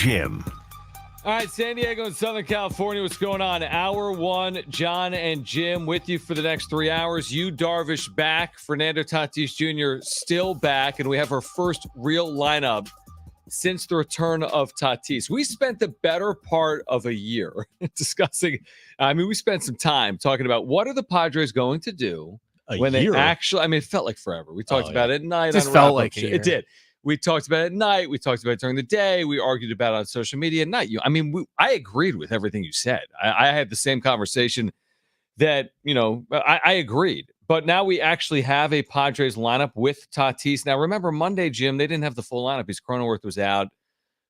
Jim. All right, San Diego and Southern California, what's going on? Hour one, Jon and Jim with you for the next 3 hours. You, Darvish, back. Fernando Tatis Jr. still back, and we have our first real lineup since the return of Tatis. We spent the better part of a year discussing, we spent some time talking about what are the Padres going to do when they actually, it felt like forever. We talked about it at night. It just felt like a year. It did. We talked about it at night. We talked about it during the day. We argued about it on social media at night. I agreed with everything you said. I had the same conversation that, I agreed. But now we actually have a Padres lineup with Tatis. Now, remember, Monday, Jim, they didn't have the full lineup because Cronenworth was out.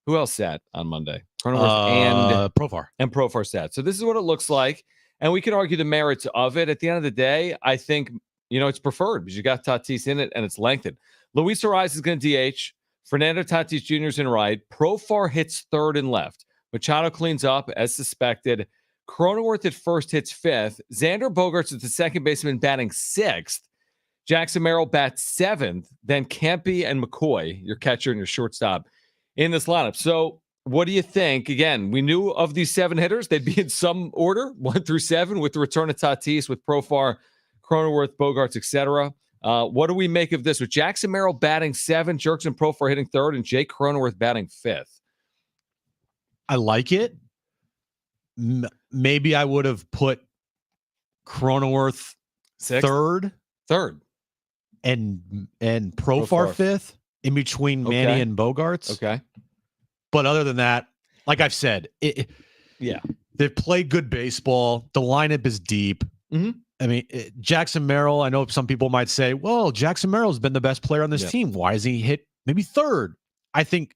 Who else sat on Monday? Cronenworth and Profar. And Profar sat. So this is what it looks like. And we can argue the merits of it. At the end of the day, I think, it's preferred because you got Tatis in it and it's lengthened. Luis Ariz is going to DH. Fernando Tatis Jr. is in right. Profar hits third and left. Machado cleans up as suspected. Cronenworth at first hits fifth. Xander Bogaerts is the second baseman batting sixth. Jackson Merrill bats seventh. Then Kempe and McCoy, your catcher and your shortstop, in this lineup. So what do you think? Again, we knew of these seven hitters. They'd be in some order, 1 through 7, with the return of Tatis, with Profar, Cronenworth, Bogaerts, etc. What do we make of this? With Jackson Merrill batting 7, Jerks and Profar hitting third, and Jake Cronenworth batting 5th. I like it. Maybe I would have put Cronenworth third, and Profar 5th in between Manny and Bogaerts. Okay, but other than that, like I've said, they play good baseball. The lineup is deep. Mm-hmm. Jackson Merrill, I know some people might say, well, Jackson Merrill's been the best player on this team. Why is he hit maybe third? I think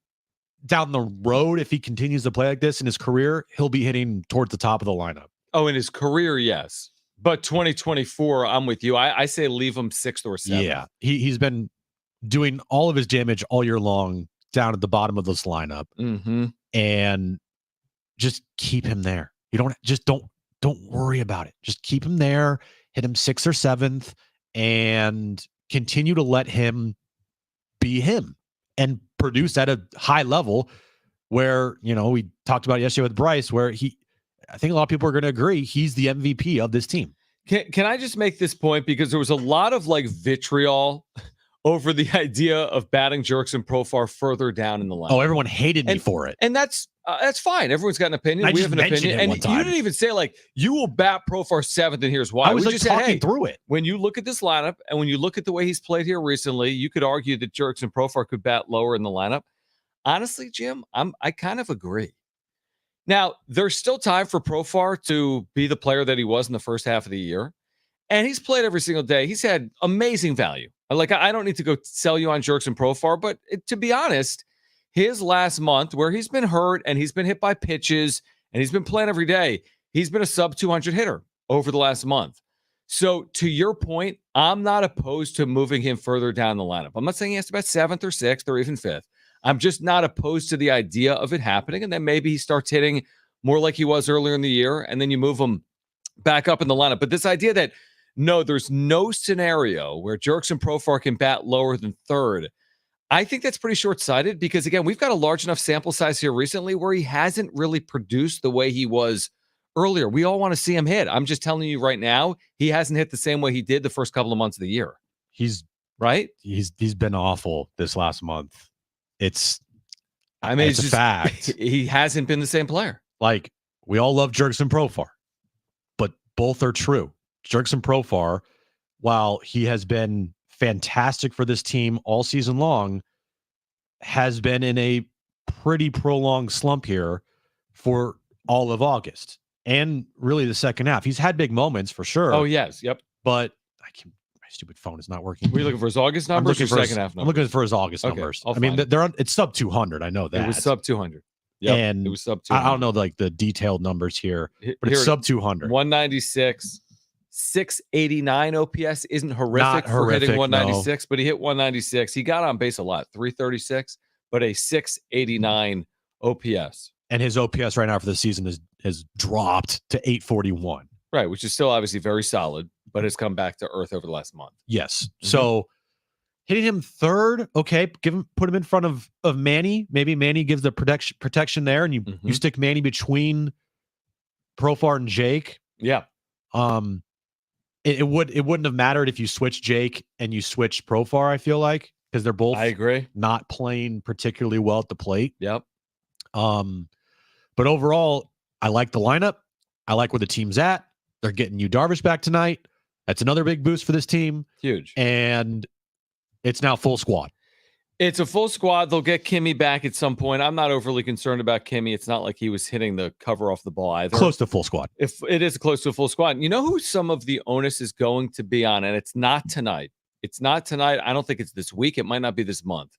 down the road, if he continues to play like this in his career, he'll be hitting towards the top of the lineup. Oh, in his career, yes. But 2024, I'm with you. I say leave him 6th or 7th. Yeah, he's been doing all of his damage all year long down at the bottom of this lineup. Mm-hmm. And just keep him there. Don't worry about it. Just keep him there, hit him 6th or 7th, and continue to let him be him and produce at a high level where, we talked about yesterday with Bryce, where I think a lot of people are going to agree he's the MVP of this team. Can I just make this point? Because there was a lot of vitriol over the idea of batting Jerks and Profar further down in the line. Oh, everyone hated me for it. And that's fine. Everyone's got an opinion. We have an opinion. And you didn't even say you will bat Profar 7th and here's why. I was just talking through it. When you look at this lineup and when you look at the way he's played here recently, you could argue that Jerks and Profar could bat lower in the lineup. Honestly, Jim, I kind of agree. Now, there's still time for Profar to be the player that he was in the first half of the year. And he's played every single day. He's had amazing value. I don't need to go sell you on Jerks and Profar, but to be honest, his last month where he's been hurt and he's been hit by pitches and he's been playing every day, he's been a sub 200 hitter over the last month. So to your point, I'm not opposed to moving him further down the lineup. I'm not saying he has to bat 7th or 6th or even 5th. I'm just not opposed to the idea of it happening. And then maybe he starts hitting more like he was earlier in the year. And then you move him back up in the lineup. But this idea that no, there's no scenario where Jerks and Profar can bat lower than 3rd. I think that's pretty short-sighted because, again, we've got a large enough sample size here recently where he hasn't really produced the way he was earlier. We all want to see him hit. I'm just telling you right now, he hasn't hit the same way he did the first couple of months of the year. He's been awful this last month. It's a fact. He hasn't been the same player. We all love Jerks and Profar, but both are true. Jerks and Profar, while he has been fantastic for this team all season long, has been in a pretty prolonged slump here for all of August and really the second half. He's had big moments for sure. Oh, yes. Yep. But my stupid phone is not working. Were you looking for his August numbers or second half numbers? I'm looking for his August numbers. It's sub 200. I know that. It was sub 200. Yeah, and it was sub 200. I don't know the detailed numbers here, but it's sub 200. 196. 689 OPS isn't horrific for hitting 196, but he hit 196. He got on base a lot, 336, but a 689 OPS. And his OPS right now for the season has dropped to 841. Right, which is still obviously very solid, but has come back to earth over the last month. Yes. Mm-hmm. So Hitting him third, okay. Put him in front of Manny. Maybe Manny gives the protection there, and you stick Manny between Profar and Jake. Yeah. It wouldn't have mattered if you switched Jake and you switched Profar, I feel like, because they're both I agree. not playing particularly well at the plate. Yep. But overall, I like the lineup. I like where the team's at. They're getting Darvish back tonight. That's another big boost for this team. Huge. And it's now full squad. It's a full squad. They'll get Kimmy back at some point. I'm not overly concerned about Kimmy. It's not like he was hitting the cover off the ball either. Close to full squad. If it is close to a full squad. You know who some of the onus is going to be on, and it's not tonight. It's not tonight. I don't think it's this week. It might not be this month.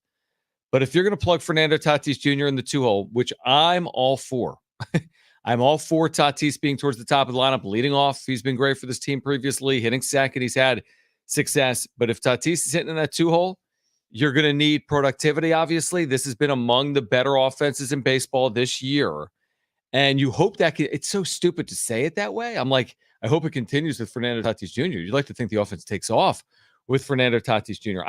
But if you're going to plug Fernando Tatis Jr. in the 2-hole, which I'm all for. I'm all for Tatis being towards the top of the lineup, leading off. He's been great for this team previously, hitting second. He's had success. But if Tatis is hitting in that 2-hole, you're going to need productivity, obviously. This has been among the better offenses in baseball this year. And you hope that it's so stupid to say it that way. I'm like, I hope it continues with Fernando Tatis Jr. You'd like to think the offense takes off with Fernando Tatis Jr.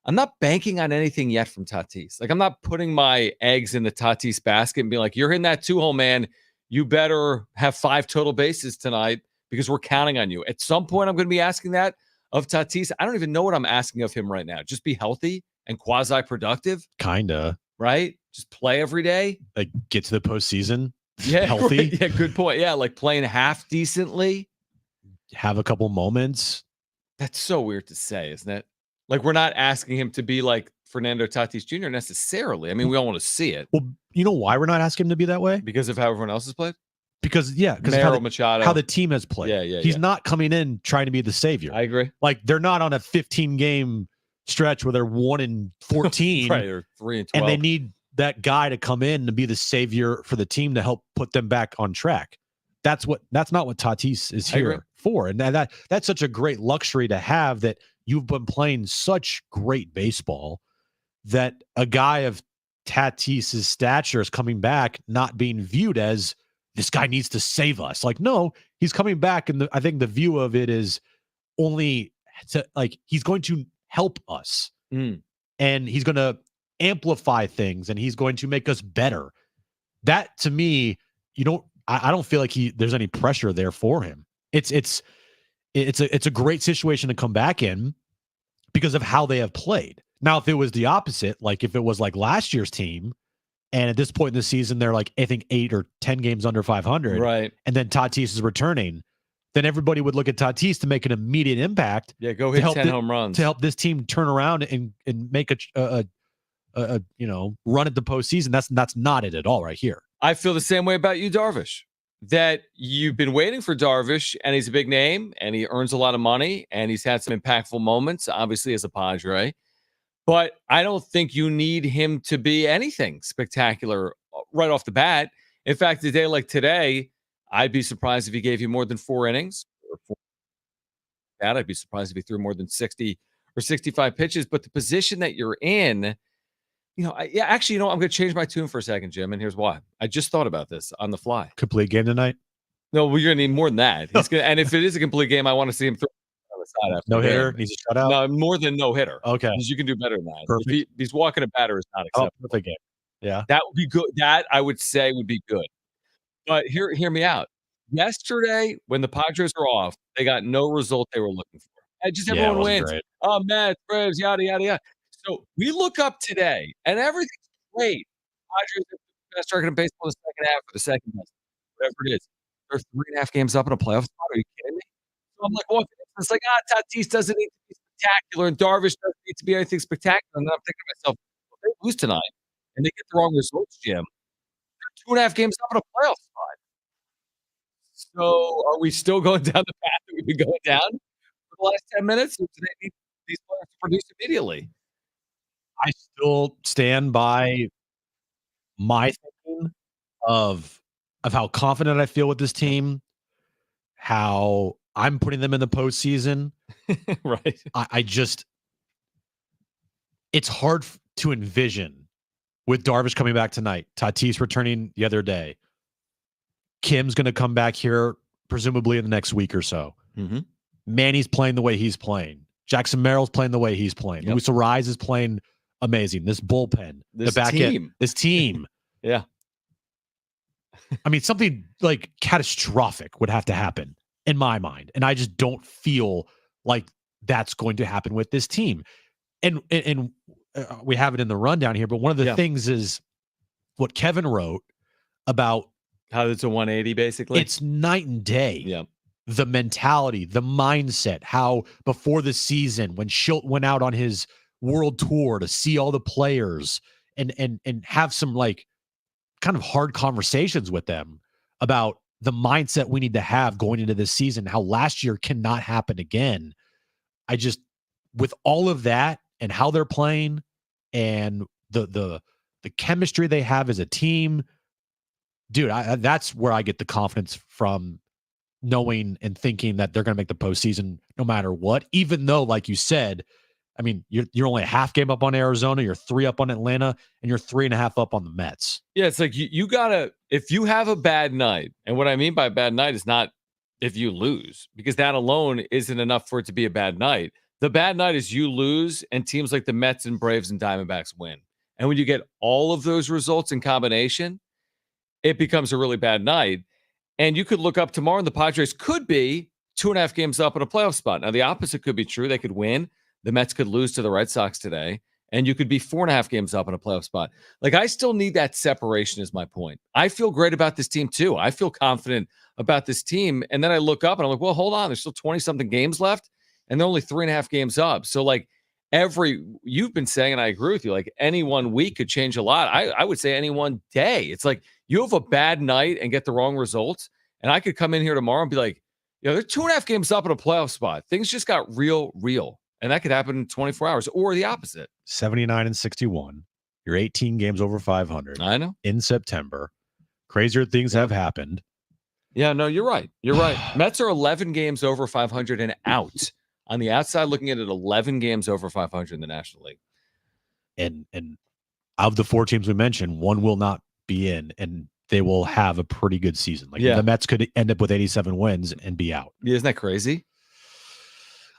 I'm not banking on anything yet from Tatis. Like, I'm not putting my eggs in the Tatis basket and being like, you're in that 2-hole, man. You better have 5 total bases tonight because we're counting on you. At some point, I'm going to be asking that of Tatis. I don't even know what I'm asking of him right now. Just be healthy and quasi-productive. Kinda. Right? Just play every day. Like, get to the postseason. Yeah. Healthy. Right. Yeah, good point. Yeah, like playing half decently. Have a couple moments. That's so weird to say, isn't it? Like, we're not asking him to be like Fernando Tatis Jr. necessarily. I mean, we all want to see it. Well, you know why we're not asking him to be that way? Because of how everyone else has played? Because Merrill, Machado. how the team has played. Yeah. He's not coming in trying to be the savior. I agree. Like, they're not on a 15-game stretch where they're 1-14. Right, or 3-12. And they need that guy to come in to be the savior for the team to help put them back on track. That's not what Tatis is here for. And that's such a great luxury to have, that you've been playing such great baseball that a guy of Tatis's stature is coming back, not being viewed as this guy needs to save us. Like, no, he's coming back. And I think the view of it is only to, like, he's going to help us and he's going to amplify things and he's going to make us better. That, to me, I don't feel like there's any pressure there for him. It's a great situation to come back in because of how they have played. Now, if it was the opposite, like if it was like last year's team, and at this point in the season, they're like, I think 8 or 10 games under 500. Right. And then Tatis is returning. Then everybody would look at Tatis to make an immediate impact. Yeah, go hit 10 home runs. To help this team turn around and make a run at the postseason. That's not it at all right here. I feel the same way about you, Darvish. That you've been waiting for Darvish, and he's a big name, and he earns a lot of money, and he's had some impactful moments, obviously, as a Padre. But I don't think you need him to be anything spectacular right off the bat. In fact, a day like today, I'd be surprised if he gave you more than 4 innings. I'd be surprised if he threw more than 60 or 65 pitches. But the position that you're in, I'm going to change my tune for a second, Jim, and here's why. I just thought about this on the fly. Complete game tonight? No, we're going to need more than that. And if it is a complete game, I want to see him throw on the side after no hitter, needs a shutout. No, more than no hitter. Okay, because you can do better than that. Perfect. If he's walking a batter is not acceptable. Perfect game. Yeah, that would be good. That I would say would be good. But hear me out. Yesterday, when the Padres were off, they got no result they were looking for. And just everyone wins. Great. Oh, Mets, Braves, yada yada yada. So we look up today, and everything's great. Padres are the best record in baseball in the second half, or the second best, whatever it is. They're 3.5 games up in a playoff spot. Are you kidding me? So I'm like, well, it's like, Tatis doesn't need to be spectacular, and Darvish doesn't need to be anything spectacular. And then I'm thinking to myself, well, if they lose tonight and they get the wrong results, Jim, they're 2.5 games up in a playoff spot. So are we still going down the path that we've been going down for the last 10 minutes? Or do they need these players to produce immediately? I still stand by my thinking of how confident I feel with this team, how I'm putting them in the postseason. Right. It's hard to envision with Darvish coming back tonight, Tatis returning the other day. Kim's going to come back here presumably in the next week or so. Mm-hmm. Manny's playing the way he's playing. Jackson Merrill's playing the way he's playing. Yep. Luis Ariz is playing amazing. This bullpen, This the back team. end, this team. Yeah. I mean, something like catastrophic would have to happen in my mind. And I just don't feel like that's going to happen with this team. And we have it in the rundown here, but one of the things is what Kevin wrote about how it's a 180, basically. It's night and day. Yeah. The mentality, the mindset, how before the season, when Shildt went out on his world tour to see all the players and have some like kind of hard conversations with them about the mindset we need to have going into this season, how last year cannot happen again. I just, with all of that and how they're playing and the chemistry they have as a team, dude, that's where I get the confidence from, knowing and thinking that they're going to make the postseason no matter what, even though, like you said, I mean, you're only a half game up on Arizona, you're 3 up on Atlanta, and you're 3.5 up on the Mets. Yeah, it's like you gotta, if you have a bad night, and what I mean by bad night is not if you lose, because that alone isn't enough for it to be a bad night. The bad night is you lose and teams like the Mets and Braves and Diamondbacks win. And when you get all of those results in combination, it becomes a really bad night. And you could look up tomorrow and the Padres could be 2.5 games up in a playoff spot. Now, the opposite could be true. They could win. The Mets could lose to the Red Sox today, and you could be 4.5 games up in a playoff spot. Like, I still need that separation is my point. I feel great about this team, too. I feel confident about this team. And then I look up and I'm like, well, hold on. There's still 20-something games left, and they're only 3.5 games up. So, like, you've been saying, and I agree with you, like, any 1 week could change a lot. I would say any 1 day. It's like you have a bad night and get the wrong results, and I could come in here tomorrow and be like, they're 2.5 games up in a playoff spot. Things just got real. And that could happen in 24 hours or the opposite. 79-61. You're 18 games over 500. I know. In September. Crazier things have happened. Yeah, no, you're right. You're right. Mets are 11 games over 500 and out. On the outside, looking at it, 11 games over 500 in the National League. And of the 4 teams we mentioned, one will not be in, and they will have a pretty good season. Like the Mets could end up with 87 wins and be out. Yeah, isn't that crazy?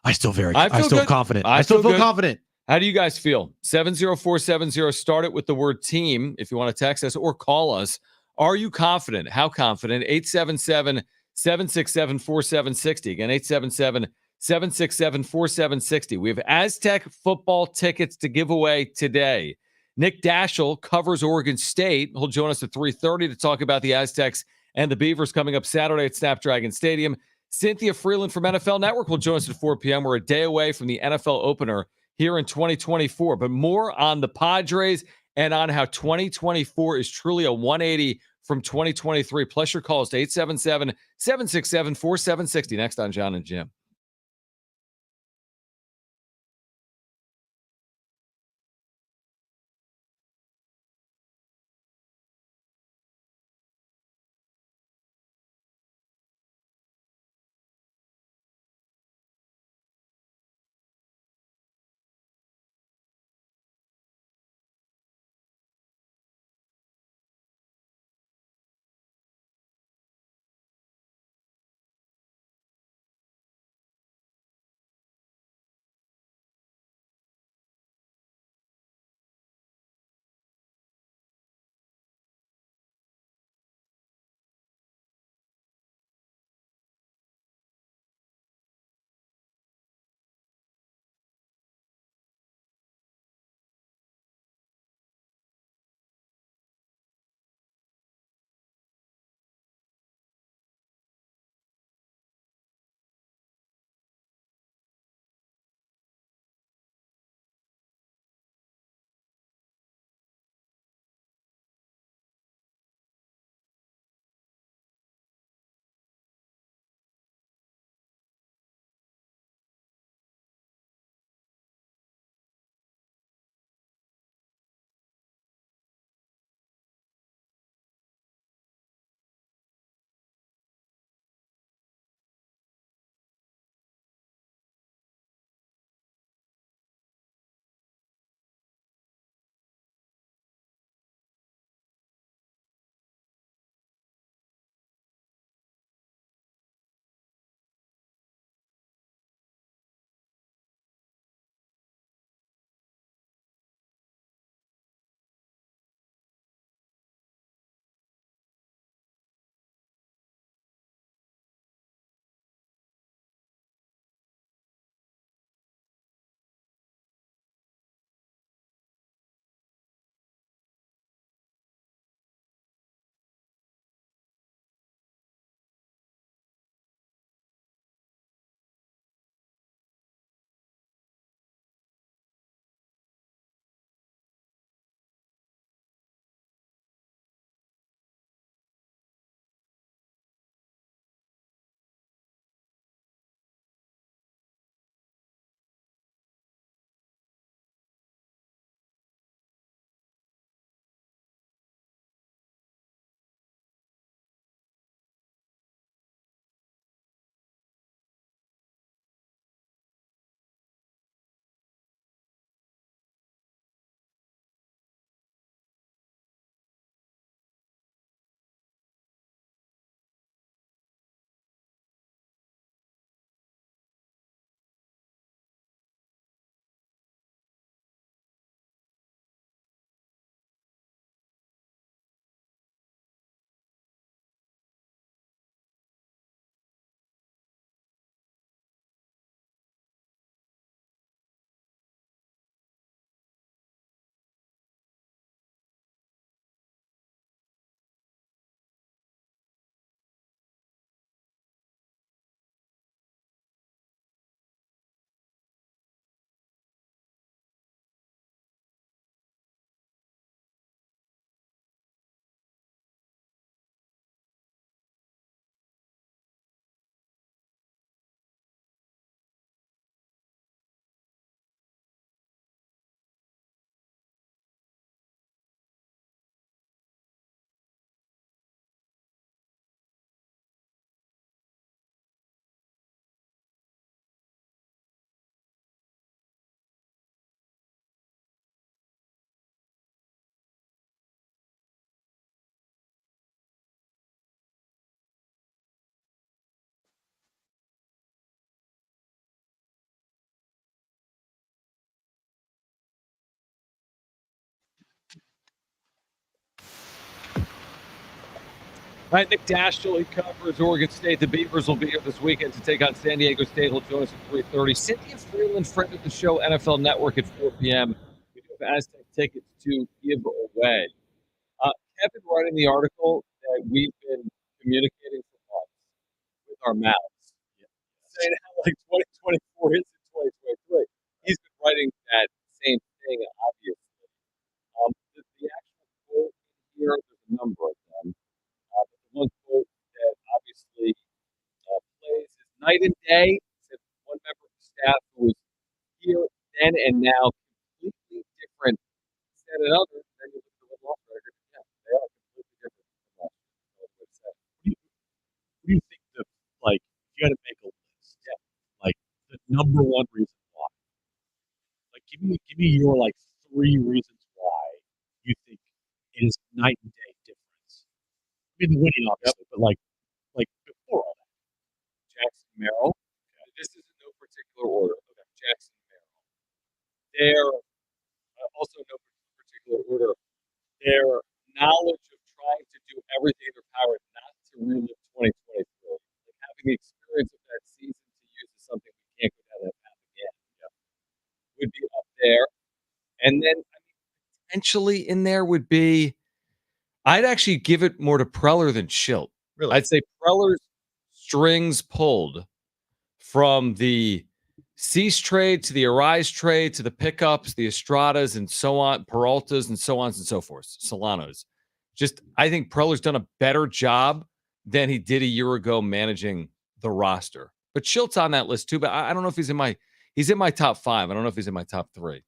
I still confident. I still feel confident. How do you guys feel? 70470. Start it with the word team if you want to text us or call us. Are you confident? How confident? 877-767-4760. Again, 877-767-4760. We have Aztec football tickets to give away today. Nick Daschel covers Oregon State. He'll join us at 3:30 to talk about the Aztecs and the Beavers coming up Saturday at Snapdragon Stadium. Cynthia Frelund from NFL Network will join us at 4 p.m. We're a day away from the NFL opener here in 2024. But more on the Padres and on how 2024 is truly a 180 from 2023. Plus your calls to 877-767-4760. Next on Jon and Jim. All right, Nick Daschle, he covers Oregon State. The Beavers will be here this weekend to take on San Diego State. He'll join us at 3:30. Cynthia Frelund, friend of the show, NFL Network at 4 p.m. We do have Aztec tickets to give away. Kevin writing the article that we've been communicating for months with our mouths, saying how like 2024 is 2023. He's been writing that same thing, obviously. The actual quote here, there's a number of them. But the one quote that obviously plays is night and day. Said one member of the staff who was here then and now completely different said another. Then you look at the loss record. Yeah, they are completely different from last year. That's what it said. What do you think you got to make a list? Yeah. Like the number one reason why. Like give me your like 3 reasons why you think it is night and day difference. I mean the winning obviously, but like before all that. Jackson Merrill. Okay. This is in no particular order. Okay. Jackson Merrill. They're also in no particular order. Their knowledge of trying to do everything in their power not to relive 2023. Like having the experience of that season to use is something we can't go down that path again. Yeah. Would be up there. And then potentially in there would be, I'd actually give it more to Preller than Shildt. Really? I'd say Preller's strings pulled from the Cease trade to the Arise trade to the pickups, the Estradas and so on, Peraltas and so on and so forth, Solanos. Just, I think Preller's done a better job than he did a year ago managing the roster. But Shilt's on that list too, but I don't know if he's in my top 5. I don't know if he's in my top 3.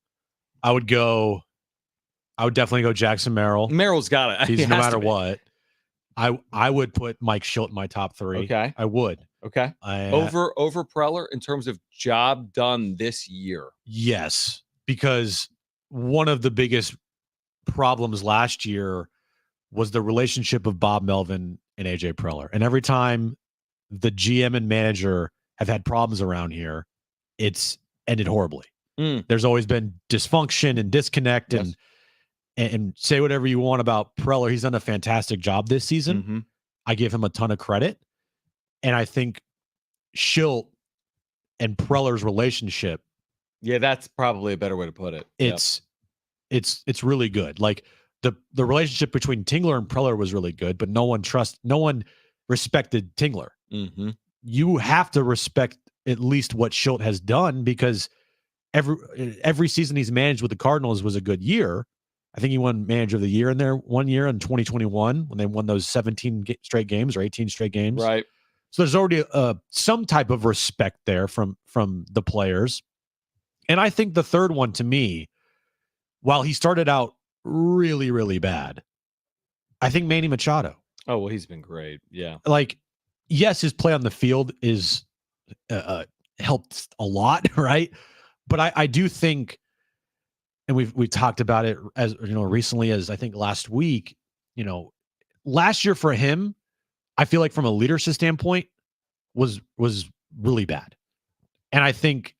I would definitely go Jackson Merrill. Merrill's got it. He's no matter what. I would put Mike Shildt in my top 3. Okay. I would. Okay. Over Preller in terms of job done this year. Yes, because one of the biggest problems last year was the relationship of Bob Melvin and AJ Preller. And every time the GM and manager have had problems around here, it's ended horribly. There's always been dysfunction and disconnect. Yes. And say whatever you want about Preller. He's done a fantastic job this season. Mm-hmm. I give him a ton of credit. And I think Shildt and Preller's relationship. Yeah, that's probably a better way to put it. It's really good. Like the relationship between Tingler and Preller was really good, but no one respected Tingler. Mm-hmm. You have to respect at least what Shildt has done, because every season he's managed with the Cardinals was a good year. I think he won Manager of the Year in there one year in 2021 when they won those 17 straight games or 18 straight games. Right. So there's already some type of respect there from the players. And I think the third one, to me, while he started out really, really bad, I think Manny Machado. Oh, well, he's been great. Yeah. Like, yes, his play on the field is helped a lot, right? But I do think, and we talked about it as recently as I think last week. Last year for him, I feel like from a leadership standpoint was really bad. And I think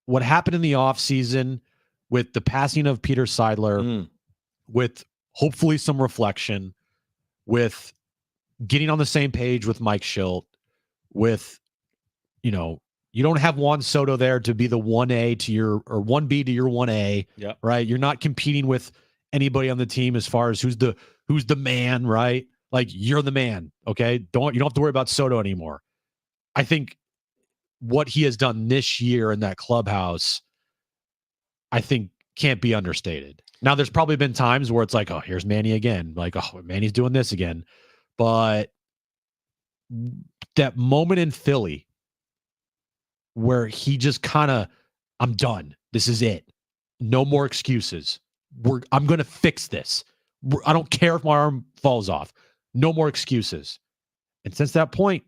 what happened in the offseason with the passing of Peter Seidler, with hopefully some reflection, with getting on the same page with Mike Shildt, with, you don't have Juan Soto there to be the 1A to your, or 1B to your 1A, right? You're not competing with anybody on the team as far as who's the man, right? Like, you're the man, okay? You don't have to worry about Soto anymore. I think what he has done this year in that clubhouse, I think can't be understated. Now, there's probably been times where it's like, oh, here's Manny again. Like, oh, Manny's doing this again. But that moment in Philly where he just kind of, I'm done. This is it. No more excuses. I'm going to fix this. I don't care if my arm falls off. No more excuses. And since that point,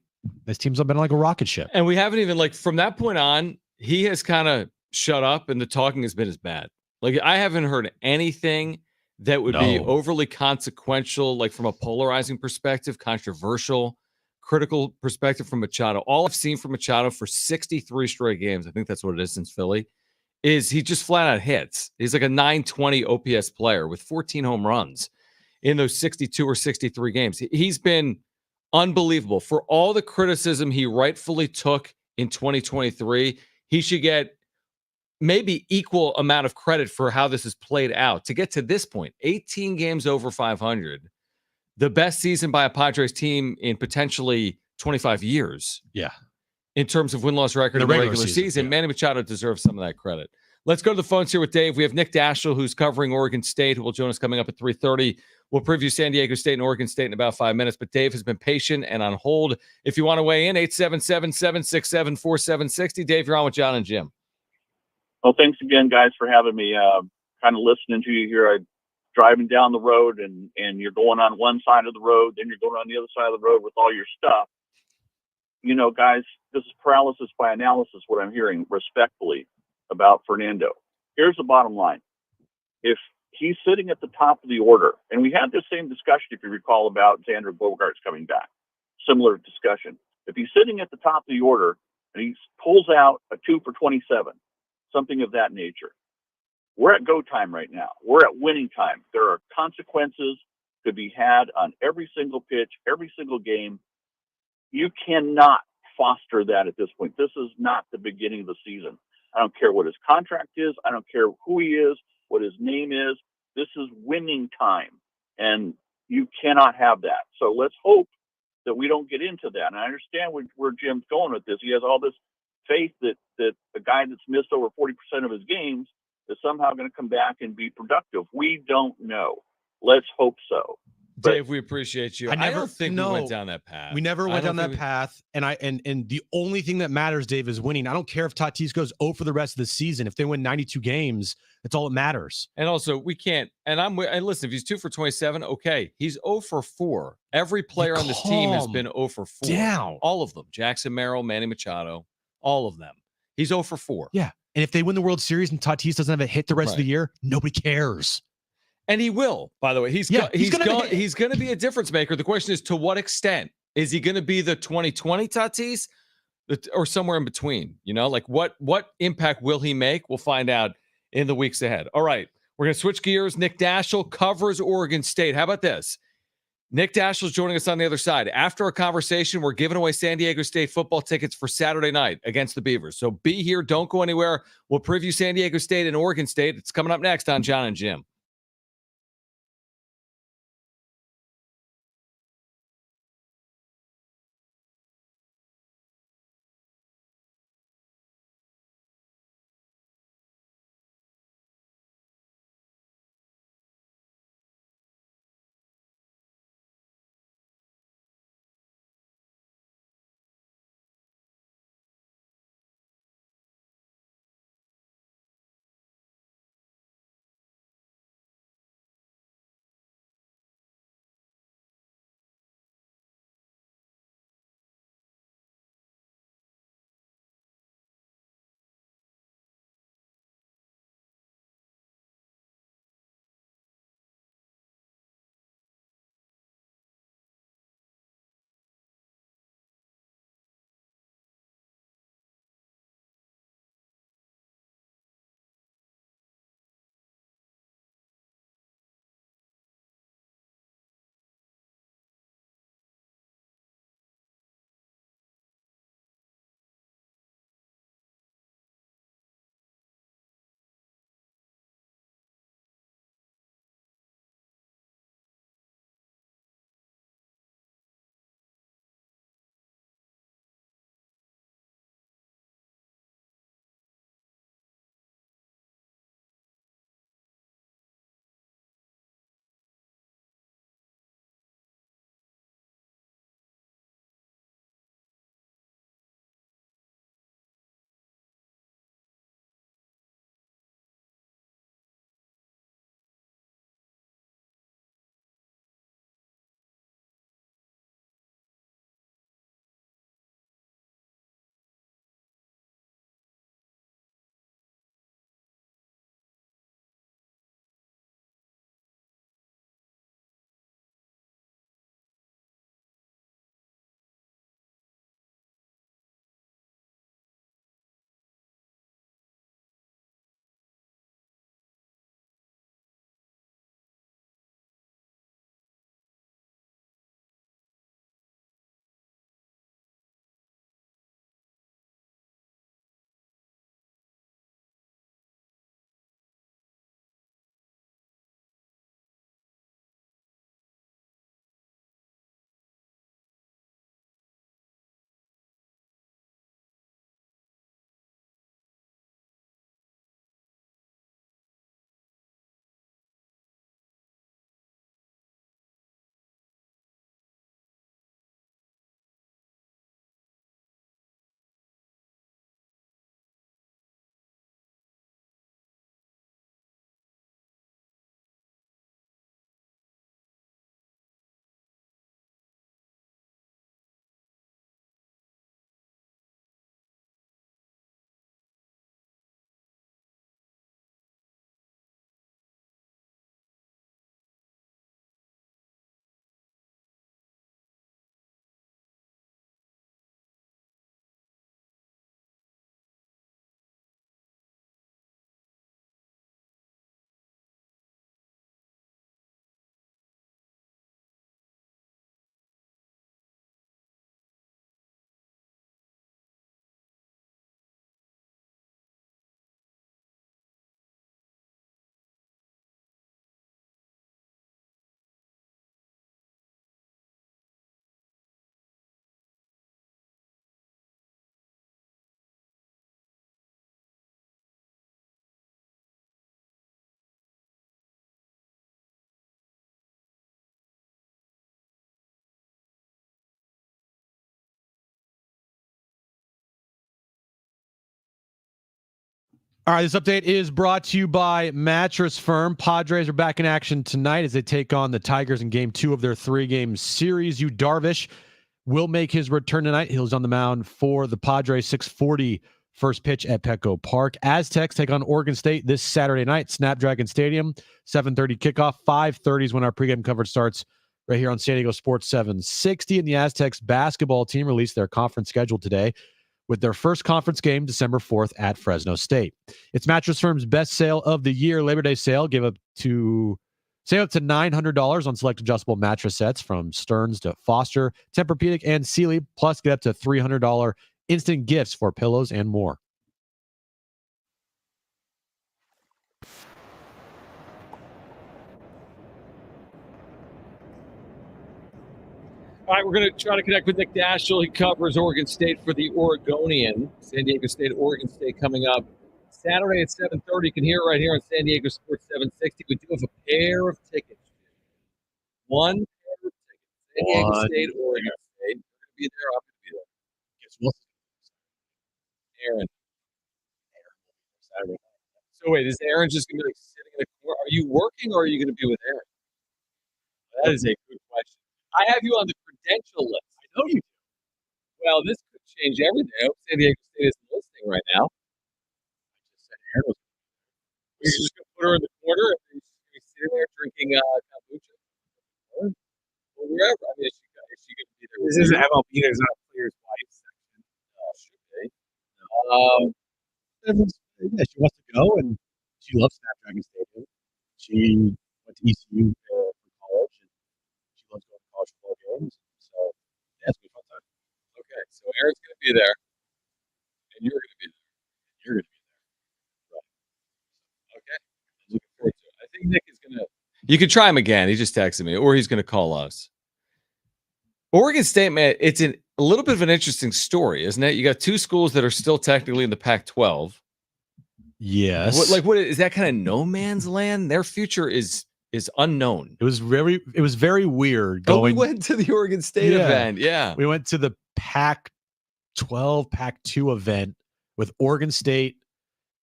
this team's been like a rocket ship. And we haven't even, from that point on, he has kind of shut up and the talking has been as bad. Like, I haven't heard anything that would be overly consequential, like from a polarizing perspective, controversial, critical perspective from Machado. All I've seen from Machado for 63 straight games, I think that's what it is since Philly, is he just flat out hits. He's like a 920 OPS player with 14 home runs in those 62 or 63 games. He's been Unbelievable. For all the criticism he rightfully took in 2023, he should get maybe equal amount of credit for how this has played out. To get to this point, 18 games over 500, the best season by a Padres team in potentially 25 years. Yeah. In terms of win-loss record in the regular season, yeah. Manny Machado deserves some of that credit. Let's go to the phones here with Dave. We have Nick Daschle, who's covering Oregon State, who will join us coming up at 3:30. We'll preview San Diego State and Oregon State in about 5 minutes, but Dave has been patient and on hold. If you want to weigh in, 877-767-4760. Dave, you're on with Jon and Jim. Well, thanks again, guys, for having me. Kind of listening to you here. I'm driving down the road, and you're going on one side of the road, then you're going on the other side of the road with all your stuff. You know, guys, this is paralysis by analysis, what I'm hearing respectfully about Fernando. Here's the bottom line. If he's sitting at the top of the order, and we had this same discussion, if you recall, about Xander Bogaerts coming back, similar discussion. If he's sitting at the top of the order and he pulls out a 2 for 27, something of that nature, we're at go time right now. We're at winning time. There are consequences to be had on every single pitch, every single game. You cannot foster that at this point. This is not the beginning of the season. I don't care what his contract is. I don't care who he is, what his name is. This is winning time, and you cannot have that. So let's hope that we don't get into that. And I understand where Jim's going with this. He has all this faith that a guy that's missed over 40% of his games is somehow going to come back and be productive. We don't know. Let's hope so. Dave, we appreciate you. I don't think we went down that path. We never went down that path. And the only thing that matters, Dave, is winning. I don't care if Tatis goes 0 for the rest of the season. If they win 92 games, that's all that matters. And also, we can't. And listen, if he's 2 for 27, okay. He's 0 for 4. Every player on this team has been 0 for 4. Down. All of them. Jackson Merrill, Manny Machado, all of them. He's 0 for 4. Yeah. And if they win the World Series and Tatis doesn't have a hit the rest of the year, nobody cares. And he will, by the way. He's going to be a difference maker. The question is, to what extent? Is he going to be the 2020 Tatis or somewhere in between? You know, like what impact will he make? We'll find out in the weeks ahead. All right, we're going to switch gears. Nick Daschle covers Oregon State. How about this? Nick Daschle is joining us on the other side. After our conversation, we're giving away San Diego State football tickets for Saturday night against the Beavers. So be here. Don't go anywhere. We'll preview San Diego State and Oregon State. It's coming up next on Jon and Jim. All right, this update is brought to you by Mattress Firm. Padres are back in action tonight as they take on the Tigers in Game 2 of their 3-game series. Darvish will make his return tonight. He's on the mound for the Padres. 6:40 first pitch at Petco Park. Aztecs take on Oregon State this Saturday night, Snapdragon Stadium. 7:30 kickoff. 5:30 is when our pregame coverage starts right here on San Diego Sports 760. And the Aztecs basketball team released their conference schedule today, with their first conference game December 4th at Fresno State. It's Mattress Firm's best sale of the year. Labor Day sale. Save up to $900 on select adjustable mattress sets from Stearns to Foster, Tempur-Pedic, and Sealy. Plus, get up to $300 instant gifts for pillows and more. All right, we're going to try to connect with Nick Daschel. He covers Oregon State for the Oregonian. San Diego State, Oregon State coming up Saturday at 7:30. You can hear it right here on San Diego Sports 760. We do have a pair of tickets. One pair of tickets. San Diego State, Oregon State. You're going to be there. I'm going to be there. Guess what? Aaron. Saturday. So wait, is Aaron just going to be like sitting in a corner? Are you working or are you going to be with Aaron? That is a good question. I have you on the credential list. I know you do. Well, this could change everything. I hope San Diego State isn't listening right now. I just said Aaron was. You're just going to put her in the corner and she's going to be sitting there drinking kombucha? Or wherever. I mean, is she going to be there? This isn't MLB. There's not a player's wife section. Should be. Yeah, she wants to go, and she loves Snapdragon Stadium. She went to ECU for college, and she loves going to college football games. So, yeah, it's going to be a fun time. Okay, so Aaron's going to be there, and you're going to be there. You're going to be there. Right. Okay. Looking forward to it. I think Nick is going to. You could try him again. He just texted me, or he's going to call us. Oregon State, man, it's a little bit of an interesting story, isn't it? You got two schools that are still technically in the Pac-12. Yes. What is that kind of no man's land? Their future is unknown. It was very weird going. We went to the Oregon State event. Yeah. We went to the Pac-12, Pac-2 event with Oregon State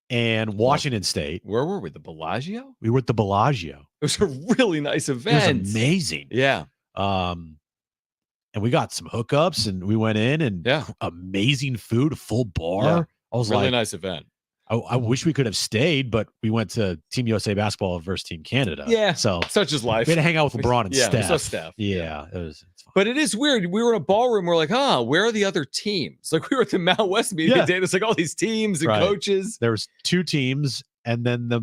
and Washington State. Where were we? The Bellagio? We were at the Bellagio. It was a really nice event. It was amazing. Yeah. And we got some hookups and we went in and amazing food, a full bar. Yeah. I was really like, nice event. I wish we could have stayed, but we went to Team USA basketball versus Team Canada. Yeah, so such is life. We had to hang out with LeBron and Steph. Yeah, it's fun. But it is weird. We were in a ballroom. We're like, where are the other teams? Like we were at the Mount West meeting day. It's like all these teams and coaches. There was two teams, and then the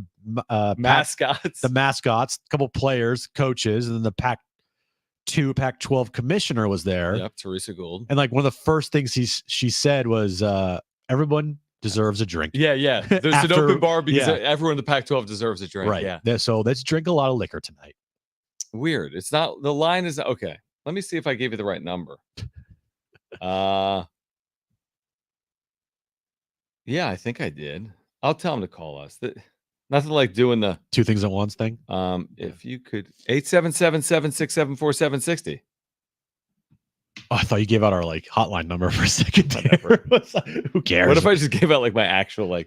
mascots, a couple players, coaches, and then the Pac-2, Pac-12 commissioner was there. Yep, Teresa Gould. And like one of the first things she said was, everyone deserves a drink. Yeah. There's an open bar because everyone in the Pac-12 deserves a drink. Right. Yeah. So let's drink a lot of liquor tonight. Weird. It's not, the line is okay. Let me see if I gave you the right number. Yeah, I think I did. I'll tell him to call us. Nothing like doing the two things at once thing. If you could 877-767-4760. Oh, I thought you gave out our like hotline number for a second. Who cares? What if I just gave out like my actual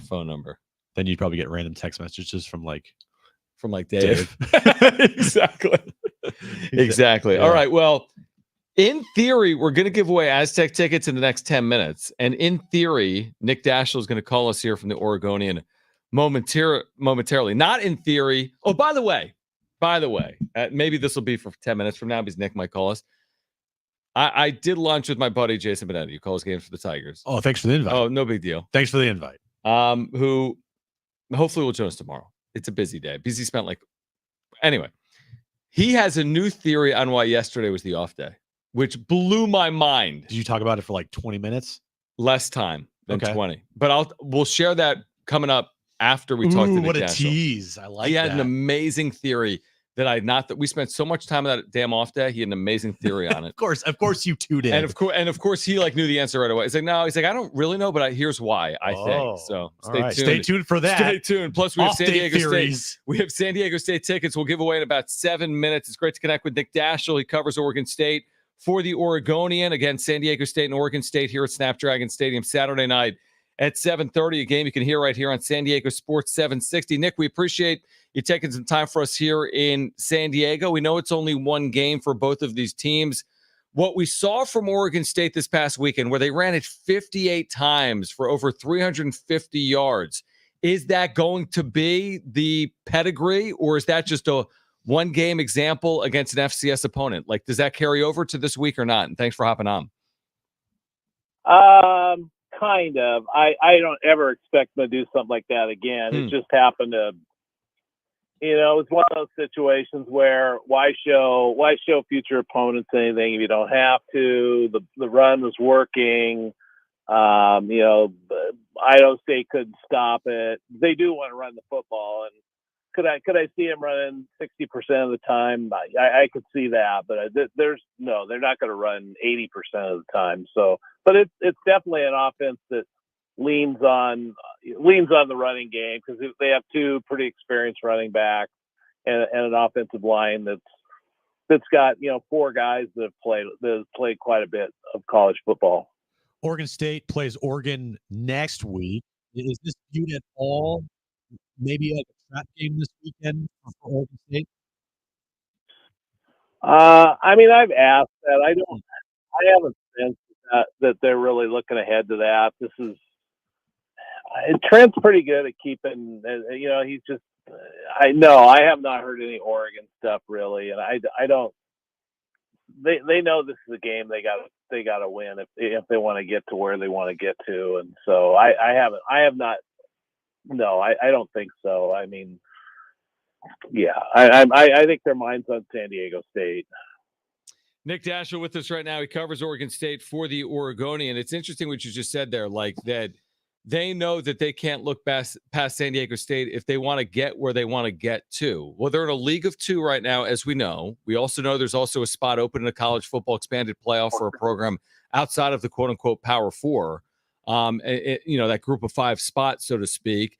phone number? Then you'd probably get random text messages from Dave. Exactly. Yeah. All right. Well, in theory, we're going to give away Aztec tickets in the next 10 minutes. And in theory, Nick Daschel is going to call us here from the Oregonian momentarily. Not in theory. Oh, by the way, maybe this will be for 10 minutes from now because Nick might call us. I did lunch with my buddy Jason Benetti, who calls games for the Tigers. Oh, thanks for the invite. Oh, no big deal. Thanks for the invite. Who hopefully will join us tomorrow. It's a busy day. Busy spent anyway. He has a new theory on why yesterday was the off day, which blew my mind. Did you talk about it for 20 minutes? Less time than 20. But we'll share that coming up after we talk to Nick what a Daschel. tease. I like that. He had an amazing theory that we spent so much time on that damn off day. He had an amazing theory on it. Of course you two did. And of course he knew the answer right away. He's like, no, I don't really know, but here's why I think. So stay tuned. Stay tuned for that. Stay tuned. Plus we have San Diego theories. State. We have San Diego State tickets. We'll give away in about 7 minutes. It's great to connect with Nick Daschel. He covers Oregon State for the Oregonian. Again, San Diego State and Oregon State here at Snapdragon Stadium Saturday night at 7:30, a game you can hear right here on San Diego Sports 760. Nick, we appreciate you taking some time for us here in San Diego. We know it's only one game for both of these teams. What we saw from Oregon State this past weekend, where they ran it 58 times for over 350 yards, is that going to be the pedigree, or is that just a one-game example against an FCS opponent? Like, does that carry over to this week or not? And thanks for hopping on. Kind of. I don't ever expect them to do something like that again. It just happened to, it's one of those situations where why show future opponents anything if you don't have to? The run was working. Idaho State couldn't stop it. They do want to run the football, and could I see them running 60% of the time? I could see that, but they're not going to run 80% of the time. So, but it's definitely an offense that leans on the running game, because they have two pretty experienced running backs and an offensive line that's got four guys that have played quite a bit of college football. Oregon State plays Oregon next week. Is this viewed at all maybe like a trap game this weekend for Oregon State? I've asked that. I haven't sensed that they're really looking ahead to that. Trent's pretty good at keeping, he's just, I have not heard any Oregon stuff really. And I don't, they know this is a game they got to win if they want to get to where they want to get to. And so I don't think so. I mean, yeah, I think their mind's on San Diego State. Nick Daschle with us right now. He covers Oregon State for the Oregonian. It's interesting what you just said there, like that they know that they can't look past San Diego State if they want to get where they want to get to. Well, they're in a league of two right now, as we know. We also know there's also a spot open in a college football expanded playoff for a program outside of the quote-unquote Power Four, that group of five spot, so to speak.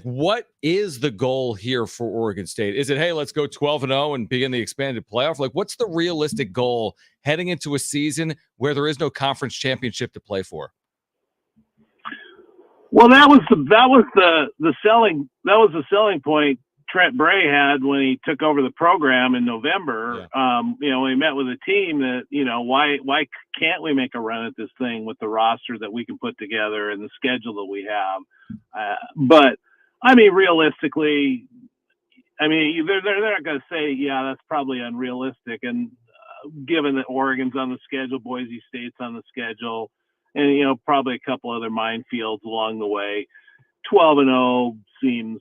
What is the goal here for Oregon State? Is it, hey, let's go 12-0 and be in the expanded playoff? Like, what's the realistic goal heading into a season where there is no conference championship to play for? Well, that was the selling point Trent Bray had when he took over the program in November. Yeah. When he met with a team that, why can't we make a run at this thing with the roster that we can put together and the schedule that we have? But realistically, they're not going to say, yeah, that's probably unrealistic. And given that Oregon's on the schedule, Boise State's on the schedule, and, probably a couple other minefields along the way, 12-0 seems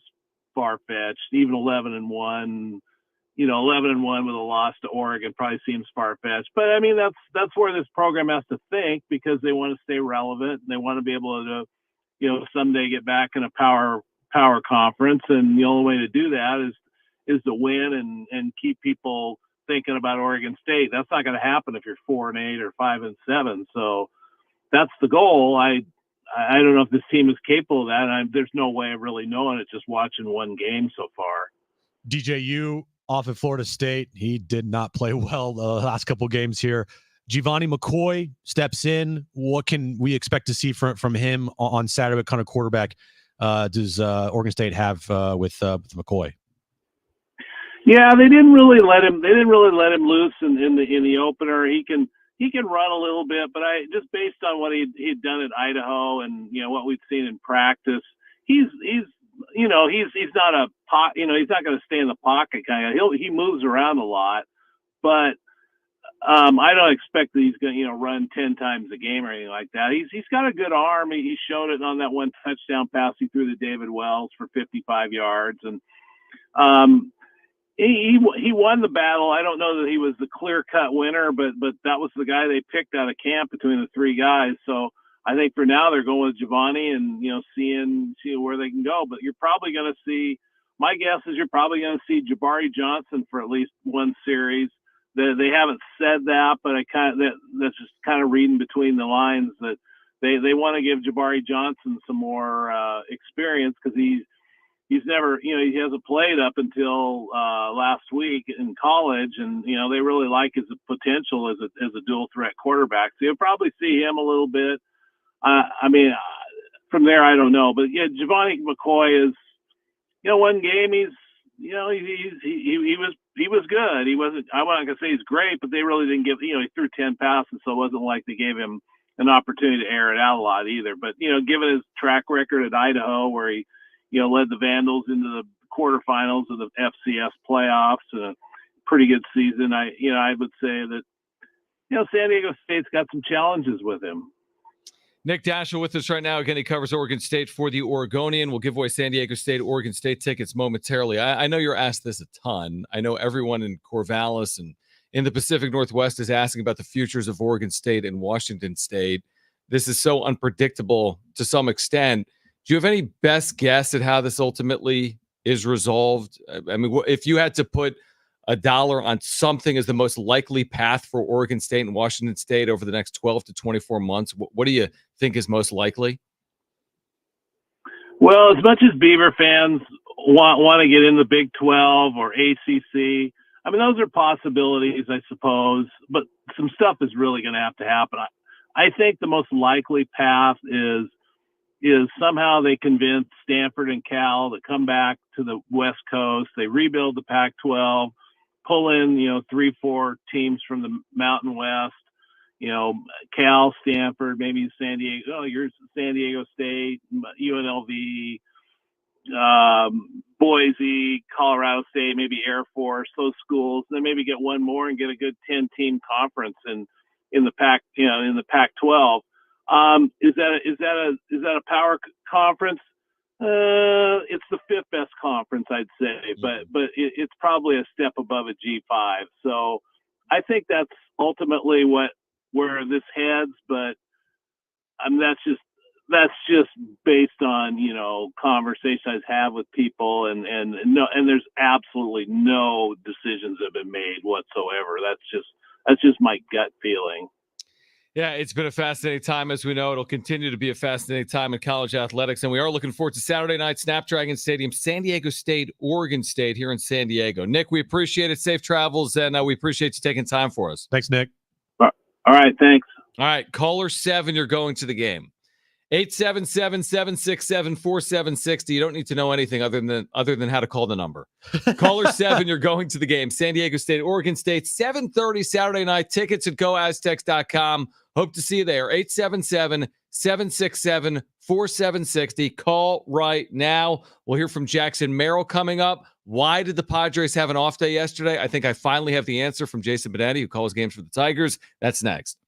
far-fetched. Even 11-1, 11-1 with a loss to Oregon probably seems far-fetched. But that's where this program has to think, because they want to stay relevant and they want to be able to, someday get back in a power conference. And the only way to do that is to win and keep people thinking about Oregon State. That's not going to happen if you're 4-8 or 5-7. So that's the goal. I don't know if this team is capable of that. There's no way of really knowing it just watching one game so far. DJU off at Florida State. He did not play well the last couple games here. Giovanni McCoy steps in. What can we expect to see from him on Saturday? What kind of quarterback does Oregon State have with McCoy? Yeah, they didn't really let him loose in the opener. He can run a little bit, but just based on what he'd done at Idaho and what we've seen in practice, he's not he's not going to stay in the pocket kind of. He moves around a lot, but I don't expect that he's going to run 10 times a game or anything like that. He's got a good arm. He showed it on that one touchdown pass he threw to David Wells for 55 yards, and he won the battle. I don't know that he was the clear-cut winner, but that was the guy they picked out of camp between the three guys. So I think for now they're going with Giovanni and seeing where they can go. But you're probably going to see. My guess is you're probably going to see Jabari Johnson for at least one series. They haven't said that, but that's just kind of reading between the lines that they want to give Jabari Johnson some more experience, because he's never, he hasn't played up until last week in college, and they really like his potential as a dual threat quarterback. So you'll probably see him a little bit. from there, I don't know. But yeah, Giovanni McCoy is, one game he was good. He wasn't. I'm not gonna say he's great, but they really didn't give. He threw 10 passes, so it wasn't like they gave him an opportunity to air it out a lot either. But given his track record at Idaho, where he led the Vandals into the quarterfinals of the FCS playoffs, a pretty good season. I would say that San Diego State's got some challenges with him. Nick Daschle with us right now. Again, he covers Oregon State for the Oregonian. We'll give away San Diego State, Oregon State tickets momentarily. I know you're asked this a ton. I know everyone in Corvallis and in the Pacific Northwest is asking about the futures of Oregon State and Washington State. This is so unpredictable to some extent. Do you have any best guess at how this ultimately is resolved? I mean, if you had to put $1 on something as the most likely path for Oregon State and Washington State over the next 12 to 24 months, what do you think is most likely? Well, as much as Beaver fans want to get in the Big 12 or ACC, I mean, those are possibilities, I suppose, but some stuff is really going to have to happen. I think the most likely path is somehow they convince Stanford and Cal to come back to the West Coast. They rebuild the Pac-12, pull in, 3-4 teams from the Mountain West, Cal, Stanford, maybe San Diego. You're San Diego State, UNLV, Boise, Colorado State, maybe Air Force, those schools. Then maybe get one more and get a good 10-team conference in the Pac-12. Is that a power conference? It's the 5th best conference, I'd say, but it's probably a step above a G5. So I think that's ultimately where this heads, but that's just based on conversations I've had with people, and there's absolutely no decisions that have been made whatsoever. That's just my gut feeling. Yeah, it's been a fascinating time. As we know, it'll continue to be a fascinating time in college athletics. And we are looking forward to Saturday night, Snapdragon Stadium, San Diego State, Oregon State here in San Diego. Nick, we appreciate it. Safe travels, and we appreciate you taking time for us. Thanks, Nick. All right, thanks. All right, caller 7, you're going to the game. 877-767-4760. You don't need to know anything other than how to call the number. Caller 7, you're going to the game. San Diego State, Oregon State, 7:30 Saturday night. Tickets at goaztecs.com. Hope to see you there. 877-767-4760. Call right now. We'll hear from Jackson Merrill coming up. Why did the Padres have an off day yesterday? I think I finally have the answer from Jason Benetti, who calls games for the Tigers. That's next.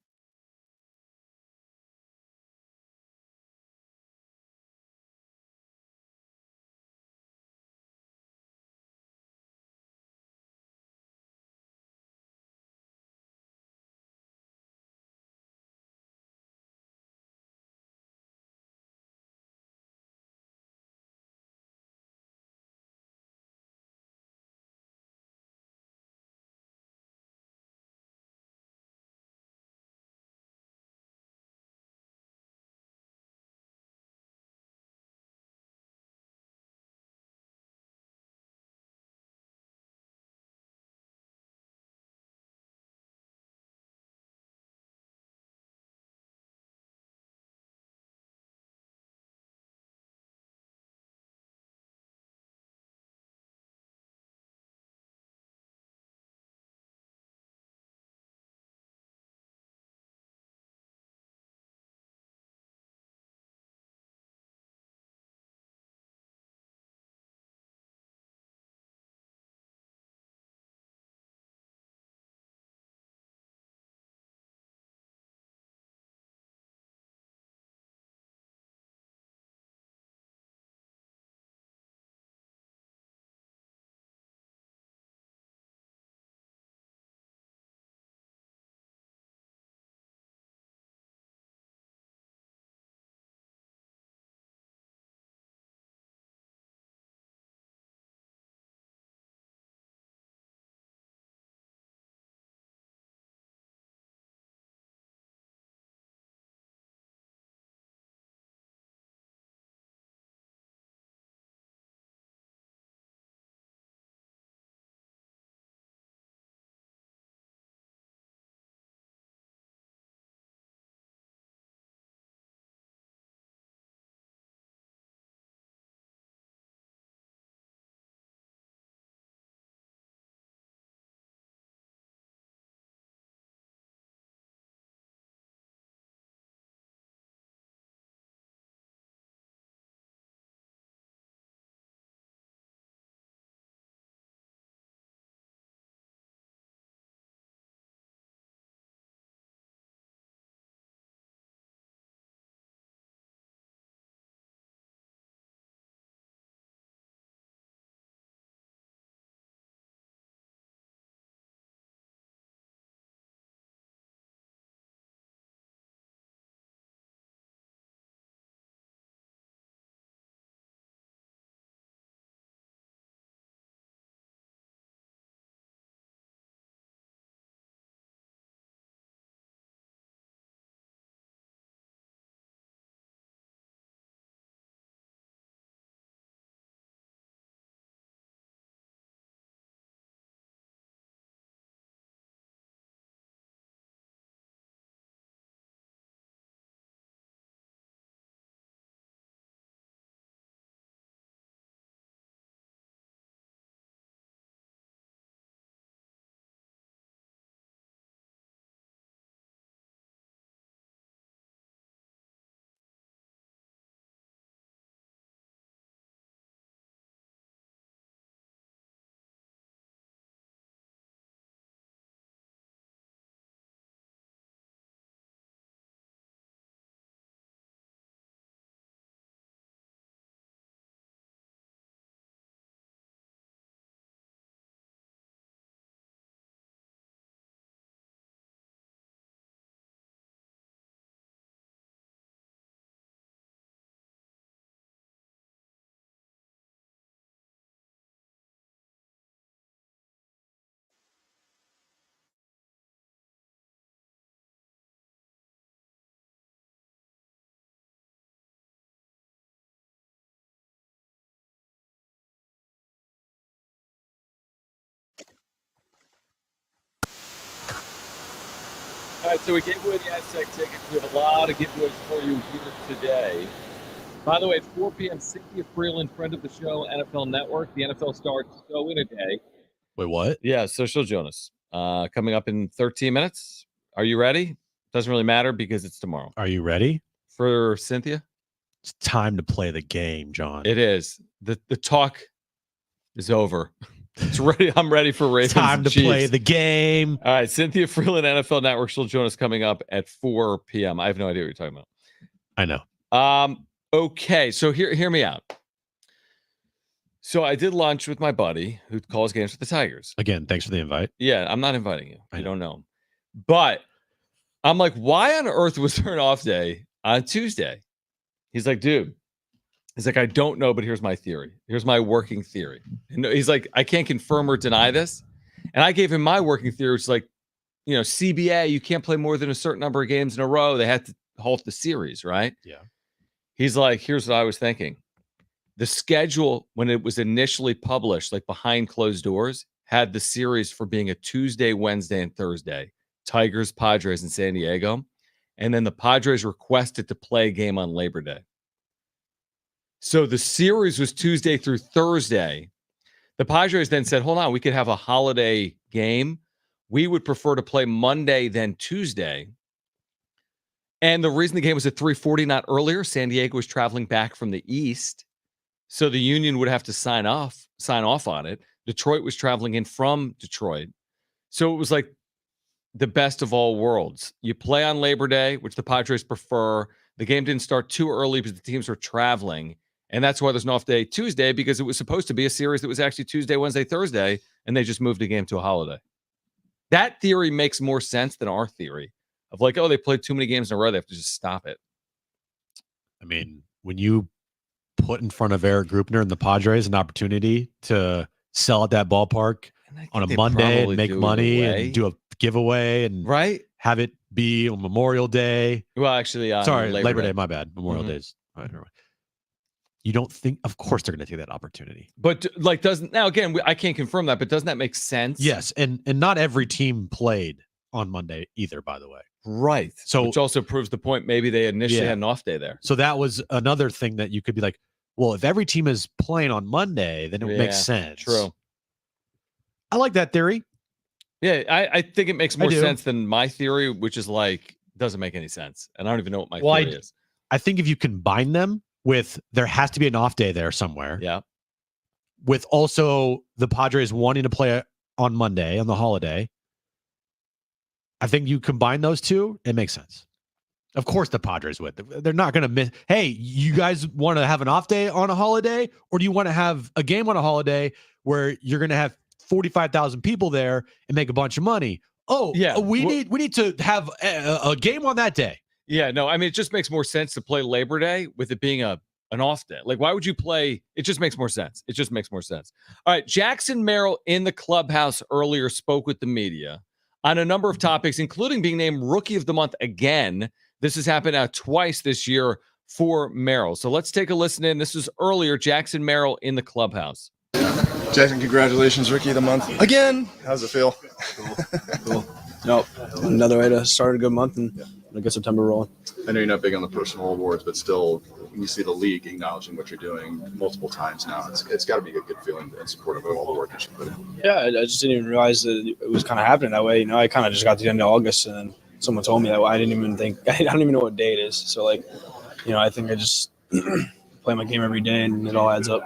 All right, so we gave away the Aztec tickets. We have a lot of giveaways for you here today. By the way, at 4 p.m., Cynthia Frelund, friend of the show, NFL Network. The NFL starts so in a day. Wait, what? Yeah, so she'll join us. Coming up in 13 minutes. Are you ready? Doesn't really matter because it's tomorrow. Are you ready? For Cynthia? It's time to play the game, John. It is. The talk is over. It's ready. I'm ready for Ravens. Time to Chiefs. play the game. All right, Cynthia Frelund, NFL Network. She'll join us coming up at 4 p.m. I have no idea what you're talking about. I know. Okay, so hear me out. So I did lunch with my buddy who calls games for the Tigers. Again, thanks for the invite. Yeah, I'm not inviting you. I don't know him. But I'm like, why on earth was there an off day on Tuesday? He's like, dude. He's like, I don't know, but here's my theory. Here's my working theory. And he's like, I can't confirm or deny this. And I gave him my working theory, which is like, CBA, you can't play more than a certain number of games in a row. They had to halt the series, right? Yeah. He's like, here's what I was thinking. The schedule, when it was initially published, like behind closed doors, had the series for being a Tuesday, Wednesday, and Thursday. Tigers, Padres, and San Diego. And then the Padres requested to play a game on Labor Day. So the series was Tuesday through Thursday. The Padres then said, hold on, we could have a holiday game. We would prefer to play Monday than Tuesday. And the reason the game was at 3:40, not earlier, San Diego was traveling back from the East. So the union would have to sign off on it. Detroit was traveling in from Detroit. So it was like the best of all worlds. You play on Labor Day, which the Padres prefer. The game didn't start too early because the teams were traveling. And that's why there's an off day Tuesday, because it was supposed to be a series that was actually Tuesday, Wednesday, Thursday, and they just moved the game to a holiday. That theory makes more sense than our theory of like, oh, they played too many games in a row. They have to just stop it. I mean, when you put in front of Eric Grupner and the Padres an opportunity to sell at that ballpark on a Monday and make money and do a giveaway and have it be on Memorial Day. Well, actually, sorry, Labor Day, my bad. Memorial Days. Right. You don't think, of course, they're going to take that opportunity. But now again, I can't confirm that, but doesn't that make sense? Yes. And not every team played on Monday either, by the way. Right. So, which also proves the point. Maybe they initially had an off day there. So that was another thing that you could be like, well, if every team is playing on Monday, then it would make sense. True. I like that theory. Yeah, I think it makes more sense than my theory, which is like, doesn't make any sense. And I don't even know what my theory is. I think if you combine them with, there has to be an off day there somewhere. Yeah. With also the Padres wanting to play on Monday, on the holiday. I think you combine those two, it makes sense. Of course the Padres would. They're not going to miss. Hey, you guys want to have an off day on a holiday? Or do you want to have a game on a holiday where you're going to have 45,000 people there and make a bunch of money? Oh, yeah. We need to have a game on that day. Yeah, no, I mean, it just makes more sense to play Labor Day with it being an off day. Like, why would you play? It just makes more sense. It just makes more sense. All right, Jackson Merrill in the clubhouse earlier spoke with the media on a number of topics, including being named Rookie of the Month again. This has happened now twice this year for Merrill. So let's take a listen in. This was earlier, Jackson Merrill in the clubhouse. Jackson, congratulations, Rookie of the Month again. How's it feel? Cool. Nope. Another way to start a good month and get September rolling. I know you're not big on the personal awards, but still, when you see the league acknowledging what you're doing multiple times now, it's got to be a good feeling and supportive of all the work that you put in. Yeah, I just didn't even realize that it was kind of happening that way. I kind of just got to the end of August and then someone told me that. I didn't even think, I don't even know what day it is. So, I think I just play my game every day and it all adds up.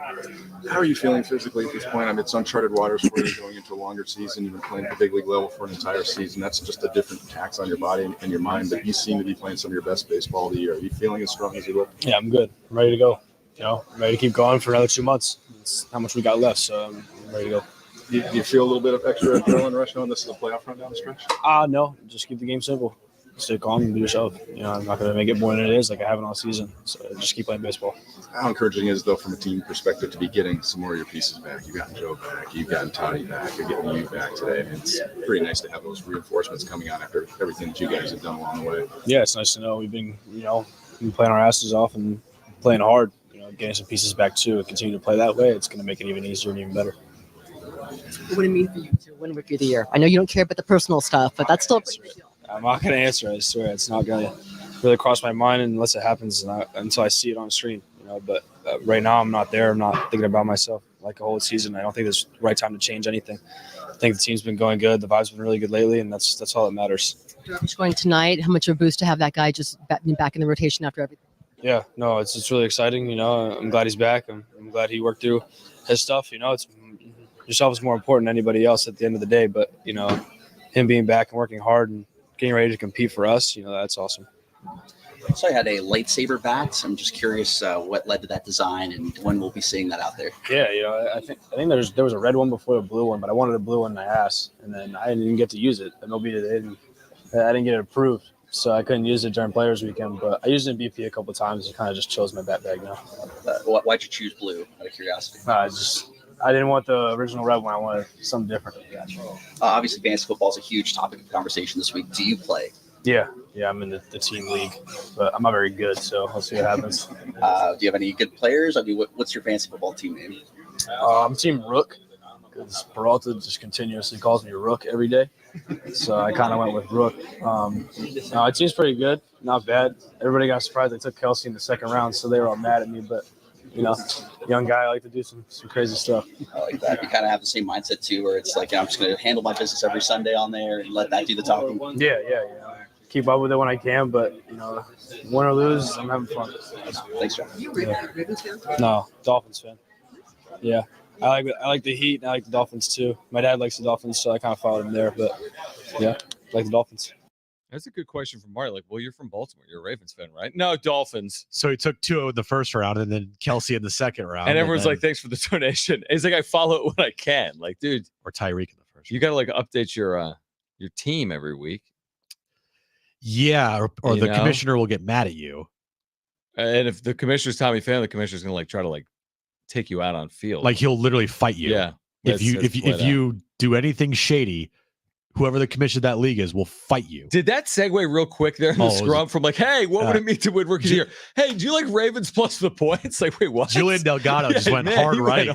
How are you feeling physically at this point? I mean, it's uncharted waters for you going into a longer season. You've been playing at the big league level for an entire season. That's just a different tax on your body and your mind, but you seem to be playing some of your best baseball of the year. Are you feeling as strong as you look? Yeah, I'm good. I'm ready to go. I'm ready to keep going for another 2 months. It's how much we got left, so I'm ready to go. Do you feel a little bit of extra adrenaline rush knowing this is a playoff run down the stretch? No. Just keep the game simple. Stay calm and be yourself. I'm not going to make it more than it is like I haven't all season. So just keep playing baseball. How encouraging is it, though, from a team perspective to be getting some more of your pieces back? You've gotten Joe back. You've gotten Toddy back. You're getting you back today. And it's pretty nice to have those reinforcements coming on after everything that you guys have done along the way. Yeah, it's nice to know we've been, playing our asses off and playing hard. Getting some pieces back, too, and continue to play that way. It's going to make it even easier and even better. What would it mean for you to win Rookie of the Year? I know you don't care about the personal stuff, but that's still a big deal. I'm not going to answer. I swear, it's not going to really cross my mind unless it happens until I see it on screen. But right now I'm not there. I'm not thinking about myself like the whole season. I don't think it's the right time to change anything. I think the team's been going good. The vibe's been really good lately, and that's all that matters. Darvish going tonight. How much of a boost to have that guy just back in the rotation after everything? Yeah, no, it's really exciting. I'm glad he's back. I'm glad he worked through his stuff. It's yourself is more important than anybody else at the end of the day. But him being back and working hard and getting ready to compete for us, that's awesome. So I had a lightsaber bat. I'm just curious what led to that design and when we'll be seeing that out there. Yeah, I think there was a red one before a blue one, but I wanted a blue one and I asked, and then I didn't get to use it. MLB didn't. I didn't get it approved, so I couldn't use it during Players Weekend. But I used it in BP a couple of times. It kind of just chose my bat bag now. Why'd you choose blue? Out of curiosity. I didn't want the original red one. I wanted something different. Obviously, fantasy football is a huge topic of conversation this week. Do you play? Yeah, I'm in the team league, but I'm not very good, so we'll see what happens. Do you have any good players? I mean, what's your fantasy football team name? I'm Team Rook, because Peralta just continuously calls me Rook every day, so I kind of went with Rook. My team's pretty good, not bad. Everybody got surprised I took Kelsey in the second round, so they were all mad at me, but young guy, I like to do some crazy stuff. I like that. You kind of have the same mindset too, where it's like I'm just going to handle my business every Sunday on there and let that do the talking. Yeah. Keep up with it when I can, but win or lose, I'm having fun. Thanks, John. You a Ravens fan? No, Dolphins fan. Yeah, I like the Heat and I like the Dolphins too. My dad likes the Dolphins, so I kind of followed him there. But yeah, I like the Dolphins. That's a good question from Marty. Like, well, you're from Baltimore. You're a Ravens fan, right? No, Dolphins. So he took 2 in the first round and then Kelsey in the second round. And everyone's like, thanks for the donation. He's like, I follow it when I can. Like, dude. Or Tyreek in the first. You got to like update your team every week. Yeah, or the commissioner will get mad at you. And if the commissioner's Tommy Pham, the commissioner's gonna like try to like take you out on field. Like he'll literally fight you. Yeah. If you do anything shady, whoever the commissioner of that league is will fight you. Did that segue real quick there in the scrum from like, hey, what would it mean to win Rookie of the Year? Hey, do you like Ravens plus the points? Like, wait, what? Julian Delgado just went hard right.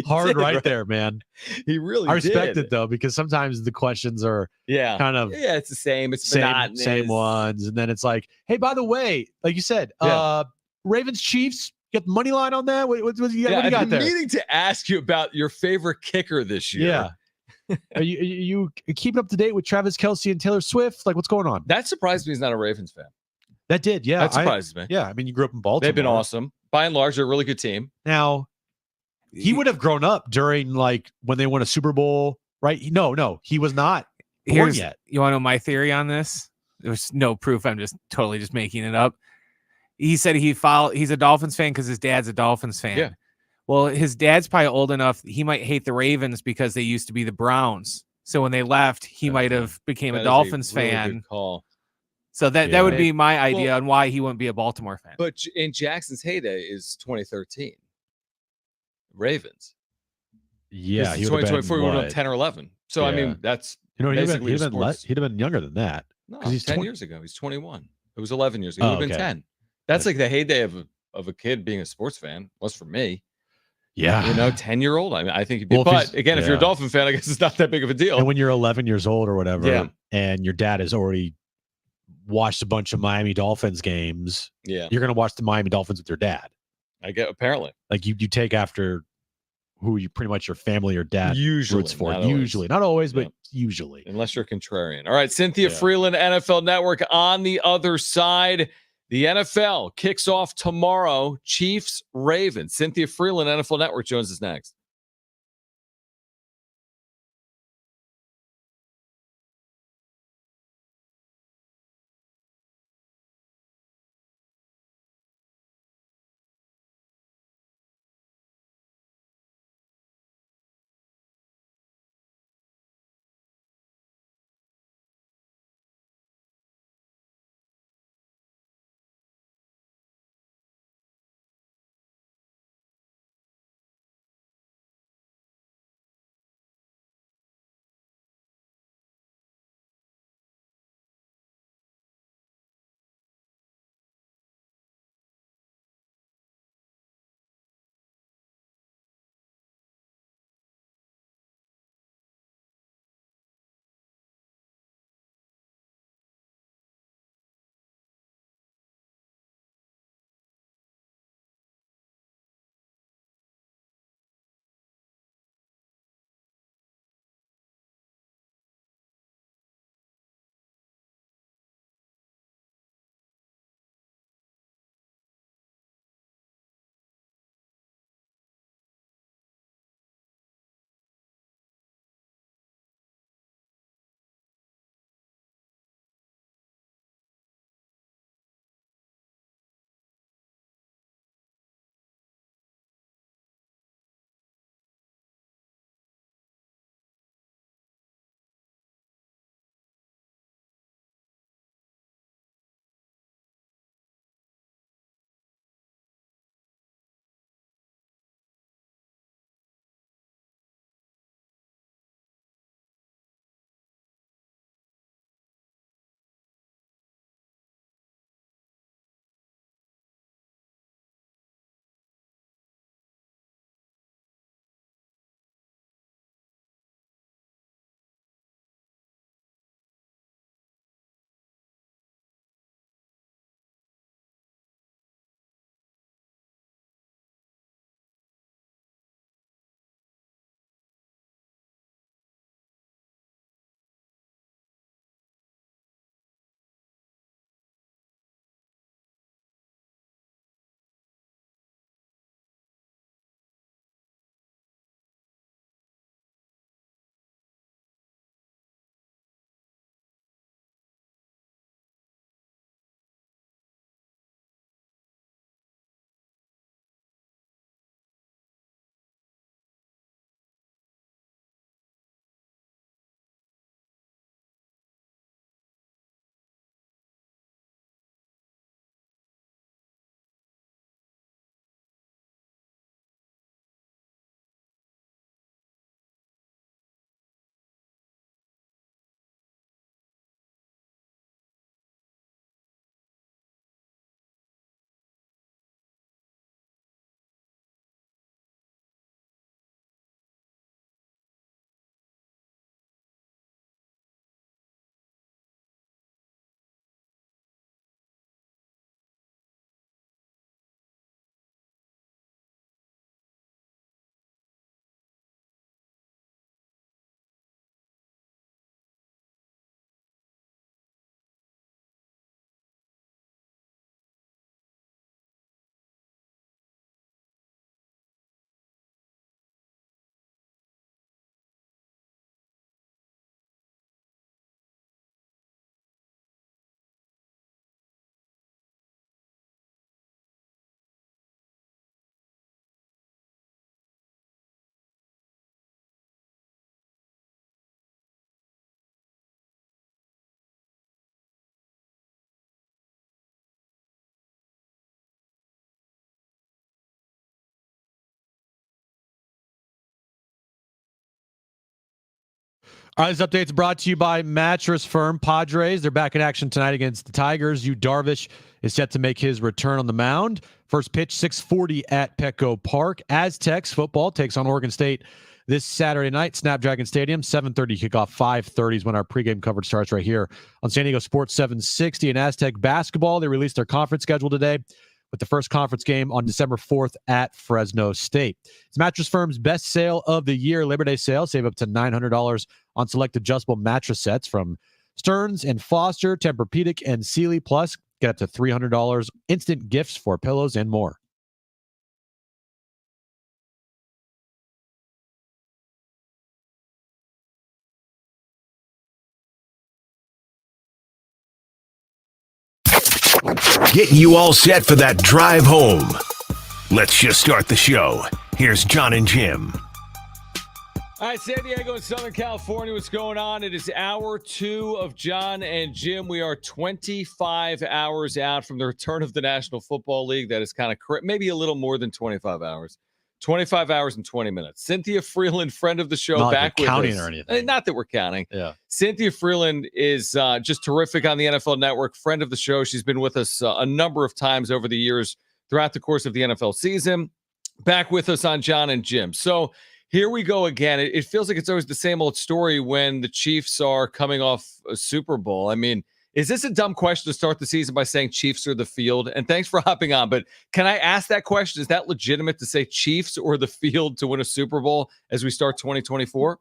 Hard right there, man. He really I respect it though, because sometimes the questions are kind of it's the same. It's same ones. And then it's like, hey, by the way, like you said, Ravens Chiefs, get the money line on that? What do you got there? I've been meaning to ask you about your favorite kicker this year. Yeah. Are you keeping up to date with Travis Kelce and Taylor Swift? Like, what's going on? That surprised me he's not a Ravens fan. That did, yeah. That surprises me. Yeah, I mean, you grew up in Baltimore. They've been awesome. By and large, they're a really good team. Now, he would have grown up during, like, when they won a Super Bowl, right? No, he was not born yet. You want to know my theory on this? There's no proof. I'm just totally just making it up. He said he's a Dolphins fan because his dad's a Dolphins fan. Yeah. Well, his dad's probably old enough. He might hate the Ravens because they used to be the Browns. So when they left, he might have became a Dolphins fan. Good call. So that would be my idea on why he wouldn't be a Baltimore fan. But in Jackson's heyday is 2013. Ravens. Yeah, he 2024 would have been 10 or 11. So I mean, that's he'd have been younger than that. No, he's 10 years ago. He's 21. It was 11 years ago. He would have been 10. That's like the heyday of a kid being a sports fan. Was for me. Yeah. 10-year-old. I mean, I think he'd be. But again, if you're a Dolphin fan, I guess it's not that big of a deal. And when you're 11 years old or whatever, and your dad has already watched a bunch of Miami Dolphins games, you're going to watch the Miami Dolphins with your dad. I get apparently. Like you take after who you pretty much your family or dad usually roots for. Not always, but usually. Unless you're contrarian. All right, Cynthia Frelund, NFL Network on the other side. The NFL kicks off tomorrow. Chiefs, Ravens. Cynthia Frelund, NFL Network. Jones is next. All right, this update's brought to you by Mattress Firm. Padres, they're back in action tonight against the Tigers. Darvish is set to make his return on the mound. First pitch, 6:40 at Petco Park. Aztecs football takes on Oregon State this Saturday night, Snapdragon Stadium, 7:30 kickoff, 5:30 is when our pregame coverage starts right here on San Diego Sports 760. And Aztec basketball, they released their conference schedule today with the first conference game on December 4th at Fresno State. It's Mattress Firm's best sale of the year, Labor Day sale. Save up to $900 on select adjustable mattress sets from Stearns and Foster, Tempur-Pedic, and Sealy. Plus, get up to $300 instant gifts for pillows and more. Getting you all set for that drive home. Let's just start the show. Here's Jon and Jim. All right, San Diego and Southern California, what's going on? It is hour 2 of Jon and Jim. We are 25 hours out from the return of the National Football League. That is kind of maybe a little more than 25 hours. 25 hours and 20 minutes. Cynthia Frelund, friend of the show, not back like with counting us. or anything. Not that we're counting. Yeah. Cynthia Frelund is just terrific on the NFL Network, friend of the show. She's been with us a number of times over the years throughout the course of the NFL season. Back with us on Jon and Jim. So here we go again. It feels like it's always the same old story when the Chiefs are coming off a Super Bowl. I mean, is this a dumb question to start the season by saying Chiefs or the field? And thanks for hopping on, but can I ask that question? Is that legitimate to say Chiefs or the field to win a Super Bowl as we start 2024?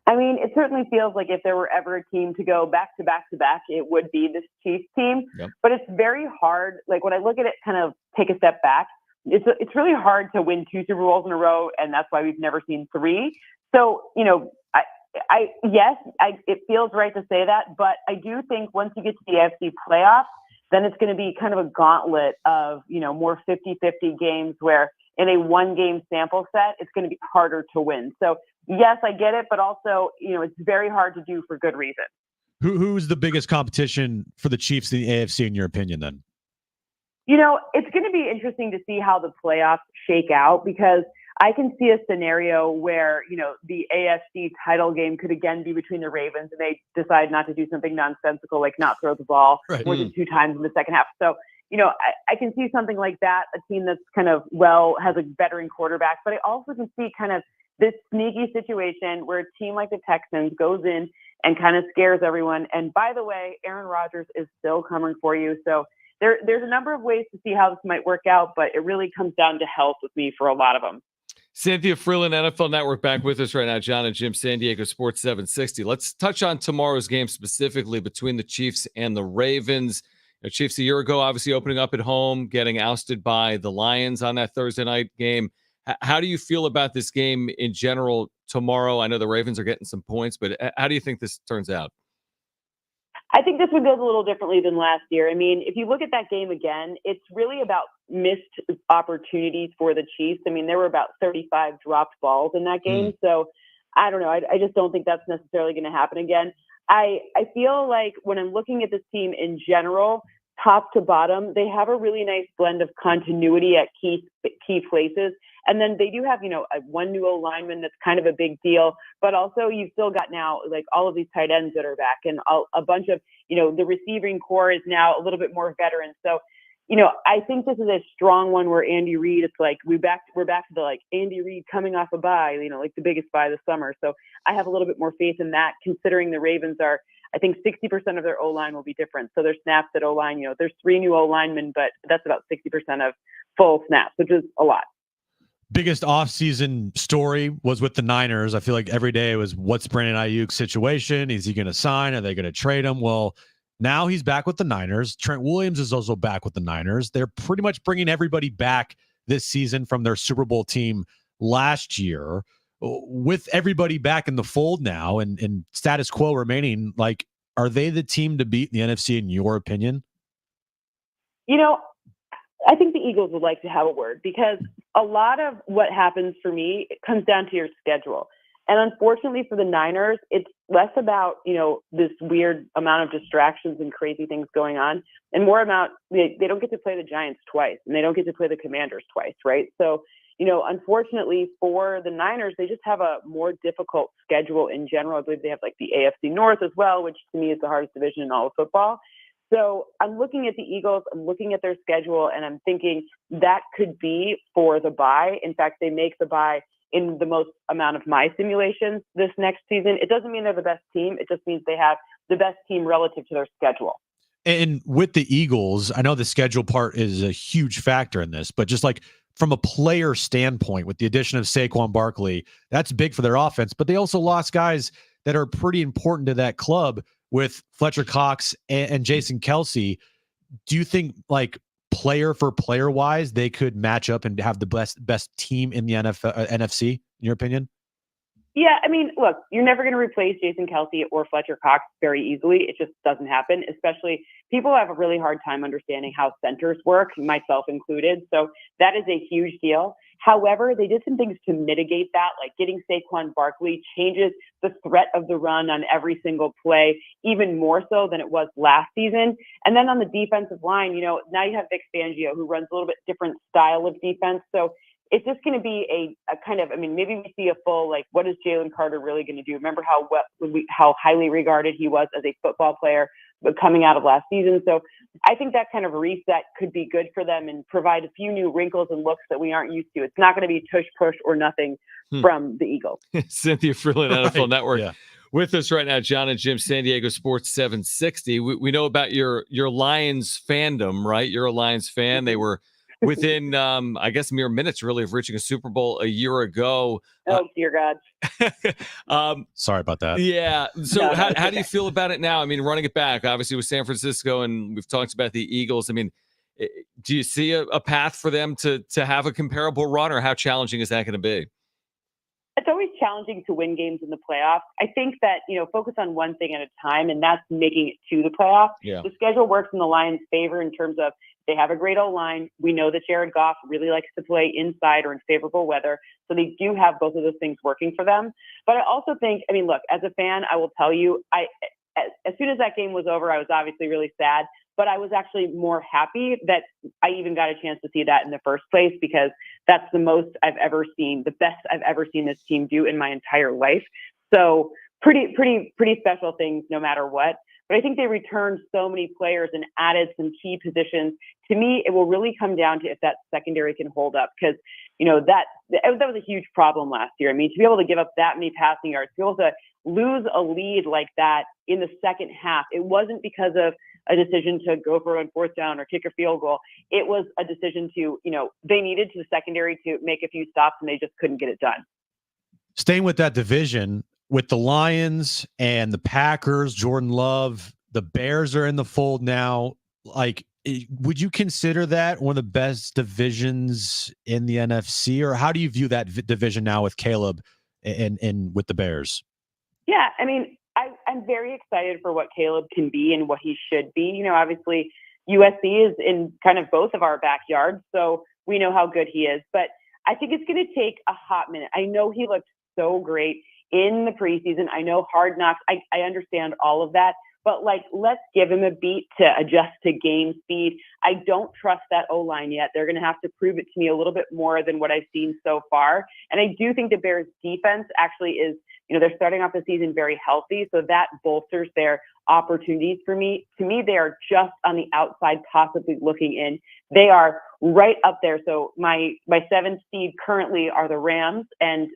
I mean, it certainly feels like if there were ever a team to go back to back to back, it would be this Chiefs team. Yep. But it's very hard. Like when I look at it, kind of take a step back, it's really hard to win 2 Super Bowls in a row, and that's why we've never seen 3. So, it feels right to say that, but I do think once you get to the AFC playoffs, then it's going to be kind of a gauntlet of, more 50-50 games where in a 1-game sample set, it's going to be harder to win. So yes, I get it, but also, it's very hard to do for good reason. Who's the biggest competition for the Chiefs in the AFC, in your opinion, then? It's going to be interesting to see how the playoffs shake out, because I can see a scenario where, the AFC title game could again be between the Ravens and they decide not to do something nonsensical, like not throw the ball more than 2 times in the second half. So, I can see something like that, a team that's kind of, has a veteran quarterback, but I also can see kind of this sneaky situation where a team like the Texans goes in and kind of scares everyone. And by the way, Aaron Rodgers is still coming for you. So there's a number of ways to see how this might work out, but it really comes down to health with me for a lot of them. Cynthia Frelund, NFL Network, back with us right now. Jon and Jim, San Diego Sports 760. Let's touch on tomorrow's game specifically between the Chiefs and the Ravens. The Chiefs a year ago, obviously opening up at home, getting ousted by the Lions on that Thursday night game. How do you feel about this game in general tomorrow? I know the Ravens are getting some points, but how do you think this turns out? I think this one goes a little differently than last year. I mean, if you look at that game again, it's really about missed opportunities for the Chiefs. I mean, there were about 35 dropped balls in that game. So I don't know. I just don't think that's necessarily going to happen again. I feel like when I'm looking at this team in general, top to bottom, they have a really nice blend of continuity at key places. And then they do have, one new O-lineman that's kind of a big deal, but also you've still got now like all of these tight ends that are back and a bunch of, the receiving core is now a little bit more veteran. So, I think this is a strong one where Andy Reid, it's like we're back to the like Andy Reid coming off a bye, like the biggest bye this summer. So I have a little bit more faith in that, considering the Ravens are, I think 60% of their O-line will be different. So there's snaps at O-line, there's 3 new O-linemen, but that's about 60% of full snaps, which is a lot. Biggest offseason story was with the Niners. I feel like every day it was, what's Brandon Ayuk's situation? Is he going to sign? Are they going to trade him? Well, now he's back with the Niners. Trent Williams is also back with the Niners. They're pretty much bringing everybody back this season from their Super Bowl team last year. With everybody back in the fold now and status quo remaining, like, are they the team to beat in the NFC in your opinion? I think the Eagles would like to have a word, because a lot of what happens for me, it comes down to your schedule. And unfortunately for the Niners, it's less about, this weird amount of distractions and crazy things going on, and more about they don't get to play the Giants twice, and they don't get to play the Commanders twice, right? So, unfortunately for the Niners, they just have a more difficult schedule in general. I believe they have like the AFC North as well, which to me is the hardest division in all of football. So I'm looking at the Eagles, I'm looking at their schedule, and I'm thinking that could be for the bye. In fact, they make the bye in the most amount of my simulations this next season. It doesn't mean they're the best team. It just means they have the best team relative to their schedule. And with the Eagles, I know the schedule part is a huge factor in this, but just like from a player standpoint, with the addition of Saquon Barkley, that's big for their offense, but they also lost guys that are pretty important to that club with Fletcher Cox and Jason Kelsey. Do you think, like, player for player wise, they could match up and have the best team in the NFC, in your opinion? Yeah, I mean, look, you're never going to replace Jason Kelsey or Fletcher Cox very easily. It just doesn't happen, especially people have a really hard time understanding how centers work, myself included. So that is a huge deal. However, they did some things to mitigate that, like getting Saquon Barkley changes the threat of the run on every single play, even more so than it was last season. And then on the defensive line, now you have Vic Fangio, who runs a little bit different style of defense. So it's just going to be a kind of, maybe we see a full, like, what is Jalen Carter really going to do? Remember how highly regarded he was as a football player coming out of last season. So I think that kind of reset could be good for them and provide a few new wrinkles and looks that we aren't used to. It's not going to be tush push or nothing from the Eagles. Cynthia Frelund, NFL Right. Network. Yeah. With us right now, Jon and Jim, San Diego Sports 760. We know about your Lions fandom, right? You're a Lions fan. They were within, I guess, mere minutes, really, of reaching a Super Bowl a year ago. Oh, dear God. Sorry about that. Yeah. So No, how it's do you feel about it now? Running it back, obviously, with San Francisco, and we've talked about the Eagles. Do you see a path for them to have a comparable run, or how challenging is that going to be? It's always challenging to win games in the playoffs. I think that, focus on one thing at a time, and that's making it to the playoffs. Yeah. The schedule works in the Lions' favor in terms of they have a great O-line. We know that Jared Goff really likes to play inside or in favorable weather. So they do have both of those things working for them. But I also think, look, as a fan, I will tell you, as soon as that game was over, I was obviously really sad. But I was actually more happy that I even got a chance to see that in the first place, because that's the most I've ever seen, the best I've ever seen this team do in my entire life. So pretty special things no matter what. But I think they returned so many players and added some key positions. To me, it will really come down to if that secondary can hold up, because, that was a huge problem last year. To be able to give up that many passing yards, to be able to lose a lead like that in the second half, it wasn't because of a decision to go for a fourth down or kick a field goal. It was a decision to, they needed to the secondary to make a few stops, and they just couldn't get it done. Staying with that division, with the Lions and the Packers, Jordan Love, the Bears are in the fold now. Like, would you consider that one of the best divisions in the NFC, or how do you view that division now with Caleb and with the Bears? Yeah, I'm very excited for what Caleb can be and what he should be. Obviously USC is in kind of both of our backyards, so we know how good he is. But I think it's going to take a hot minute. I know he looked so great in the preseason. I know Hard Knocks. I understand all of that. But, let's give him a beat to adjust to game speed. I don't trust that O-line yet. They're going to have to prove it to me a little bit more than what I've seen so far. And I do think the Bears defense actually is, they're starting off the season very healthy. So that bolsters their opportunities for me. To me, they are just on the outside, possibly looking in. They are right up there. So my seventh seed currently are the Rams,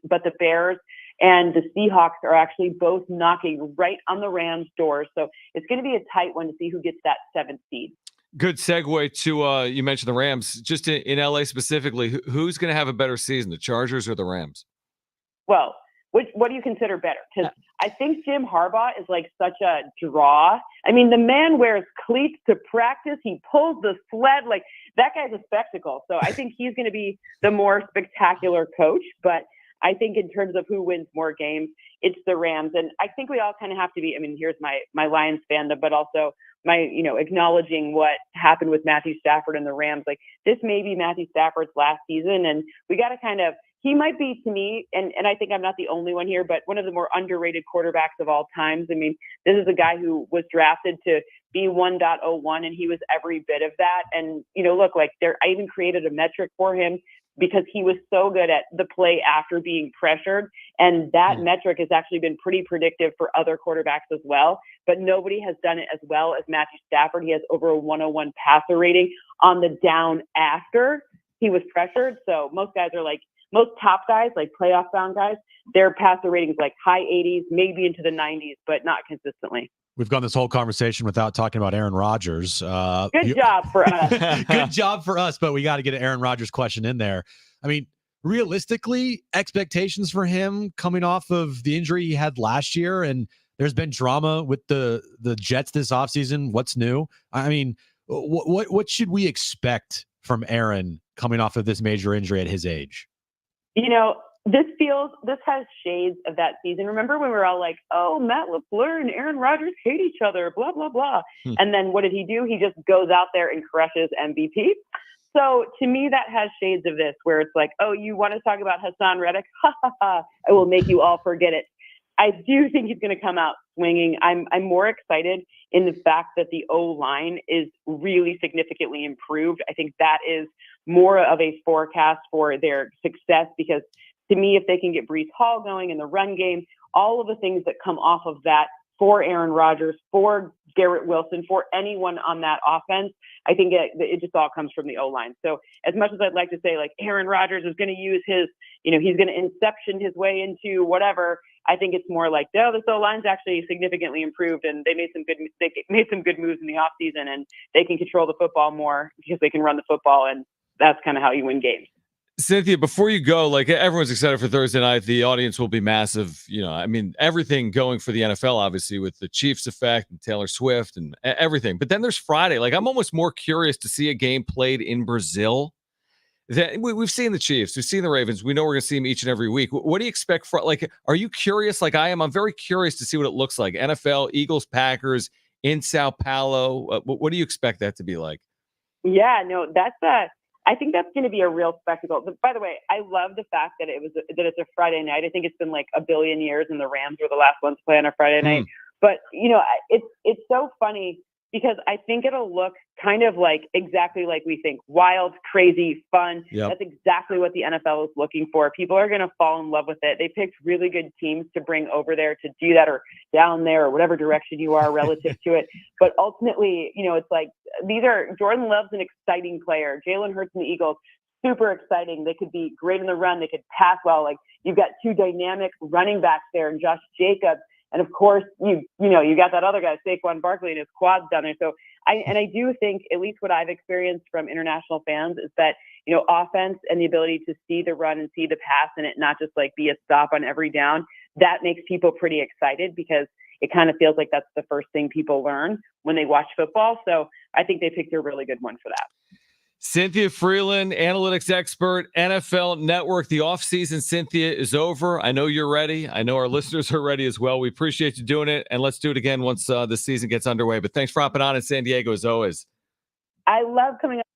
but the Bears and the Seahawks are actually both knocking right on the Rams' doors. So it's going to be a tight one to see who gets that seventh seed. Good segue to, you mentioned the Rams. Just in LA specifically, who's going to have a better season, the Chargers or the Rams? Well, what do you consider better? Because I think Jim Harbaugh is like such a draw. The man wears cleats to practice. He pulls the sled. Like, that guy's a spectacle. So I think he's going to be the more spectacular coach. But I think in terms of who wins more games, it's the Rams. And I think we all kind of have to be, here's my Lions fandom, but also my, acknowledging what happened with Matthew Stafford and the Rams. Like, this may be Matthew Stafford's last season, and we got to kind of he might be, to me, and I think I'm not the only one here, but one of the more underrated quarterbacks of all times. I mean, this is a guy who was drafted to be 1.01, and he was every bit of that. And, look, I even created a metric for him because he was so good at the play after being pressured. And that metric has actually been pretty predictive for other quarterbacks as well. But nobody has done it as well as Matthew Stafford. He has over a 101 passer rating on the down after he was pressured. So most top guys, like playoff bound guys, their passer ratings like high 80s, maybe into the 90s, but not consistently. We've gone this whole conversation without talking about Aaron Rodgers. Good job for us. Good job for us, but we got to get an Aaron Rodgers question in there. I mean, realistically, expectations for him coming off of the injury he had last year, and there's been drama with the Jets this offseason. What's new? I mean, what should we expect from Aaron coming off of this major injury at his age? This has shades of that season. Remember when we were all like, oh, Matt LaFleur and Aaron Rodgers hate each other, blah, blah, blah. And then what did he do? He just goes out there and crushes MVP. So to me, that has shades of this, where it's like, oh, you want to talk about Hassan Reddick? Ha, ha, ha. I will make you all forget it. I do think he's going to come out swinging. I'm more excited in the fact that the O-line is really significantly improved. I think that is more of a forecast for their success, because to me, if they can get Breece Hall going in the run game, all of the things that come off of that for Aaron Rodgers, for Garrett Wilson, for anyone on that offense, I think it just all comes from the O-line. So as much as I'd like to say, like, Aaron Rodgers is going to use his, he's going to inception his way into whatever, I think it's more like, no, this O-line's actually significantly improved, and they made some good moves in the offseason, and they can control the football more because they can run the football, and that's kind of how you win games. Cynthia, before you go, everyone's excited for Thursday night. The audience will be massive. Everything going for the NFL, obviously, with the Chiefs effect and Taylor Swift and everything. But then there's Friday. I'm almost more curious to see a game played in Brazil. We've seen the Chiefs, we've seen the Ravens. We know we're going to see them each and every week. What do you expect for? Are you curious like I am? I'm very curious to see what it looks like. NFL, Eagles, Packers in Sao Paulo. What do you expect that to be like? Yeah, no, I think that's going to be a real spectacle. But by the way, I love the fact that it's a Friday night. I think it's been like a billion years, and the Rams were the last ones to play on a Friday night. But it's so funny because I think it'll look kind of like exactly like we think: wild, crazy, fun. Yep. That's exactly what the NFL is looking for. People are going to fall in love with it. They picked really good teams to bring over there to do that, or down there, or whatever direction you are relative to it. But ultimately, it's like Jordan Love's an exciting player. Jalen Hurts and the Eagles, super exciting. They could be great in the run. They could pass well. Like, you've got two dynamic running backs there, and Josh Jacobs. And of course, you got that other guy, Saquon Barkley, and his quads down there. So I do think, at least what I've experienced from international fans, is that, offense and the ability to see the run and see the pass, and it not just like be a stop on every down, that makes people pretty excited, because it kind of feels like that's the first thing people learn when they watch football. So I think they picked a really good one for that. Cynthia Frelund, analytics expert, NFL Network. The offseason, Cynthia, is over. I know you're ready. I know our listeners are ready as well. We appreciate you doing it, and let's do it again once the season gets underway. But thanks for hopping on in San Diego, as always. I love coming up.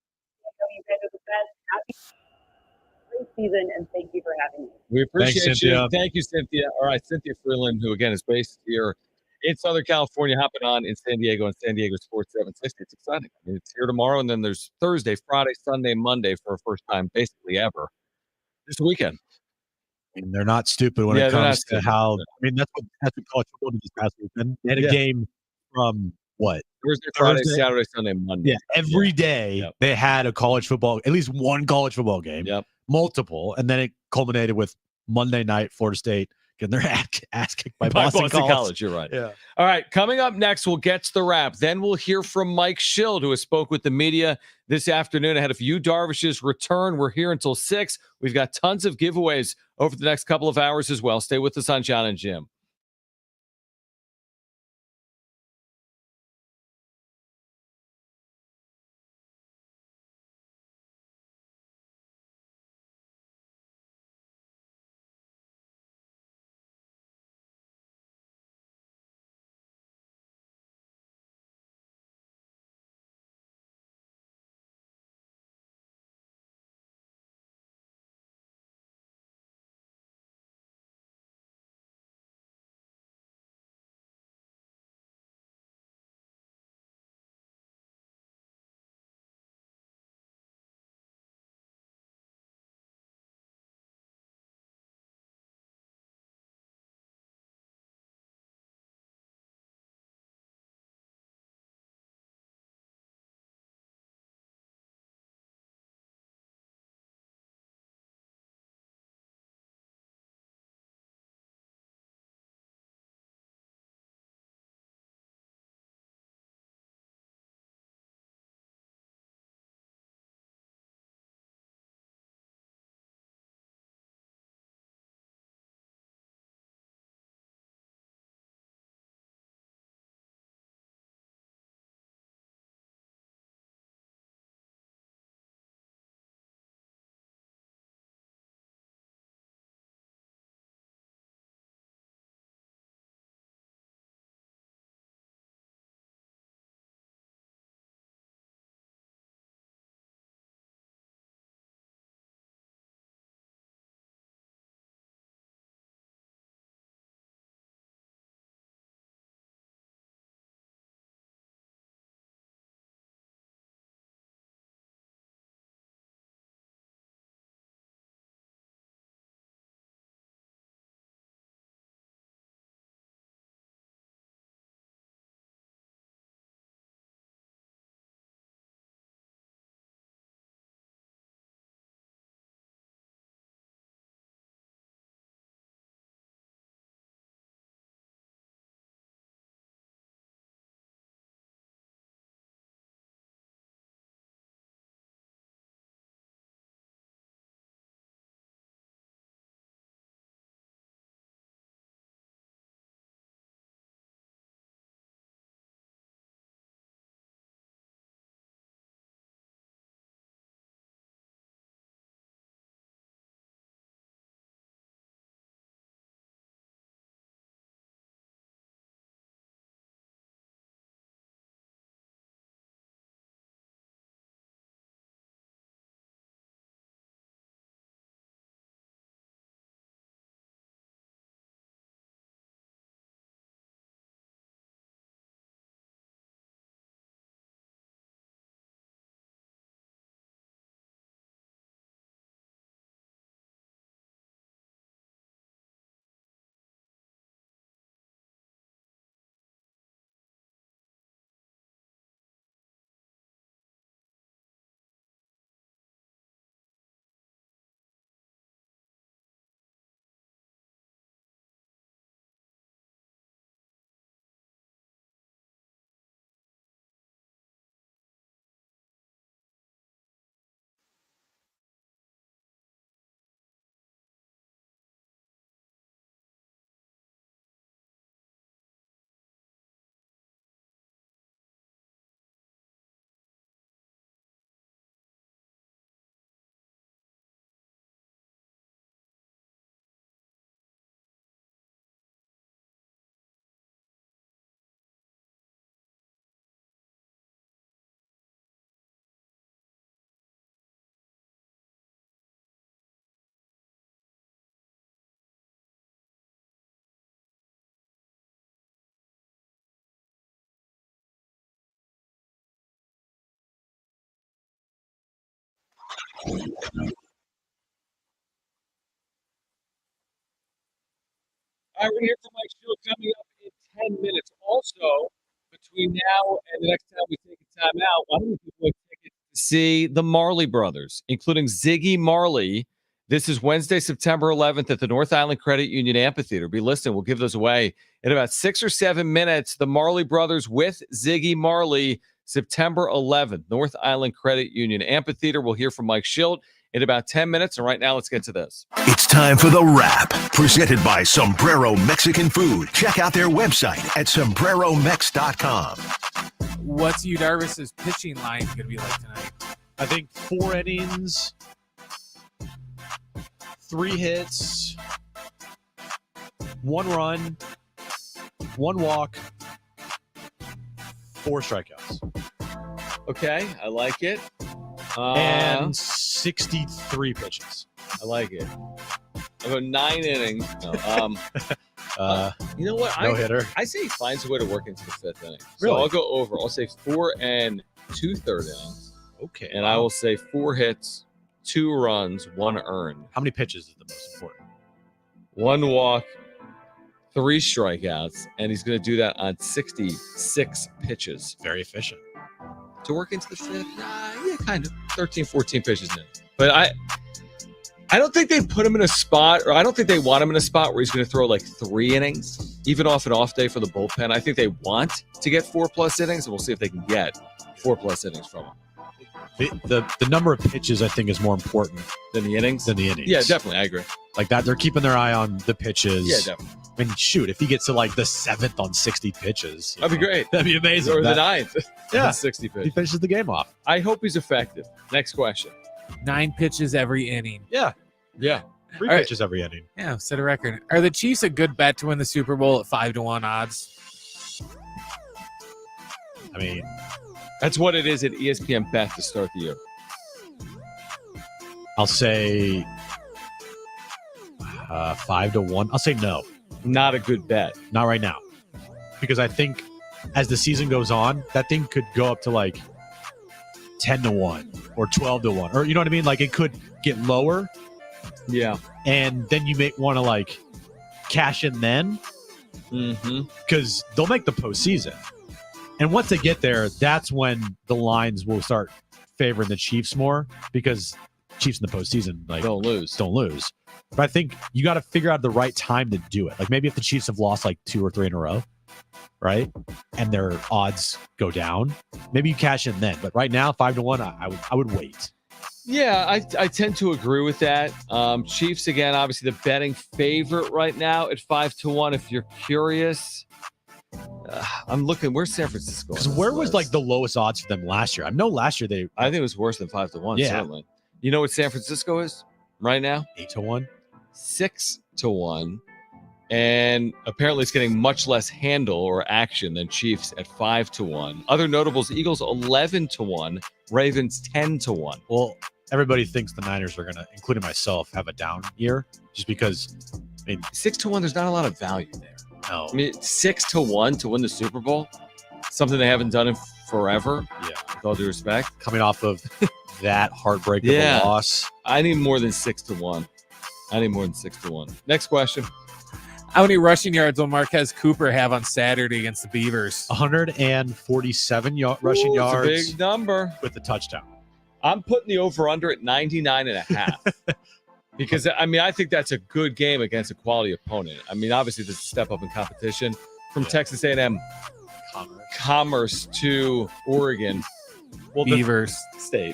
You guys are the best. Happy season, and thank you for having me. We appreciate Thanks, you. Cynthia. Thank you, Cynthia. All right, Cynthia Frelund, who, again, is based here in Southern California, hopping on in San Diego and San Diego Sports 760. It's exciting. I mean, it's here tomorrow, and then there's Thursday, Friday, Sunday, Monday for a first time basically ever this weekend. I mean, they're not stupid when it comes to how. I mean, that's what college football did this past weekend. They had a game from what? Thursday, Friday, Saturday, Sunday, Monday. Yeah, every day they had a college football, at least one college football game. Yep. Multiple, and then it culminated with Monday night, Florida State getting their ass kicked by Boston College. You're right. Yeah. All right. Coming up next, we'll get to the wrap. Then we'll hear from Mike Shildt, who has spoke with the media this afternoon ahead of Darvish's return. We're here until 6. We've got tons of giveaways over the next couple of hours as well. Stay with us on Jon and Jim. All right, we're here for Mike Shildt coming up in 10 minutes. Also, between now and the next time we take a time out, why don't we give away tickets to see the Marley Brothers, including Ziggy Marley. This is Wednesday, September 11th at the North Island Credit Union Amphitheater. Be listening. We'll give those away in about 6 or 7 minutes. The Marley Brothers with Ziggy Marley, September 11th, North Island Credit Union Amphitheater. We'll hear from Mike Shildt in about 10 minutes. And right now, let's get to this. It's time for The Wrap, presented by Sombrero Mexican Food. Check out their website at sombreromex.com. What's Yu Darvish's pitching line going to be like tonight? I think 4 innings, 3 hits, 1 run, 1 walk, 4 strikeouts. Okay, I like it. And 63 pitches. I like it. I go 9 innings. No, you know what? No hitter. I say he finds a way to work into the 5th inning. So Really? I'll go over. I'll say 4 2/3 innings. Okay. And I will say 4 hits, 2 runs, 1 earned. How many pitches is the most important? 1 walk, 3 strikeouts, and he's going to do that on 66 pitches. Very efficient. To work into the 5th? Yeah, kind of. 13, 14 pitches in. But I don't think they put him in a spot, or I don't think they want him in a spot where he's going to throw like 3 innings, even off an off day for the bullpen. I think they want to get 4+ innings, and we'll see if they can get 4+ innings from him. The number of pitches, I think, is more important Than the innings? Yeah, definitely. I agree. Like that, they're keeping their eye on the pitches. Yeah, definitely. I mean, shoot, if he gets to like the 7th on 60 pitches, That'd be great. That'd be amazing. Or the 9th. Yeah. on 60 He pitches. finishes the game off. I hope he's effective. Next question. 9 pitches every inning. Yeah. Yeah. 3 All right. pitches every inning. Yeah, set a record. Are the Chiefs a good bet to win the Super Bowl at 5-1 odds? I mean, That's what it is at ESPN Bet to start the year. I'll say 5-1. I'll say no. Not a good bet. Not right now. Because I think as the season goes on, that thing could go up to like 10-1 or 12-1. Or you know what I mean? Like it could get lower. Yeah. And then you may want to like cash in then. Because they'll make the postseason. And once they get there, that's when the lines will start favoring the Chiefs more, because Chiefs in the postseason like Don't lose. But I think you got to figure out the right time to do it. Like maybe if the Chiefs have lost like 2 or 3 in a row, right, and their odds go down, maybe you cash in then. But right now, 5-1, I would wait. Yeah, I tend to agree with that. Chiefs, again, obviously the betting favorite right now at 5-1. If you're curious, I'm looking. Where's San Francisco? Because where was like the lowest odds for them last year? I know last year I think it was worse than 5-1. Yeah. Certainly. You know what San Francisco is right now? 8-1, 6-1, and apparently it's getting much less handle or action than Chiefs at 5-1. Other notables: Eagles 11-1, Ravens 10-1. Well, everybody thinks the Niners are going to, including myself, have a down year just because. I mean, 6-1. There's not a lot of value there. No. I mean, 6-1 to win the Super Bowl, something they haven't done in forever. Yeah. With all due respect, coming off of that heartbreak of a loss. I need more than 6-1. Next question. How many rushing yards will Marquez Cooper have on Saturday against the Beavers? 147 rushing Ooh, yards. It's a big number with the touchdown. I'm putting the over/under at 99.5 because I think that's a good game against a quality opponent. I mean, obviously there's a step up in competition from Texas A&M Commerce to Oregon. Well, Beavers.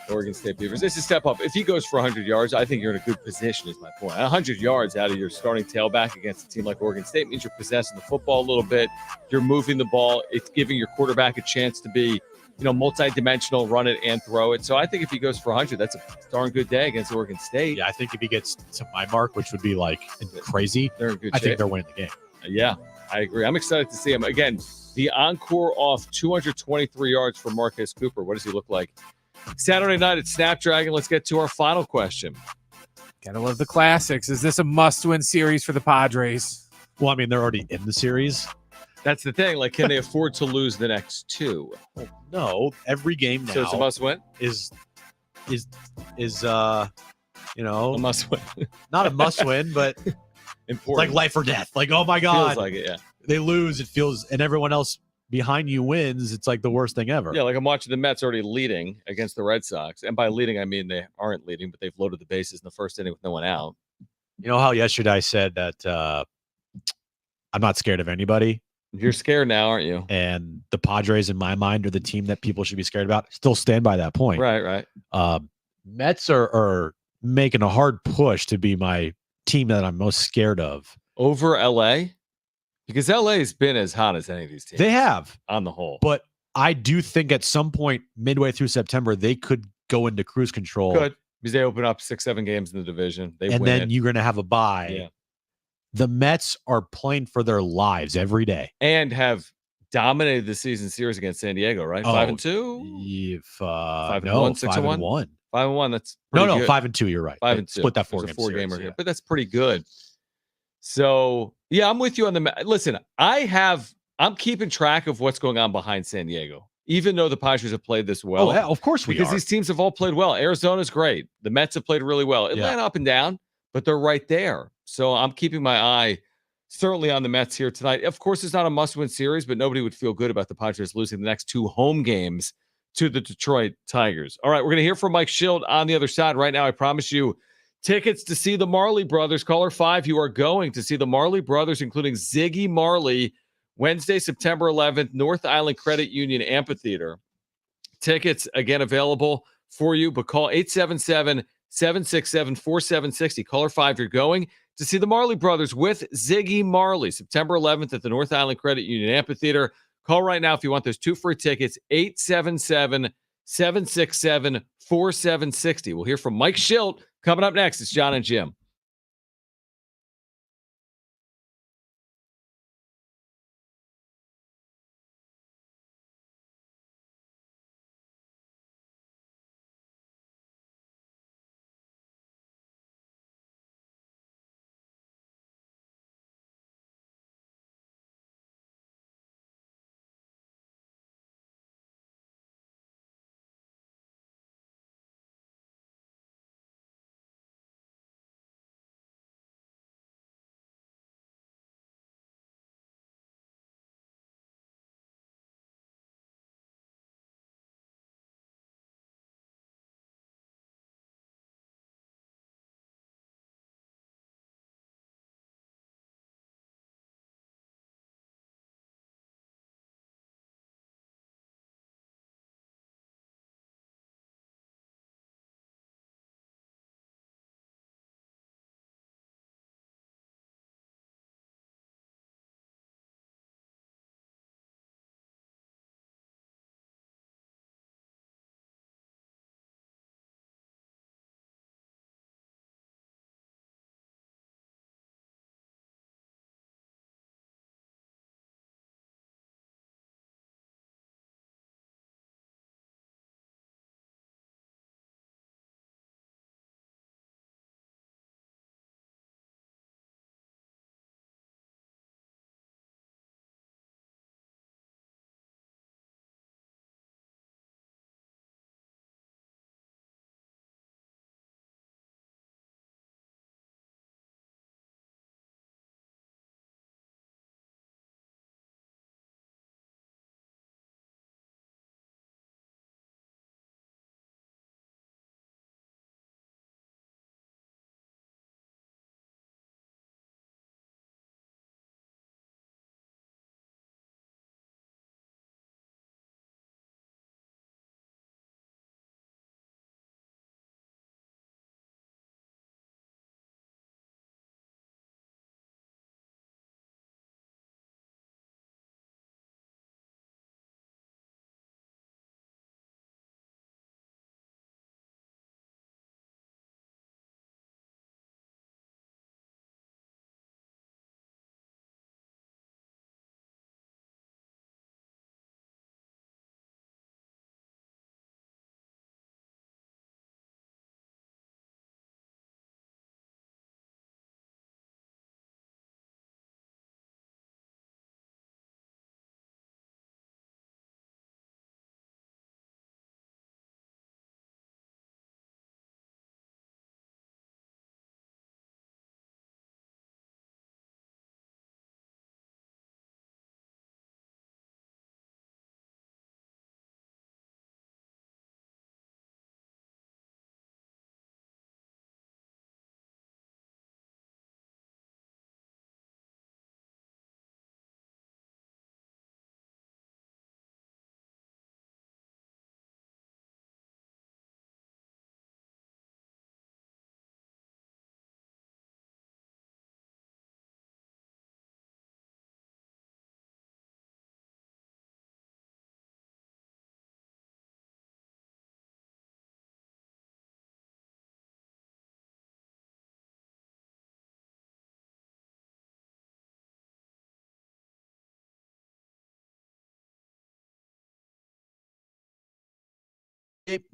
Oregon State Beavers. It's a step up. If he goes for 100 yards, I think you're in a good position, is my point. 100 yards out of your starting tailback against a team like Oregon State means you're possessing the football a little bit. You're moving the ball. It's giving your quarterback a chance to be, multi-dimensional, run it and throw it. So I think if he goes for 100, that's a darn good day against Oregon State. Yeah, I think if he gets to my mark, which would be like crazy, they're in good I shape. think they're winning the game. Yeah, I agree. I'm excited to see him. Again, the encore off 223 yards for Marquez Cooper. What does he look like Saturday night at Snapdragon? Let's get to our final question. Gotta love the classics. Is this a must-win series for the Padres? Well, I mean, they're already in the series. That's the thing. Like, can they afford to lose the next 2? Well, no, every game now So it's a must-win? is is A must win. not a must win, but it's Important. like life or death. Like, oh my God. Feels like it, yeah. They lose, it feels, and everyone else behind you wins. It's like the worst thing ever. Yeah, like I'm watching the Mets already leading against the Red Sox. And by leading, I mean they aren't leading, but they've loaded the bases in the first inning with no one out. You know how yesterday I said that I'm not scared of anybody? You're scared now, aren't you? And the Padres, in my mind, are the team that people should be scared about. Still stand by that point. Right. Mets are making a hard push to be my team that I'm most scared of. Over LA? Because LA has been as hot as any of these teams. They have. On the whole. But I do think at some point, midway through September, they could go into cruise control. Good. Because they open up 6-7 games in the division. They and win then it. you're going to have a bye. Yeah. The Mets are playing for their lives every day. And have dominated the season series against San Diego, right? 5-2? If, 5-1, no, 6-1? 5-1. 5-1. That's No, good. 5-2. You're right. 5-2. Split that There's a 4-gamer here, yeah. but that's pretty good. So yeah, I'm with you on the. Listen, I'm keeping track of what's going on behind San Diego, even though the Padres have played this well. Oh, yeah, of course we because are. these teams have all played well. Arizona's great. The Mets have played really well. Atlanta up and down, but they're right there. So I'm keeping my eye certainly on the Mets here tonight. Of course, it's not a must-win series, but nobody would feel good about the Padres losing the next 2 home games to the Detroit Tigers. All right, we're going to hear from Mike Shildt on the other side right now. I promise you tickets to see the Marley Brothers. Caller 5, you are going to see the Marley Brothers, including Ziggy Marley, Wednesday, September 11th, North Island Credit Union Amphitheater. Tickets, again, available for you, but call 877-767-4760. Caller 5, you're going to see the Marley Brothers with Ziggy Marley, September 11th at the North Island Credit Union Amphitheater. Call right now if you want those 2 free tickets, 877-767-4760. We'll hear from Mike Shildt coming up next. It's Jon and Jim.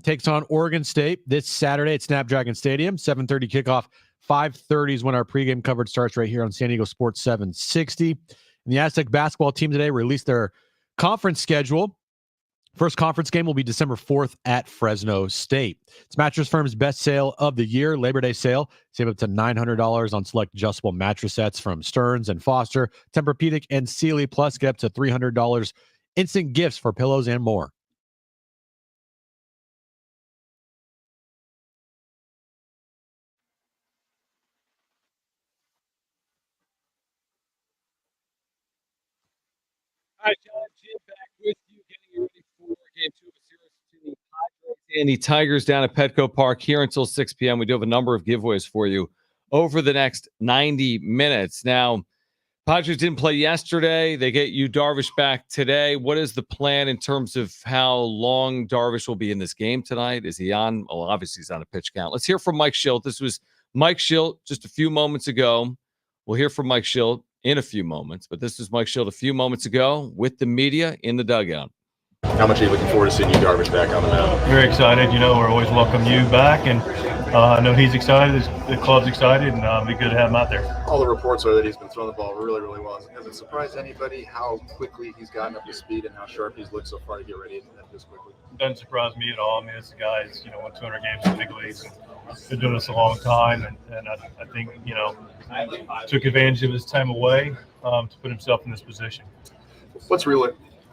takes on Oregon State this Saturday at Snapdragon Stadium. 7:30 kickoff. 5:30 is when our pregame coverage starts right here on San Diego Sports 760. And the Aztec basketball team today released their conference schedule. First conference game will be December 4th at Fresno State. It's Mattress Firm's best sale of the year, Labor Day sale. Save up to $900 on select adjustable mattress sets from Stearns and Foster, Tempur-Pedic, and Sealy. Plus, get up to $300 instant gifts for pillows and more. All right, Jon Jim back with you, getting you ready for game 2 of a series between the Padres and the Tigers down at Petco Park here until 6 p.m. We do have a number of giveaways for you over the next 90 minutes. Now, Padres didn't play yesterday. They get you Darvish back today. What is the plan in terms of how long Darvish will be in this game tonight? Is he on? Well, obviously he's on a pitch count. Let's hear from Mike Shildt. This was Mike Shildt just a few moments ago. We'll hear from Mike Shildt in a few moments, but this is Mike Shildt a few moments ago with the media in the dugout. How much are you looking forward to seeing you, Darvish, back on the mound? Very excited. You know, we're always welcome you back, and I know he's excited. The club's excited, and it'll be good to have him out there. All the reports are that he's been throwing the ball really, really well. Has it surprised anybody how quickly he's gotten up to speed and how sharp he's looked so far to get ready this quickly? Doesn't surprise me at all. I mean, this guy is, won 200 games in the big leagues and been doing this a long time, and I think, took advantage of his time away to put himself in this position. What's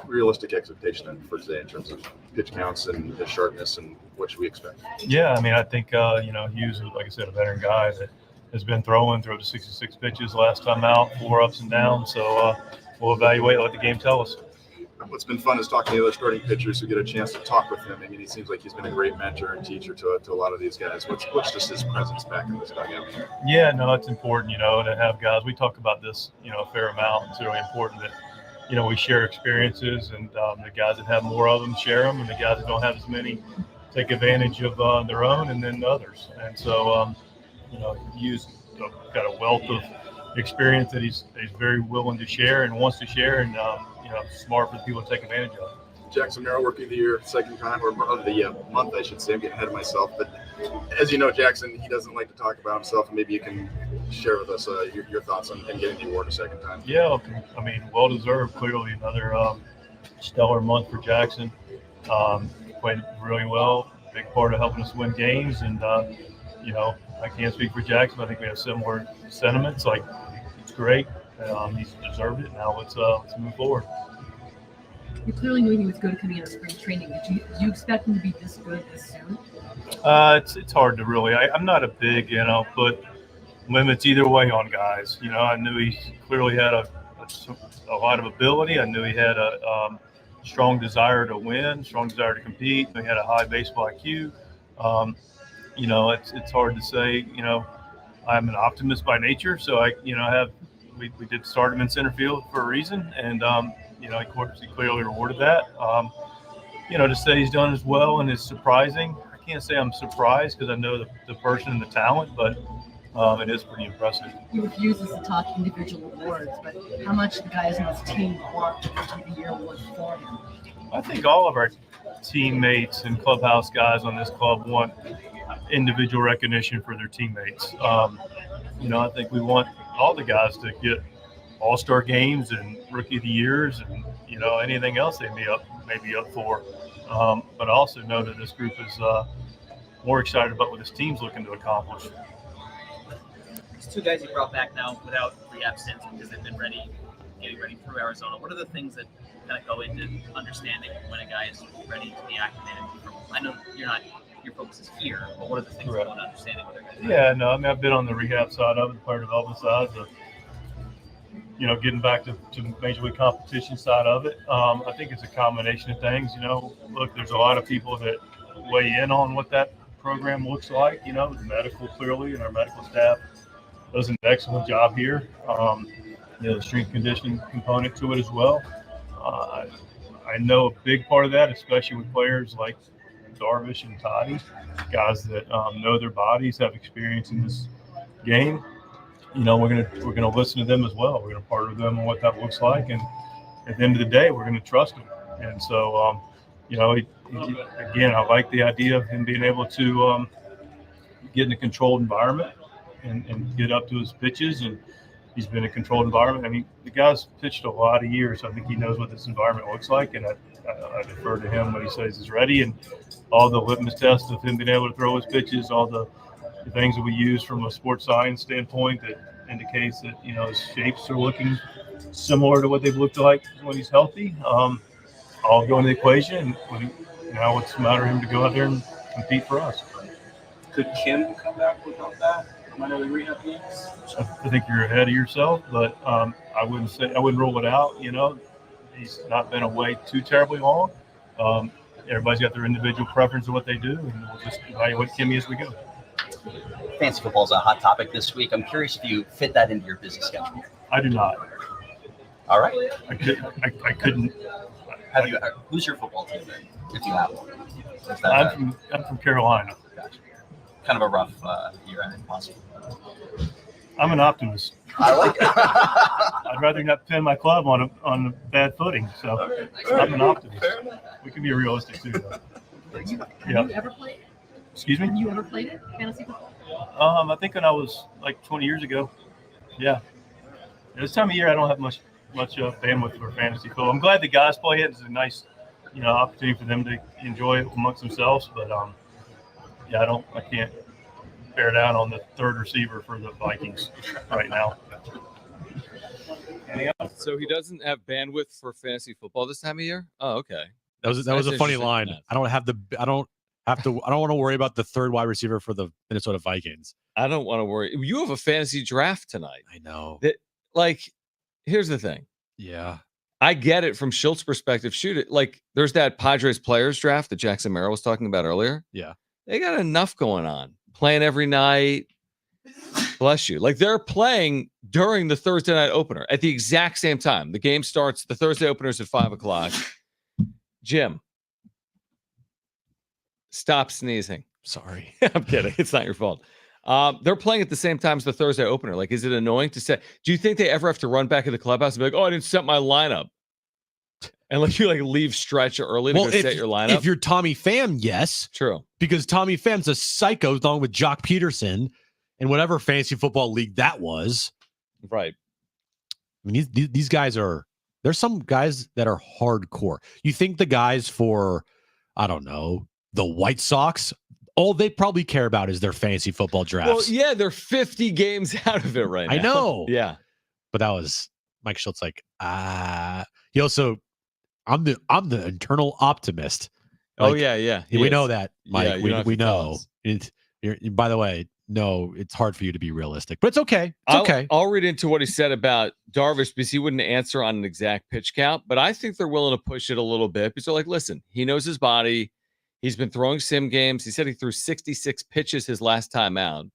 realistic expectation then for today in terms of pitch counts and his sharpness, and what should we expect? Yeah, I mean, I think, Hughes, like I said, a veteran guy that has been throw to 66 pitches last time out, 4 ups and downs. So we'll evaluate, let the game tell us. What's been fun is talking to the other starting pitchers who get a chance to talk with him. I mean, he seems like he's been a great mentor and teacher to a lot of these guys. What's just his presence back in this dugout? Yeah, no, it's important, to have guys. We talk about this, a fair amount. It's really important that, we share experiences, and the guys that have more of them share them, and the guys that don't have as many take advantage of their own and then others. And so, Hughes got a wealth of experience that he's very willing to share and wants to share, and smart for the people to take advantage of. Jackson Merrill, Rookie of the Year, second time, or of the month, I should say. I'm getting ahead of myself. But as you know, Jackson, he doesn't like to talk about himself, and maybe you can share with us your thoughts on him getting the award a second time. Yeah, I mean, well-deserved, clearly. Another stellar month for Jackson. Played really well, big part of helping us win games. And, I can't speak for Jackson. I think we have similar sentiments. Like, it's great. He's deserved it. Now let's move forward. You clearly knew he was good coming out of spring training. Did you expect him to be this good this soon? It's hard to really. I'm not a big, put limits either way on guys. I knew he clearly had a lot of ability. I knew he had a strong desire to win, strong desire to compete. He had a high baseball IQ. It's hard to say. I'm an optimist by nature, so we did start him in center field for a reason, and he clearly rewarded that. To say he's done as well and is surprising, I can't say I'm surprised because I know the person and the talent, but it is pretty impressive. He refuses to talk individual awards, but how much the guys on his team want the Rookie of the Year award for him? I think all of our teammates and clubhouse guys on this club want individual recognition for their teammates. I think we want all the guys to get all-star games and Rookie of the Years and, anything else they may be up for. But I also know that this group is more excited about what this team's looking to accomplish. These 2 guys you brought back now without rehab stints because they've been getting ready through Arizona. What are the things that kind of go into understanding when a guy is ready to be acclimated? I know your focus is here, but what are the things that go into understanding what they're Yeah, no, I mean, I've been on the rehab side of it, the player development side, getting back to major league competition side of it. I think it's a combination of things. Look, there's a lot of people that weigh in on what that program looks like. The medical clearly, and our medical staff does an excellent job here. The strength conditioning component to it as well. I know a big part of that, especially with players like Darvish and Tatis, guys that know their bodies, have experience in this game. We're gonna listen to them as well. We're gonna partner with them on what that looks like, and at the end of the day, we're gonna trust them. And so Again, I like the idea of him being able to get in a controlled environment and get up to his pitches. And he's been in a controlled environment. I mean, the guy's pitched a lot of years. So I think he knows what this environment looks like. And I defer to him when he says he's ready. And all the litmus tests of him being able to throw his pitches, all the things that we use from a sports science standpoint that indicates that, his shapes are looking similar to what they've looked like when he's healthy. All go into the equation. And now it's a matter of him to go out there and compete for us. Could Kim come back without that? Minor rehab games? I think you're ahead of yourself, but I wouldn't rule it out. He's not been away too terribly long. Everybody's got their individual preference of what they do, and we'll just evaluate Kimmy as we go. Fantasy football is a hot topic this week. I'm curious if you fit that into your busy schedule. I do not. All right. I couldn't. Who's your football team then, if you have one? I'm from Carolina. Gotcha. Kind of a rough year, possible. I'm an optimist. I like it. I'd rather not pin my club on a bad footing. So I'm an optimist. We can be realistic too. Have you ever played? Excuse me? Have you ever played it, fantasy football? I think when I was like 20 years ago. Yeah. This time of year, I don't have much bandwidth for fantasy football. I'm glad the guys play it. It's a nice, opportunity for them to enjoy it amongst themselves. But I can't bear down on the third receiver for the Vikings right now. So he doesn't have bandwidth for fantasy football this time of year? Oh, okay. That was a funny line. I don't want to worry about the third wide receiver for the Minnesota Vikings. I don't want to worry. You have a fantasy draft tonight. I know. Here's the thing. Yeah. I get it from Shilt's perspective. Shoot it. There's that Padres players draft that Jackson Merrill was talking about earlier. Yeah. They got enough going on. Playing every night. Bless you. They're playing during the Thursday night opener at the exact same time. The game starts, the Thursday opener's at 5:00. Jim, stop sneezing. Sorry. I'm kidding. It's not your fault. They're playing at the same time as the Thursday opener. Is it annoying to say? Do you think they ever have to run back in the clubhouse and be like, "Oh, I didn't set my lineup," and you leave stretch early to go set your lineup? If you're Tommy Pham, yes, true, because Tommy Pham's a psycho along with Jock Peterson and whatever fantasy football league that was. Right. I mean, these guys are. There's some guys that are hardcore. You think the guys for, I don't know, the White Sox, all they probably care about is their fantasy football drafts. Well, yeah, they're 50 games out of it right now. I know. Yeah. But that was Mike Shilt's he also, I'm the internal optimist. Yeah. We know that, Mike. Yeah, we know. By the way, no, it's hard for you to be realistic, but it's okay. It's okay. I'll read into what he said about Darvish because he wouldn't answer on an exact pitch count, but I think they're willing to push it a little bit because they're listen, he knows his body. He's been throwing sim games. He said he threw 66 pitches his last time out.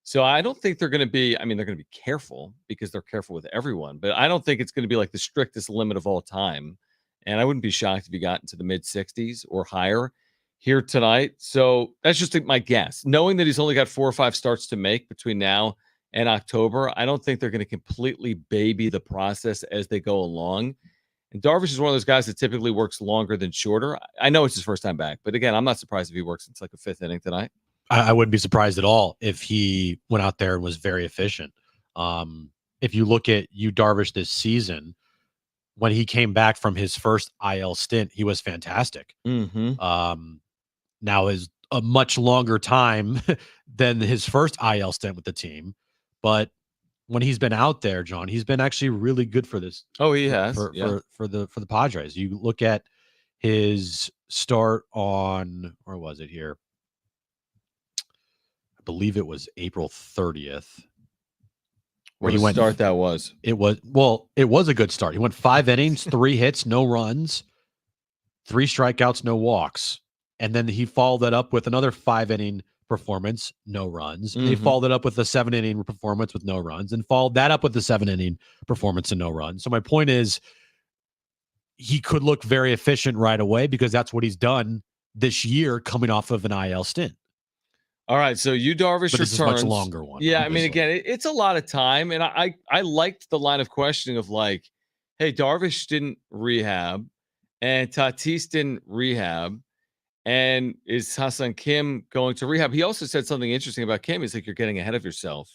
So I don't think they're going to be, they're going to be careful because they're careful with everyone, but I don't think it's going to be the strictest limit of all time. And I wouldn't be shocked if he got into the mid 60s or higher here tonight. So that's just my guess. Knowing that he's only got 4 or 5 starts to make between now and October, I don't think they're going to completely baby the process as they go along. And Darvish is one of those guys that typically works longer than shorter. I know it's his first time back, but again, I'm not surprised if he works into a 5th inning tonight. I wouldn't be surprised at all if he went out there and was very efficient. If you look at Darvish this season, when he came back from his first IL stint, he was fantastic. Mm-hmm. Now is a much longer time than his first IL stint with the team, but when he's been out there, John, he's been actually really good for this. Oh, he has for the Padres. You look at his start on, where was it here? I believe it was April 30th. Where he went start that was. It was a good start. He went 5 innings, 3 hits, no runs, 3 strikeouts, no walks. And then he followed that up with another 5-inning performance, no runs. Mm-hmm. He followed it up with a 7-inning performance with no runs, and followed that up with a 7-inning performance and no runs. So my point is, he could look very efficient right away because that's what he's done this year, coming off of an IL stint. All right, so Darvish returns. This is a much longer one. Yeah, obviously. Again, it's a lot of time, and I liked the line of questioning of hey, Darvish didn't rehab, and Tatis didn't rehab. And is Ha-Seong Kim going to rehab? He also said something interesting about Kim. He's like, you're getting ahead of yourself.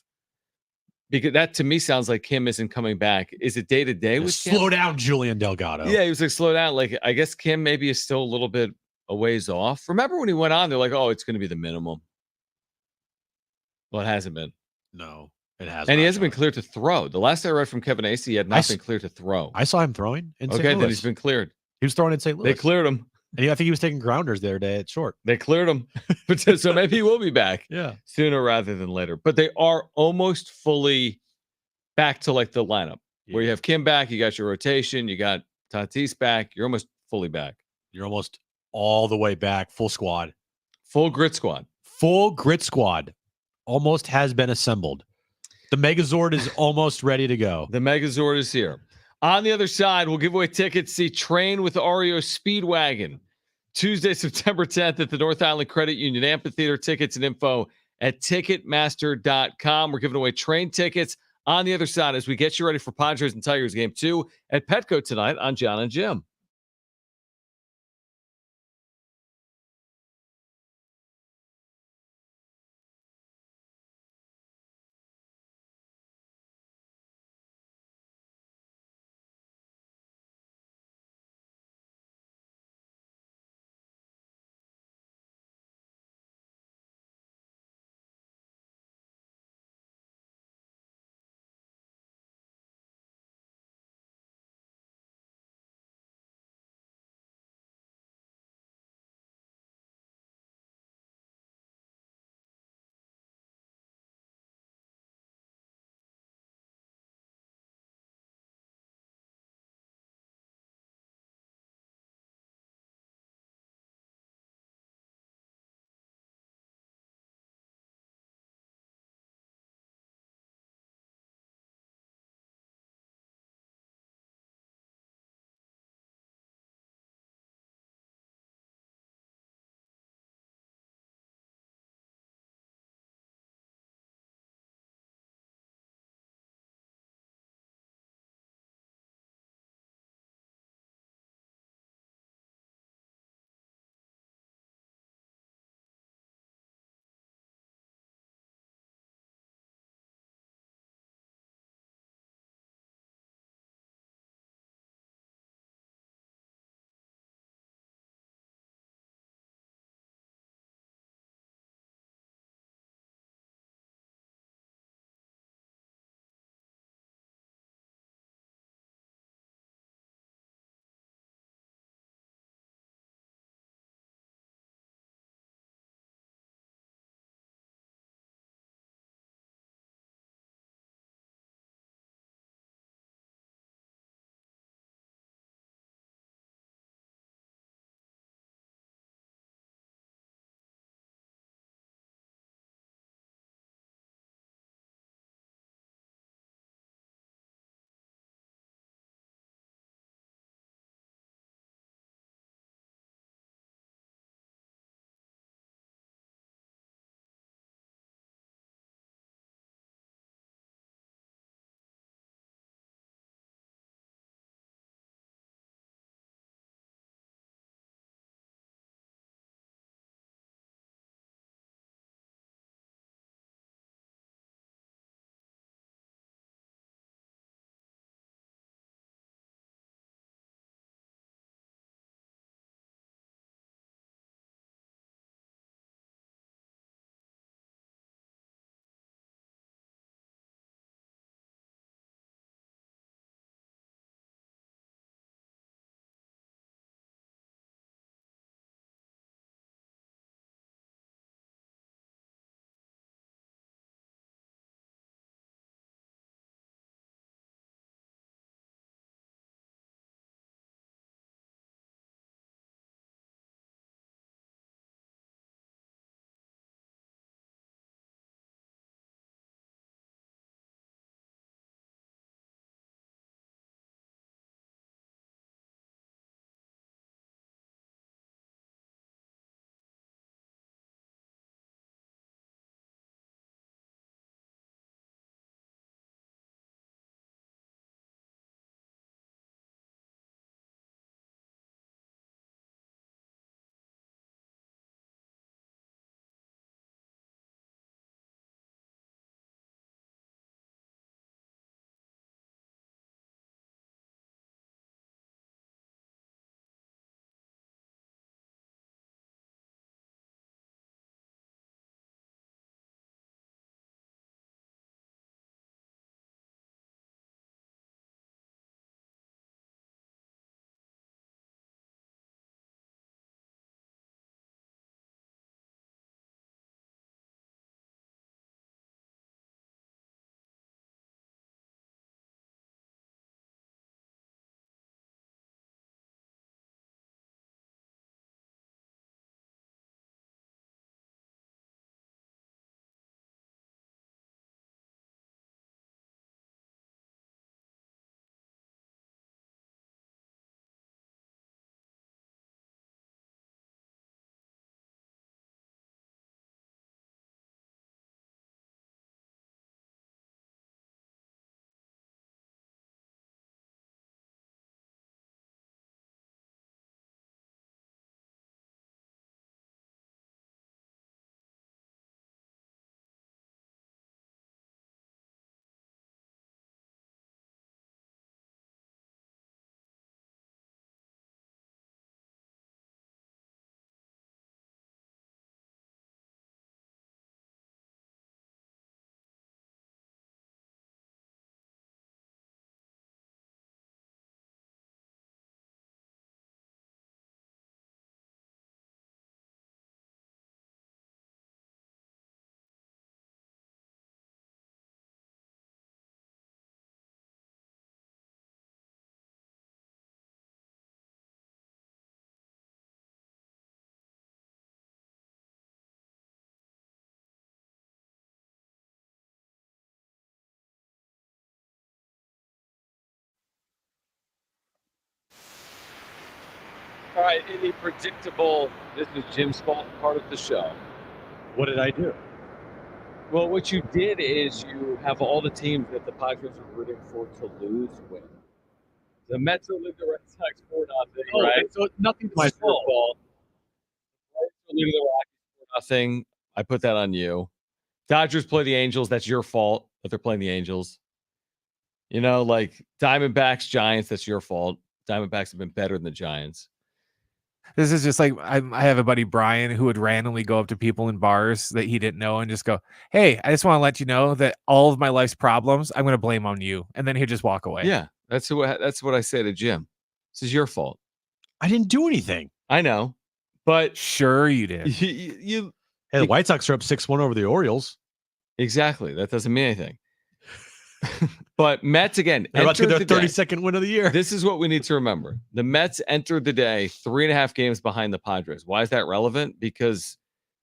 Because that to me sounds like Kim isn't coming back. Is it day to day with Kim? Slow down, Julian Delgado. Yeah, he was like, slow down. Like, I guess Kim maybe is still a little bit a ways off. Remember when he went on, they're like, oh, it's going to be the minimum. Well, it hasn't been. No, it hasn't. And he hasn't been cleared to throw. The last I read from Kevin Acey, he had not been cleared to throw. I saw him throwing in St. Okay, Louis. then he's been cleared. He was throwing in St. Louis. They cleared him. And I think he was taking grounders the other day at short. They cleared him. So maybe he will be back sooner rather than later. But they are almost fully back to like the lineup where you have Kim back, you got your rotation, you got Tatis back, you're almost fully back. You're almost all the way back, full squad. Full grit squad. Full grit squad almost has been assembled. The Megazord is almost ready to go. The Megazord is here. On the other side, we'll give away tickets. See Train with Ario Speedwagon. Tuesday, September 10th at the North Island Credit Union Amphitheater. Tickets and info at Ticketmaster.com. We're giving away train tickets on the other side as we get you ready for Padres and Tigers Game 2 at Petco tonight on Jon and Jim. right, any predictable, this is Jim's fault part of the show. What did I do? Well, what you did is you have all the teams that the Padres are rooting for to lose win. The Mets will lead the Red Sox 4-0, right? So nothing's my It's your fault. fault. The Reds will lead the Rockies 4-0. I put that on you. Dodgers play the Angels. That's your fault that they're playing the Angels. You know, like Diamondbacks, Giants, that's your fault. Diamondbacks have been better than the Giants. This is just like I have a buddy, Brian, who would randomly go up to people in bars that he didn't know and just go, "Hey, I just want to let you know that all of my life's problems, I'm going to blame on you." And then he'd just walk away. Yeah, that's what I say to Jim. This is your fault. I didn't do anything. I know, but sure you did. You Hey, the White Sox are up 6-1 over the Orioles. Exactly. That doesn't mean anything. But Mets, again, They're about to entered get their the day. 32nd win of the year. This is what we need to remember. The Mets entered the day 3.5 games behind the Padres. Why is that relevant? Because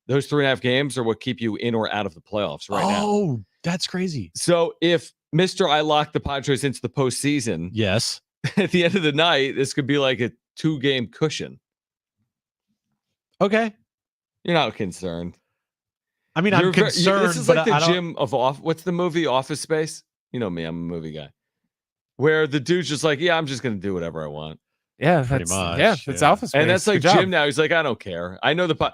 those 3.5 games are what keep you in or out of the playoffs right now. Oh, that's crazy. So if Mr. I locked the Padres into the postseason, yes, at the end of the night, this could be like a 2-game cushion. Okay. You're not concerned. I mean, I'm concerned. This is but like the I don't- Jim of what's the movie Office Space? You know me, I'm a movie guy. Where the dude's just like, yeah, I'm just going to do whatever I want. Yeah, Pretty that's much, yeah, that's Office Space. And that's like Good job. Jim now. He's like, I don't care. I know the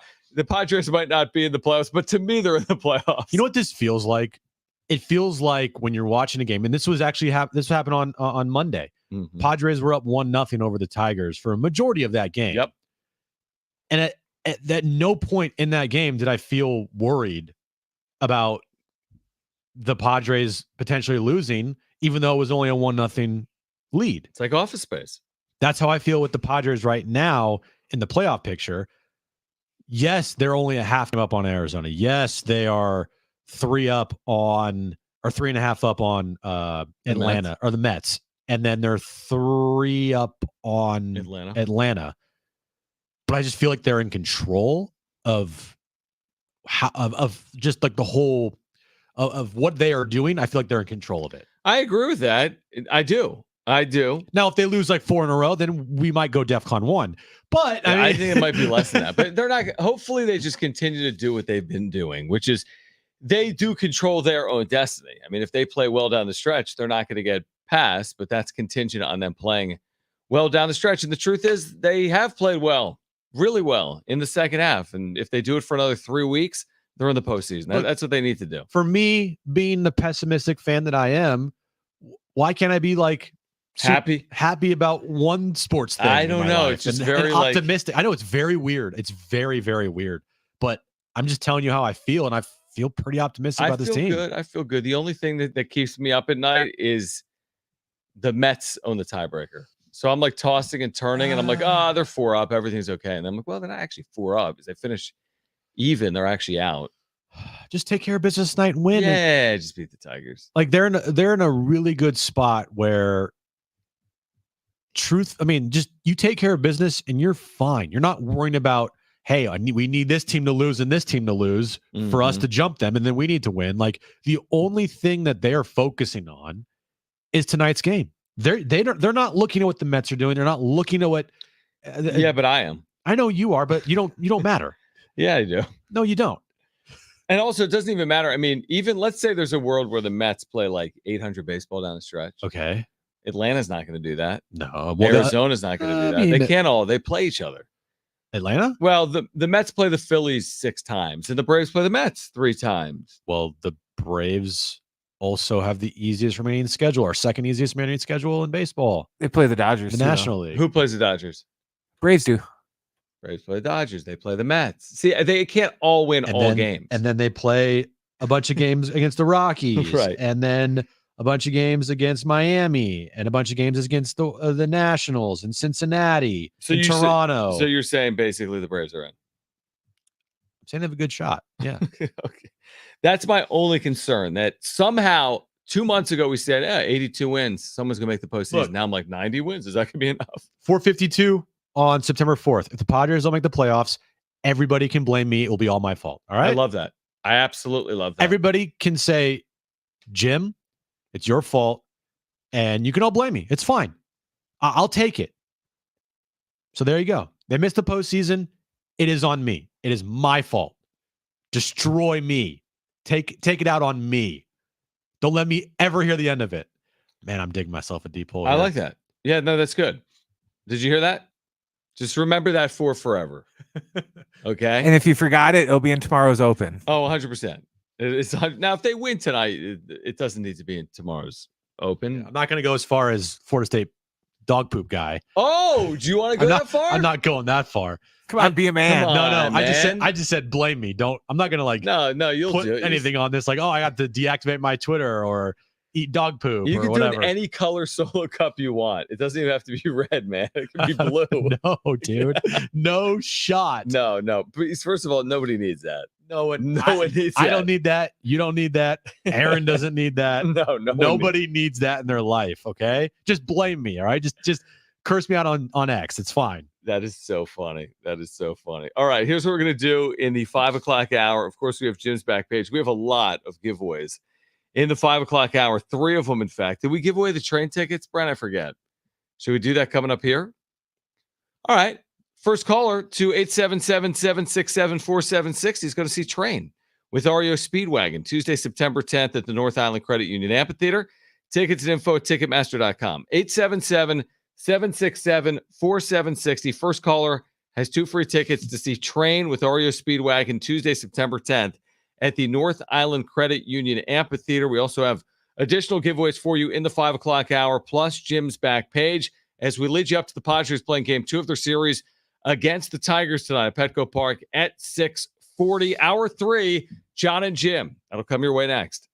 Padres might not be in the playoffs, but to me, they're in the playoffs. You know what this feels like? It feels like when you're watching a game, and this was actually this happened on Monday. Mhm. Padres were up 1-0 over the Tigers for a majority of that game. Yep. And at no point in that game did I feel worried about the Padres potentially losing, even though it was only a 1-0 lead. It's like Office Space. That's how I feel with the Padres right now in the playoff picture. Yes, they're only a half game up on Arizona. Yes, they are 3.5 up on Atlanta or the Mets. And then they're 3 up on Atlanta. But I just feel like they're in control of just like the whole of what they are doing. I feel like they're in control of it. I agree with that. I do. Now, if they lose like 4 in a row, then we might go DEFCON 1. But Yeah, I mean, I think it might be less than that. But they're not. Hopefully, they just continue to do what they've been doing, which is they do control their own destiny. I mean, if they play well down the stretch, they're not going to get past, but that's contingent on them playing well down the stretch. And the truth is, they have played well, really well in the second half. And if they do it for another 3 weeks, they're in the postseason. That's what they need to do. for me, being the pessimistic fan that I am, why can't I be like happy about one sports thing? I in don't my know. life It's just and very, like- optimistic. I know it's very weird. It's very, very weird. But I'm just telling you how I feel, and I feel pretty optimistic about this team. Good. I feel good. The only thing that keeps me up at night is the Mets own the tiebreaker. So I'm like tossing and turning, and I'm like, they're 4 up. Everything's okay. And I'm like, well, they're not actually 4 up. If they finish even, they're actually out. Just take care of business tonight and win. Yeah, just beat the Tigers. Like they're in a really good spot where just you take care of business and you're fine. You're not worrying about, hey, we need this team to lose and this team to lose for us to jump them, and then we need to win. Like the only thing that they are focusing on is tonight's game. They're not looking at what the Mets are doing. They're not looking at what. Yeah, but I am. I know you are, but you don't matter. Yeah, I do. No, you don't. And also, it doesn't even matter. I mean, even let's say there's a world where the Mets play like 800 baseball down the stretch. Okay. Atlanta's not going to do that. No. Arizona's not going to do that. I mean, They can't all. They play each other. Atlanta? Well, the Mets play the Phillies 6 times, and the Braves play the Mets 3 times. Well, the Braves also have the easiest remaining schedule, our second easiest remaining schedule in baseball. They play the Dodgers. The too, though. National League. Who plays the Dodgers? Braves do. Braves play the Dodgers. They play the Mets. See, they can't all win all games. And then they play a bunch of games against the Rockies. Right. And then a bunch of games against Miami and a bunch of games against the Nationals and Cincinnati and Toronto. So you're saying basically the Braves are in. I'm saying they have a good shot. Yeah. Okay. That's my only concern, that somehow 2 months ago we said, 82 wins. Someone's going to make the postseason. Look. Now I'm like, 90 wins? Is that going to be enough? 452 on September 4th. If the Padres don't make the playoffs, everybody can blame me. It will be all my fault. All right. I love that. I absolutely love that. Everybody can say, Jim, it's your fault. And you can all blame me. It's fine. I'll take it. So there you go. They missed the postseason. It is on me. It is my fault. Destroy me. Take it out on me. Don't let me ever hear the end of it. Man, I'm digging myself a deep hole I here. like that. Yeah, no, that's good. Did you hear that? Just remember that for forever. Okay. And if you forgot it, it'll be in tomorrow's open. Oh, 100%. Now, if they win tonight, it doesn't need to be in tomorrow's open. I'm not going to go as far as Florida State dog poop guy. Oh, do you want to go that far? I'm not going that far. Come on, be a man. Come No, on, I just said blame me. I'm not going to No, you'll put do it. anything on this. Like, oh, I got to deactivate my Twitter or eat dog poop You or can whatever. do it in any color solo cup you want. It doesn't even have to be red, man. It can be blue. No, dude. No shot. No. Please, first of all, nobody needs that. No one needs that. I don't need that. You don't need that. Aaron doesn't need that. No, Nobody needs that in their life, okay? Just blame me, all right? Just curse me out on X. It's fine. That is so funny. All right, here's what we're going to do in the 5 o'clock hour. Of course, we have Jim's back page. We have a lot of giveaways in the 5 o'clock hour, 3 of them, in fact. Did we give away the train tickets, Brent? I forget. Should we do that coming up here? All right. First caller to 877-767-4760 is going to see Train with REO Speedwagon Tuesday, September 10th at the North Island Credit Union Amphitheater. Tickets and info at Ticketmaster.com. 877-767-4760. First caller has 2 free tickets to see Train with REO Speedwagon Tuesday, September 10th at the North Island Credit Union Amphitheater. We also have additional giveaways for you in the 5 o'clock hour, plus Jim's back page as we lead you up to the Padres playing game 2 of their series against the Tigers tonight at Petco Park at 6:40. Hour 3, Jon and Jim. That'll come your way next.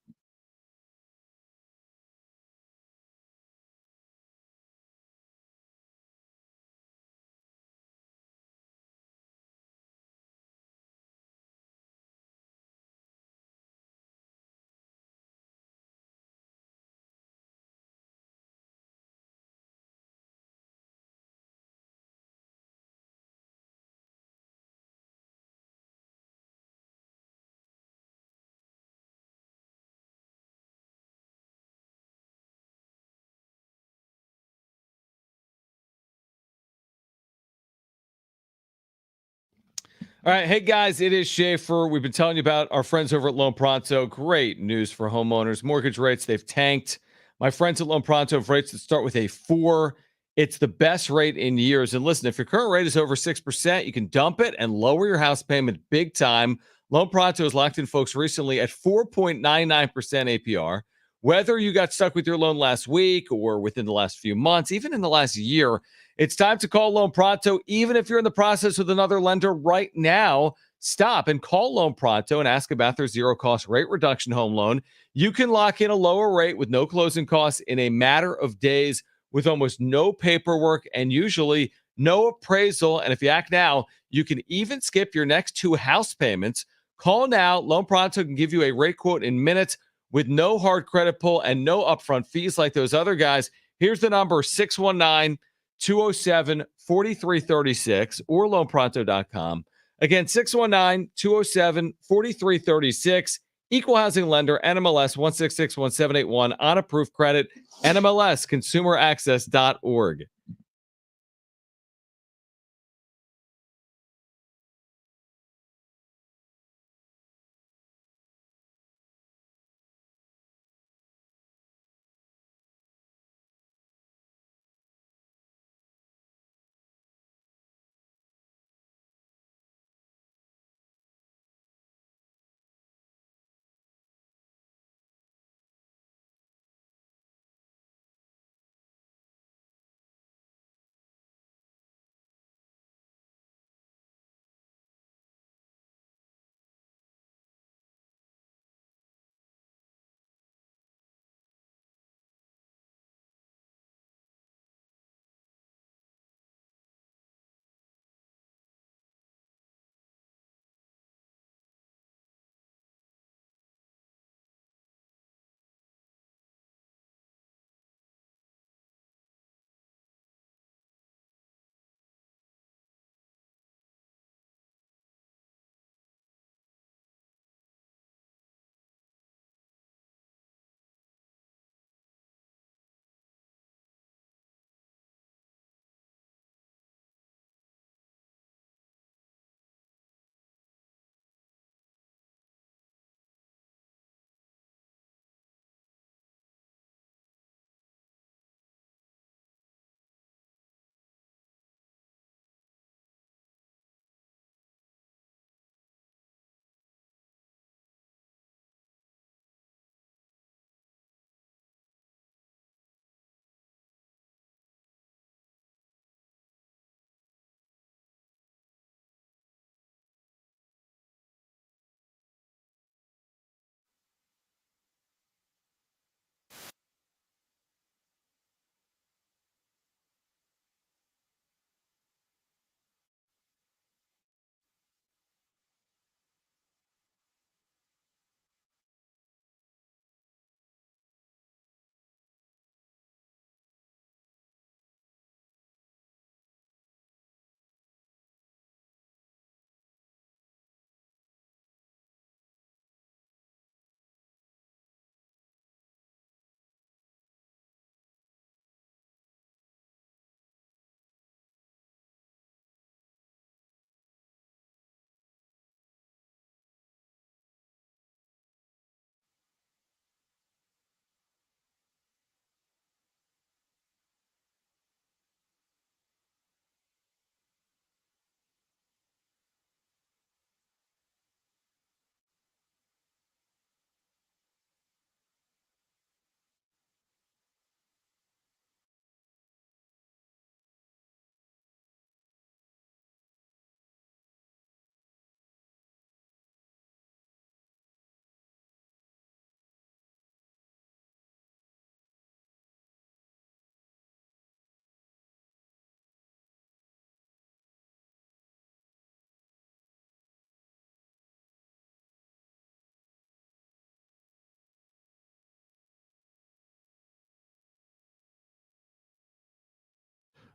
All right. Hey, guys, it is Schaefer. We've been telling you about our friends over at Loan Pronto. Great news for homeowners. Mortgage rates, they've tanked. My friends at Loan Pronto have rates that start with a 4. It's the best rate in years. And listen, if your current rate is over 6%, you can dump it and lower your house payment big time. Loan Pronto has locked in folks recently at 4.99% APR. Whether you got stuck with your loan last week or within the last few months, even in the last year, it's time to call Loan Pronto. Even if you're in the process with another lender right now, stop and call Loan Pronto and ask about their zero-cost rate reduction home loan. You can lock in a lower rate with no closing costs in a matter of days with almost no paperwork and usually no appraisal. And if you act now, you can even skip your next 2 house payments. Call now. Loan Pronto can give you a rate quote in minutes with no hard credit pull and no upfront fees like those other guys. Here's the number, 619-207-4336 or loanpronto.com. Again, 619-207-4336. Equal housing lender, NMLS 1661781 on approved credit, NMLS consumeraccess.org.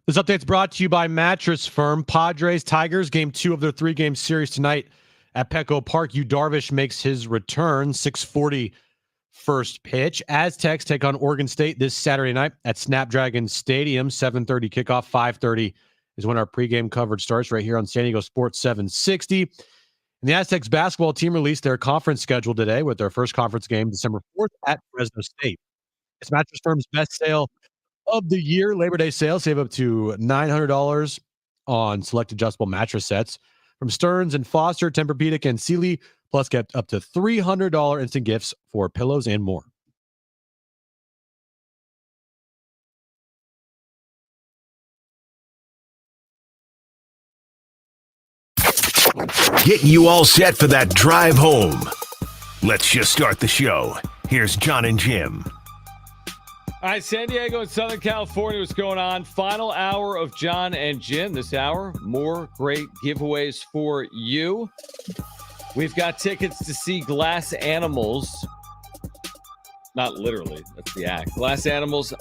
This update's brought to you by Mattress Firm. Padres, Tigers, game 2 of their 3-game series tonight at Petco Park. Darvish makes his return, 6:40 first pitch. Aztecs take on Oregon State this Saturday night at Snapdragon Stadium, 7:30 kickoff, 5:30 is when our pregame coverage starts right here on San Diego Sports 760. And the Aztecs basketball team released their conference schedule today with their first conference game December 4th at Fresno State. It's Mattress Firm's best sale of the year. Labor Day sale. Save up to $900 on select adjustable mattress sets from Stearns and Foster, Tempur-Pedic, and Sealy. Plus, get up to $300 instant gifts for pillows and more. Getting you all set for that drive home. Let's just start the show. Here's Jon and Jim. All right, San Diego and Southern California, what's going on? Final hour of Jon and Jim this hour. More great giveaways for you. We've got tickets to see Glass Animals. Not literally, that's the act. Glass Animals,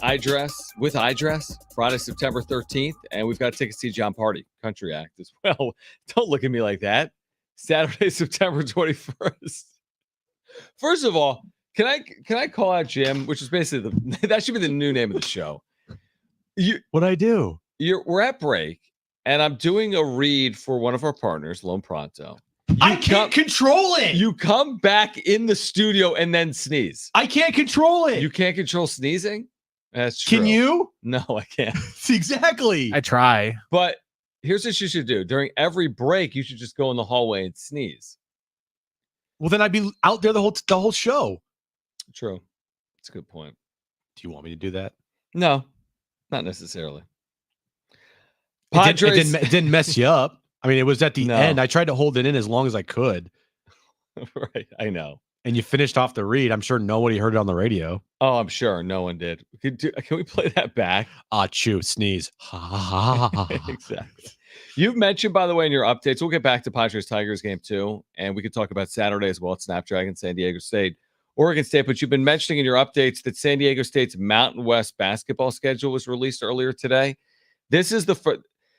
with I Dress, Friday, September 13th. And we've got tickets to see John Party, Country Act as well. Don't look at me like that. Saturday, September 21st. First of all, can I call out Jim, which is basically that should be the new name of the show. What'd I do? We're at break, and I'm doing a read for one of our partners, Lone Pronto. I can't control it. You come back in the studio and then sneeze. I can't control it. You can't control sneezing? That's true. Can you? No, I can't. Exactly. I try. But here's what you should do. During every break, you should just go in the hallway and sneeze. Well, then I'd be out there the whole show. True. That's a good point. Do you want me to do that? No, not necessarily. Padres, it didn't mess you up. I mean, it was at the end. I tried to hold it in as long as I could. Right. I know. And you finished off the read. I'm sure nobody heard it on the radio. Oh, I'm sure no one did. Can we play that back? Chew, sneeze. Exactly. You've mentioned, by the way, in your updates, we'll get back to Padres Tigers game 2, and we could talk about Saturday as well at Snapdragon, San Diego State, Oregon State. But you've been mentioning in your updates that San Diego State's Mountain West basketball schedule was released earlier today. This is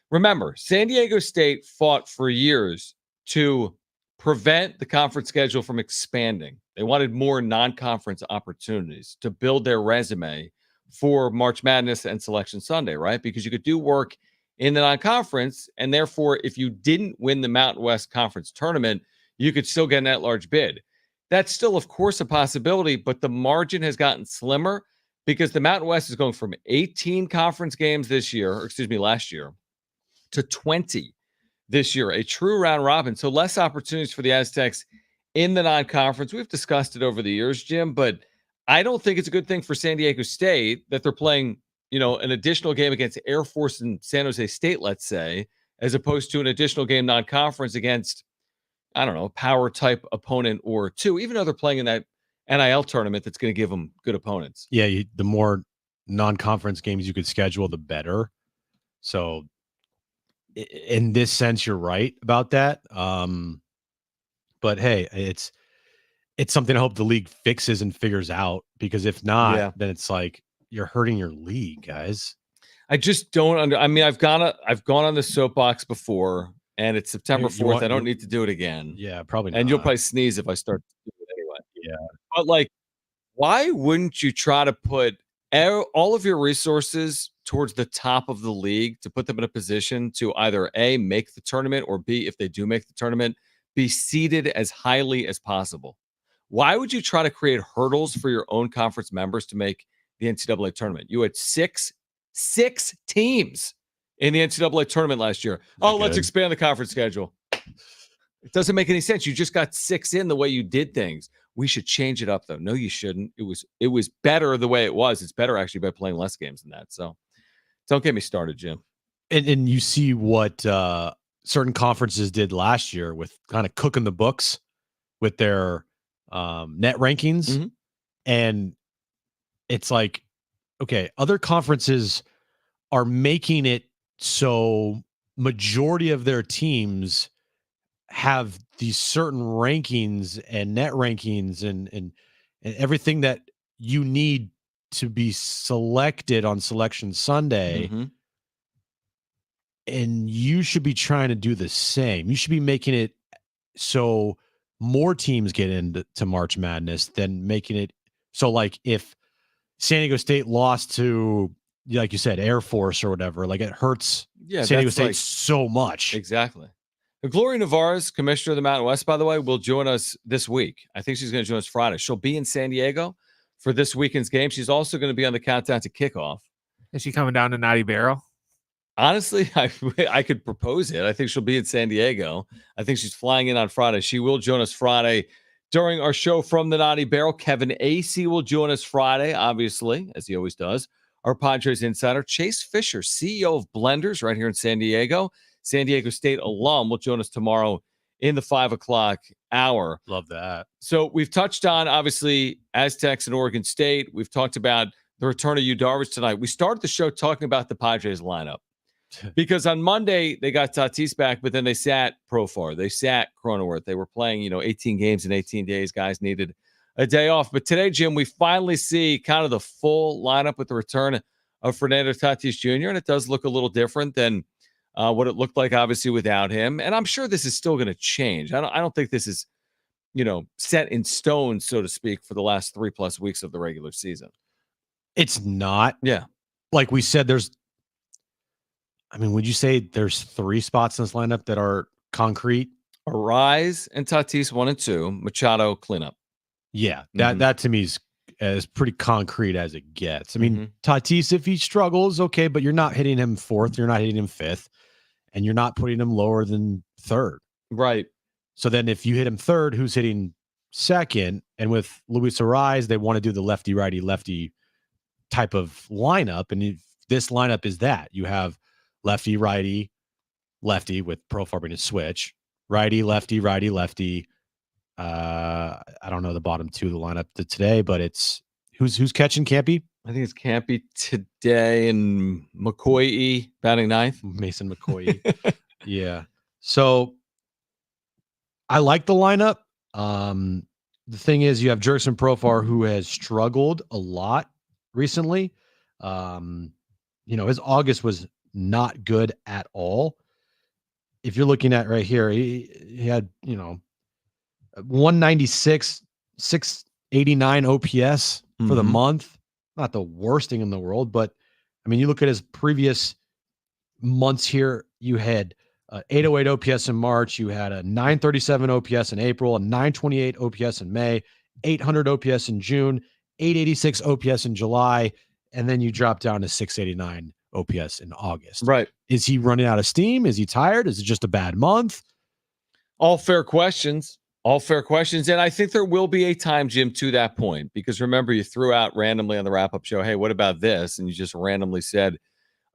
remember, San Diego State fought for years to prevent the conference schedule from expanding. They wanted more non-conference opportunities to build their resume for March Madness and Selection Sunday, right? Because you could do work in the non-conference, and therefore, if you didn't win the Mountain West Conference tournament, you could still get an at-large bid. That's still, of course, a possibility, but the margin has gotten slimmer because the Mountain West is going from 18 conference games last year, to 20 this year, a true round robin. So less opportunities for the Aztecs in the non-conference. We've discussed it over the years, Jim, but I don't think it's a good thing for San Diego State that they're playing, an additional game against Air Force and San Jose State, let's say, as opposed to an additional game non-conference against, I don't know, power type opponent or two, even though they're playing in that NIL tournament that's going to give them good opponents. Yeah, the more non-conference games you could schedule, the better. So in this sense, you're right about that. But hey, it's something I hope the league fixes and figures out, because if not, then it's like you're hurting your league, guys. I just don't I've gone on the soapbox before, and it's September 4th. I don't need to do it again. Yeah, probably not. And you'll probably sneeze if I start to do it anyway. Yeah. But why wouldn't you try to put all of your resources towards the top of the league to put them in a position to either A, make the tournament, or B, if they do make the tournament, be seeded as highly as possible? Why would you try to create hurdles for your own conference members to make the NCAA tournament? You had six teams in the NCAA tournament last year. Let's expand the conference schedule. It doesn't make any sense. You just got 6 in the way you did things. We should change it up, though. No, you shouldn't. It was better the way it was. It's better actually by playing less games than that. So don't get me started, Jim. And you see what certain conferences did last year with kind of cooking the books with their net rankings. Mm-hmm. And it's like, okay, other conferences are making it so majority of their teams have these certain rankings and net rankings and everything that you need to be selected on Selection Sunday. Mm-hmm. And you should be trying to do the same. You should be making it so more teams get into March Madness than making it so, like, if San Diego State lost to, like you said, Air Force or whatever, like, it hurts San Diego State so much. Exactly. Gloria Navarez, commissioner of the Mountain West, by the way, will join us this week. I think she's going to join us Friday. She'll be in San Diego for this weekend's game. She's also going to be on the countdown to kickoff. Is she coming down to Naughty Barrel? Honestly, I could propose it. I think she'll be in San Diego. I think she's flying in on Friday. She will join us Friday during our show from the Naughty Barrel. Kevin Acey will join us Friday, obviously, as he always does. Our Padres insider, Chase Fisher, CEO of Blenders right here in San Diego State alum, will join us tomorrow in the 5 o'clock hour. Love that. So we've touched on, obviously, Aztecs and Oregon State. We've talked about the return of Yu Darvish tonight. We started the show talking about the Padres lineup. Because on Monday, they got Tatis back, but then they sat Profar. They sat Cronenworth. They were playing, 18 games in 18 days. Guys needed a day off. But today, Jim, we finally see kind of the full lineup with the return of Fernando Tatis Jr., and it does look a little different than what it looked like, obviously, without him. And I'm sure this is still going to change. I don't think this is, set in stone, so to speak, for the last 3+ weeks of the regular season. It's not. Yeah. Like we said, would you say there's 3 spots in this lineup that are concrete? Arise and Tatis 1 and 2. Machado cleanup. Yeah, that to me is as pretty concrete as it gets. I mean, Tatis, if he struggles, okay, but you're not hitting him 4th, you're not hitting him 5th, and you're not putting him lower than 3rd. Right. So then if you hit him 3rd, who's hitting 2nd? And with Luis Arise, they want to do the lefty type of lineup. And if this lineup is that. You have lefty, righty, lefty with Profar being a switch. Righty, lefty, righty, lefty. I don't know the bottom 2 of the lineup today, but it's who's catching Campy? I think it's Campy today and McCoy batting 9th. Mason McCoy. Yeah. So I like the lineup. The thing is, you have Jurickson Profar, who has struggled a lot recently. His August was not good at all. If you're looking at right here, he had, 196, 689 OPS for the month. Not the worst thing in the world, but I mean, you look at his previous months here, you had 808 OPS in March, you had a 937 OPS in April, a 928 OPS in May, 800 OPS in June, 886 OPS in July, and then you drop down to 689 OPS in August. Right. Is he running out of steam? Is he tired? Is it just a bad month? All fair questions. And I think there will be a time, Jim, to that point, because remember, you threw out randomly on the wrap-up show, hey, what about this? And you just randomly said,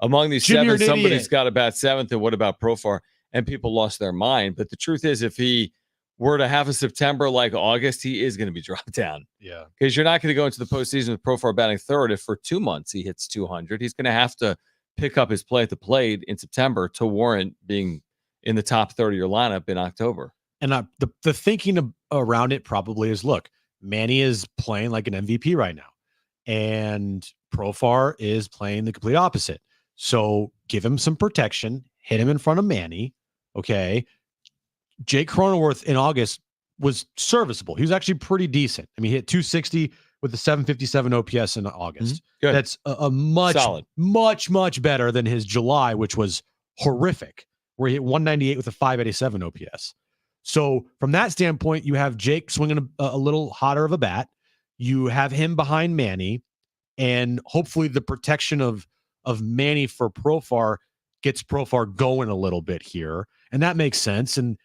among these Jim, 7, somebody's got to bat 7th, and what about Profar? And people lost their mind. But the truth is, if he were to have a September like August, he is going to be dropped down. Yeah. Because you're not going to go into the postseason with Profar batting 3rd if for 2 months he hits 200. He's going to have to pick up his play at the plate in September to warrant being in the top 30 of your lineup in October. And the thinking around it probably is, look, Manny is playing like an MVP right now, and Profar is playing the complete opposite. So give him some protection, hit him in front of Manny. Okay. Jake Cronenworth in August was serviceable. He was actually pretty decent. I mean, he hit 260 with a 757 OPS in August. Good. That's a much, solid, much better than his July, which was horrific, where he hit 198 with a 587 OPS. So from that standpoint, you have Jake swinging a little hotter of a bat. You have him behind Manny, and hopefully the protection of Manny for Profar gets Profar going a little bit here. And that makes sense. And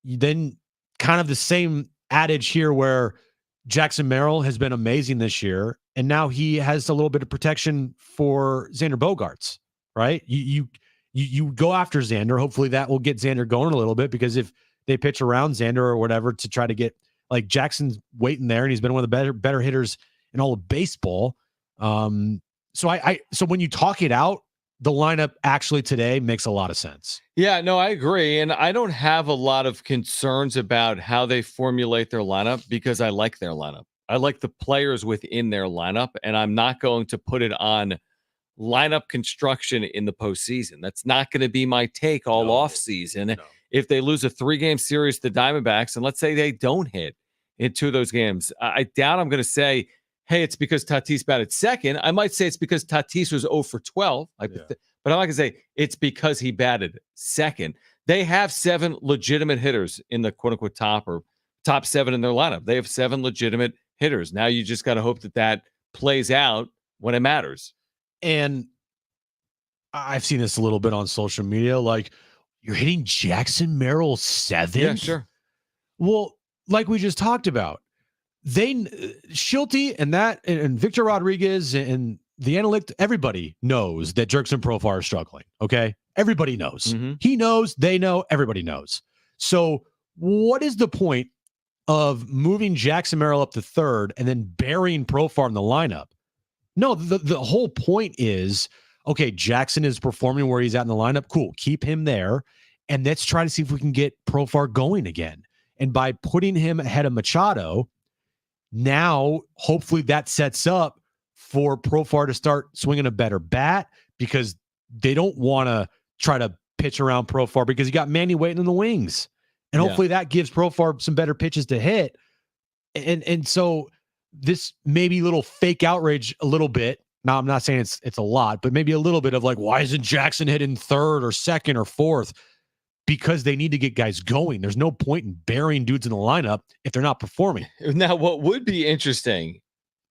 then kind of the same adage here where Jackson Merrill has been amazing this year, and now he has a little bit of protection for Xander Bogaerts, right? You go after Xander. Hopefully that will get Xander going a little bit, because if they pitch around Xander or whatever to try to get, like, Jackson's waiting there, and he's been one of the better hitters in all of baseball. So when you talk it out, the lineup actually today makes a lot of sense. Yeah, no, I agree. And I don't have a lot of concerns about how they formulate their lineup, because I like their lineup. I like the players within their lineup, and I'm not going to put it on lineup construction in the postseason. That's not going to be my take all off season. If they lose a 3-game series to the Diamondbacks, and let's say they don't hit in 2 of those games, I doubt I'm going to say, hey, it's because Tatis batted second. I might say it's because Tatis was 0 for 12, but I'm not going to say it's because he batted second. They have 7 legitimate hitters in the quote-unquote top 7 in their lineup. They have 7 legitimate hitters. Now you just got to hope that plays out when it matters. And I've seen this a little bit on social media. Like, you're hitting Jackson Merrill 7th? Yeah, sure. Well, like we just talked about, Shildt and Victor Rodriguez and the analytic, everybody knows that Jerks and Profar are struggling. Okay. Everybody knows. He knows, they know, everybody knows. So what is the point of moving Jackson Merrill up to 3rd and then burying Profar in the lineup? No, the whole point is, okay, Jackson is performing where he's at in the lineup. Cool. Keep him there. And let's try to see if we can get Profar going again. And by putting him ahead of Machado, now hopefully that sets up for Profar to start swinging a better bat, because they don't want to try to pitch around Profar because you got Manny waiting in the wings. And hopefully that gives Profar some better pitches to hit. And so this maybe little fake outrage a little bit. Now, I'm not saying it's a lot, but maybe a little bit of like, why isn't Jackson hitting 3rd or 2nd or 4th? Because they need to get guys going. There's no point in burying dudes in the lineup if they're not performing. Now, what would be interesting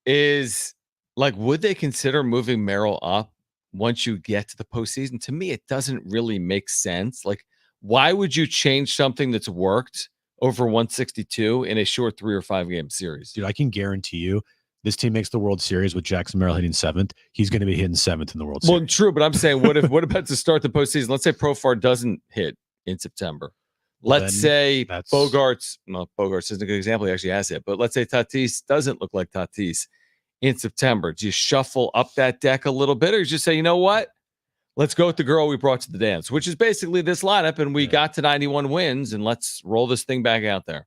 is, like, would they consider moving Merrill up once you get to the postseason? To me, it doesn't really make sense. Like, why would you change something that's worked over 162 in a short 3 or 5 game series? Dude, I can guarantee you, this team makes the World Series with Jackson Merrill hitting 7th. He's going to be hitting 7th in the World Series. Well, true, but I'm saying, what about to start the postseason? Let's say Profar doesn't hit in September. Let's say Bogarts isn't a good example. He actually has hit, but let's say Tatis doesn't look like Tatis in September. Do you shuffle up that deck a little bit, or you just say, you know what? Let's go with the girl we brought to the dance, which is basically this lineup, and we got to 91 wins, and let's roll this thing back out there.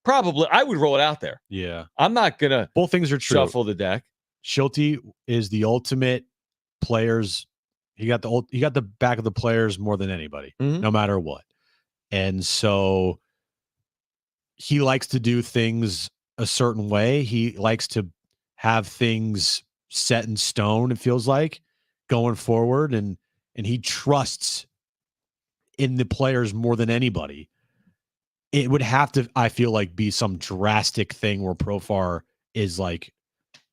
Probably, I would roll it out there. Yeah. I'm not going to both things are true. Shuffle the deck. Shildt is the ultimate players. He got the back of the players more than anybody, no matter what. And so he likes to do things a certain way. He likes to have things set in stone, it feels like, going forward. And he trusts in the players more than anybody. It would have to, I feel like, be some drastic thing where Profar is like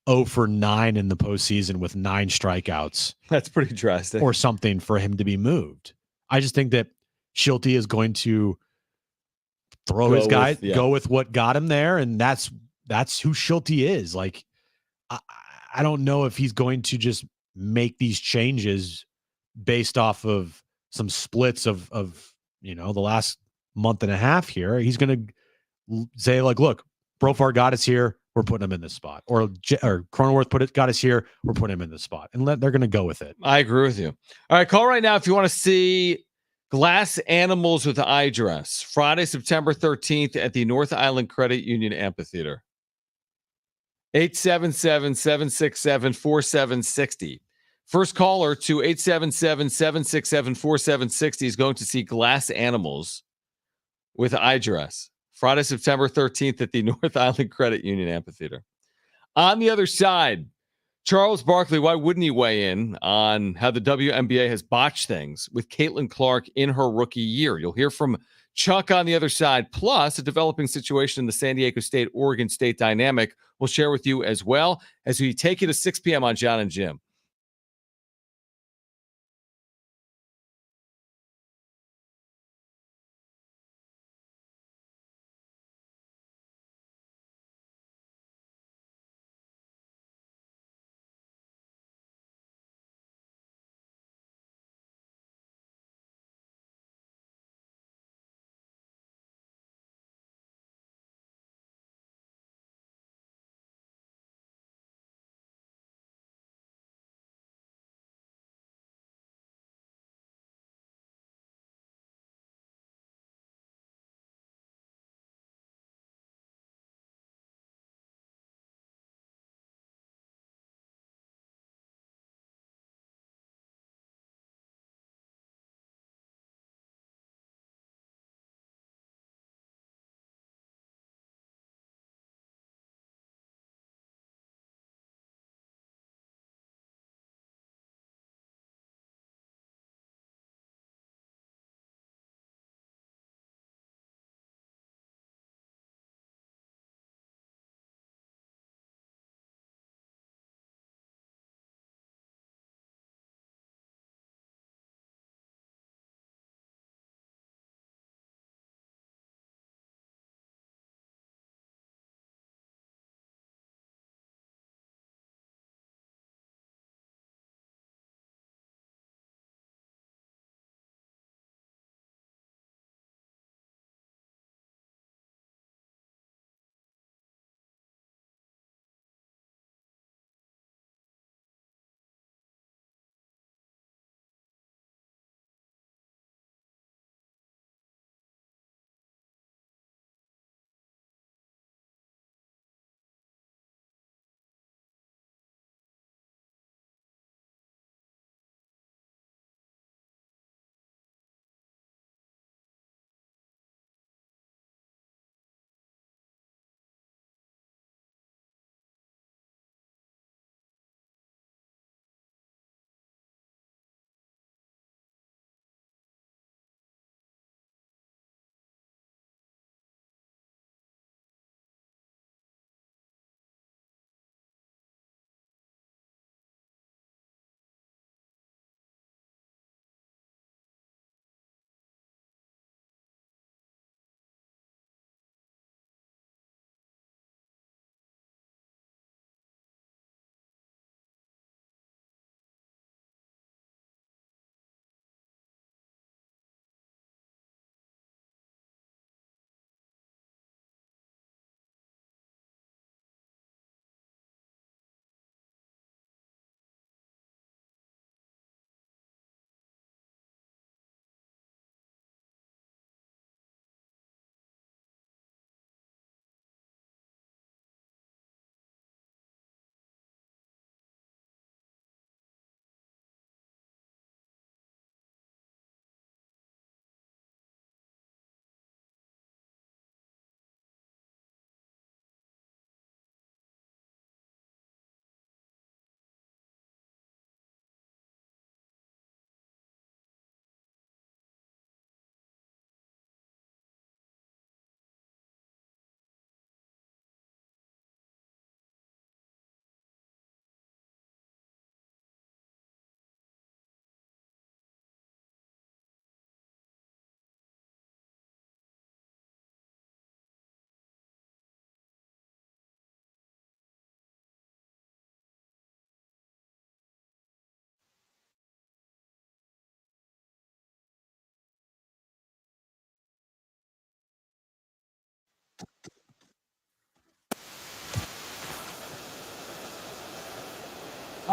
0 for 9 in the postseason with 9 strikeouts. That's pretty drastic. Or something for him to be moved. I just think that Shildt is going to throw his guy, go with what got him there, and that's who Shildt is. Like, I don't know if he's going to just make these changes based off of some splits of the last month and a half here. He's going to say, like, look, Profar got us here, we're putting him in this spot. Or Cronenworth got us here, we're putting him in this spot. And they're going to go with it. I agree with you. All right, call right now if you want to see Glass Animals with Eye Dress. Friday, September 13th at the North Island Credit Union Amphitheater. 877-767-4760. First caller to 877-767-4760 is going to see Glass Animals with Eye Dress. Friday, September 13th at the North Island Credit Union Amphitheater. On the other side, Charles Barkley, why wouldn't he weigh in on how the WNBA has botched things with Caitlin Clark in her rookie year? You'll hear from Chuck on the other side, plus a developing situation in the San Diego State-Oregon State dynamic we'll share with you as well as we take you to 6 p.m. on Jon and Jim.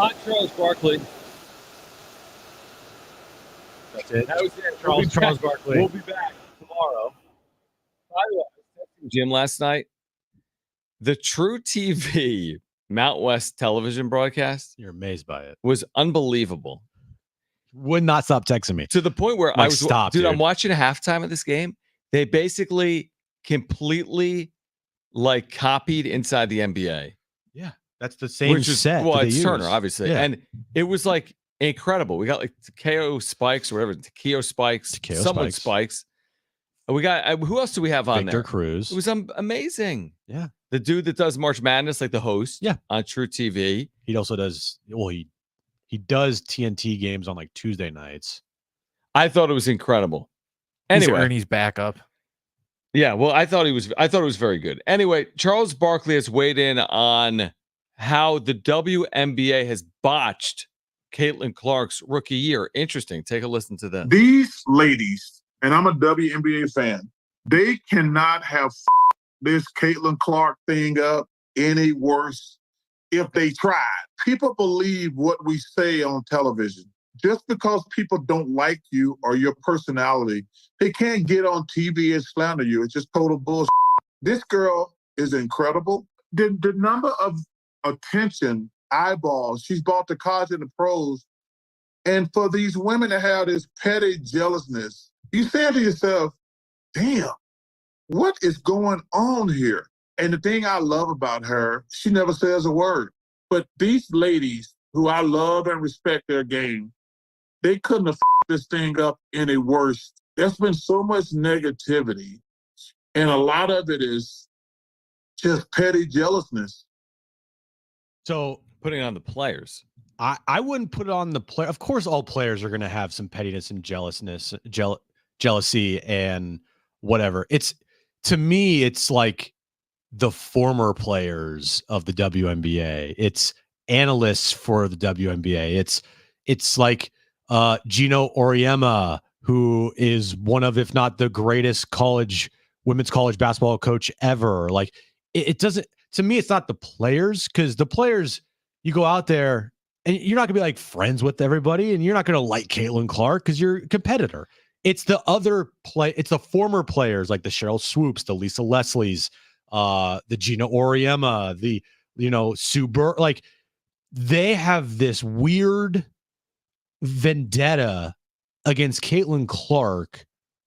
Not Charles Barkley. That's it. That was it. Charles Barkley. We'll be back tomorrow. By the way, I was texting Jim last night. The True TV Mount West television broadcast. You're amazed by it. Was unbelievable. Would not stop texting me. To the point where I was stop, dude, I'm watching a halftime of this game. They basically completely like copied inside the NBA. Yeah, that's the same Which is, set. well, that it's they Turner, use. obviously. Yeah. And it was like incredible. We got like Takeo Spikes or whatever, Takeo Spikes, someone Spikes. We got who else do we have on Victor there? Cruz. It was amazing. Yeah. The dude that does March Madness, like the host, yeah, on True TV. He also does. Well, he does TNT games on like Tuesday nights. I thought it was incredible. He's Anyway, Ernie's backup. Yeah, well, I thought it was very good. Anyway, Charles Barkley has weighed in on how the WNBA has botched Caitlin Clark's rookie year. Interesting. Take a listen to this. These ladies, and I'm a WNBA fan, they cannot have this Caitlin Clark thing up any worse if they tried. People believe what we say on television. Just because people don't like you or your personality, they can't get on TV and slander you. It's just total bullshit. This girl is incredible. The number of attention, eyeballs she's brought to college and the pros, and for these women to have this petty jealousness, you say to yourself, damn, what is going on here? And the thing I love about her, she never says a word. But these ladies who I love and respect their game, they couldn't have this thing up any worse. There's been so much negativity, and a lot of it is just petty jealousness. So putting it on the players. I wouldn't put it on the player. Of course, all players are going to have some pettiness and jealousy and whatever. It's, to me, it's like the former players of the WNBA. It's analysts for the WNBA. It's like Gino Auriemma, who is one of, if not the greatest women's college basketball coach ever. Like it doesn't, to me, it's not the players, because the players, you go out there and you're not gonna be like friends with everybody, and you're not gonna like Caitlin Clark because you're a competitor. It's the other it's the former players like the Cheryl Swoops, the Lisa Leslies, the Gina Auriemma, the Sue Burr. Like they have this weird vendetta against Caitlin Clark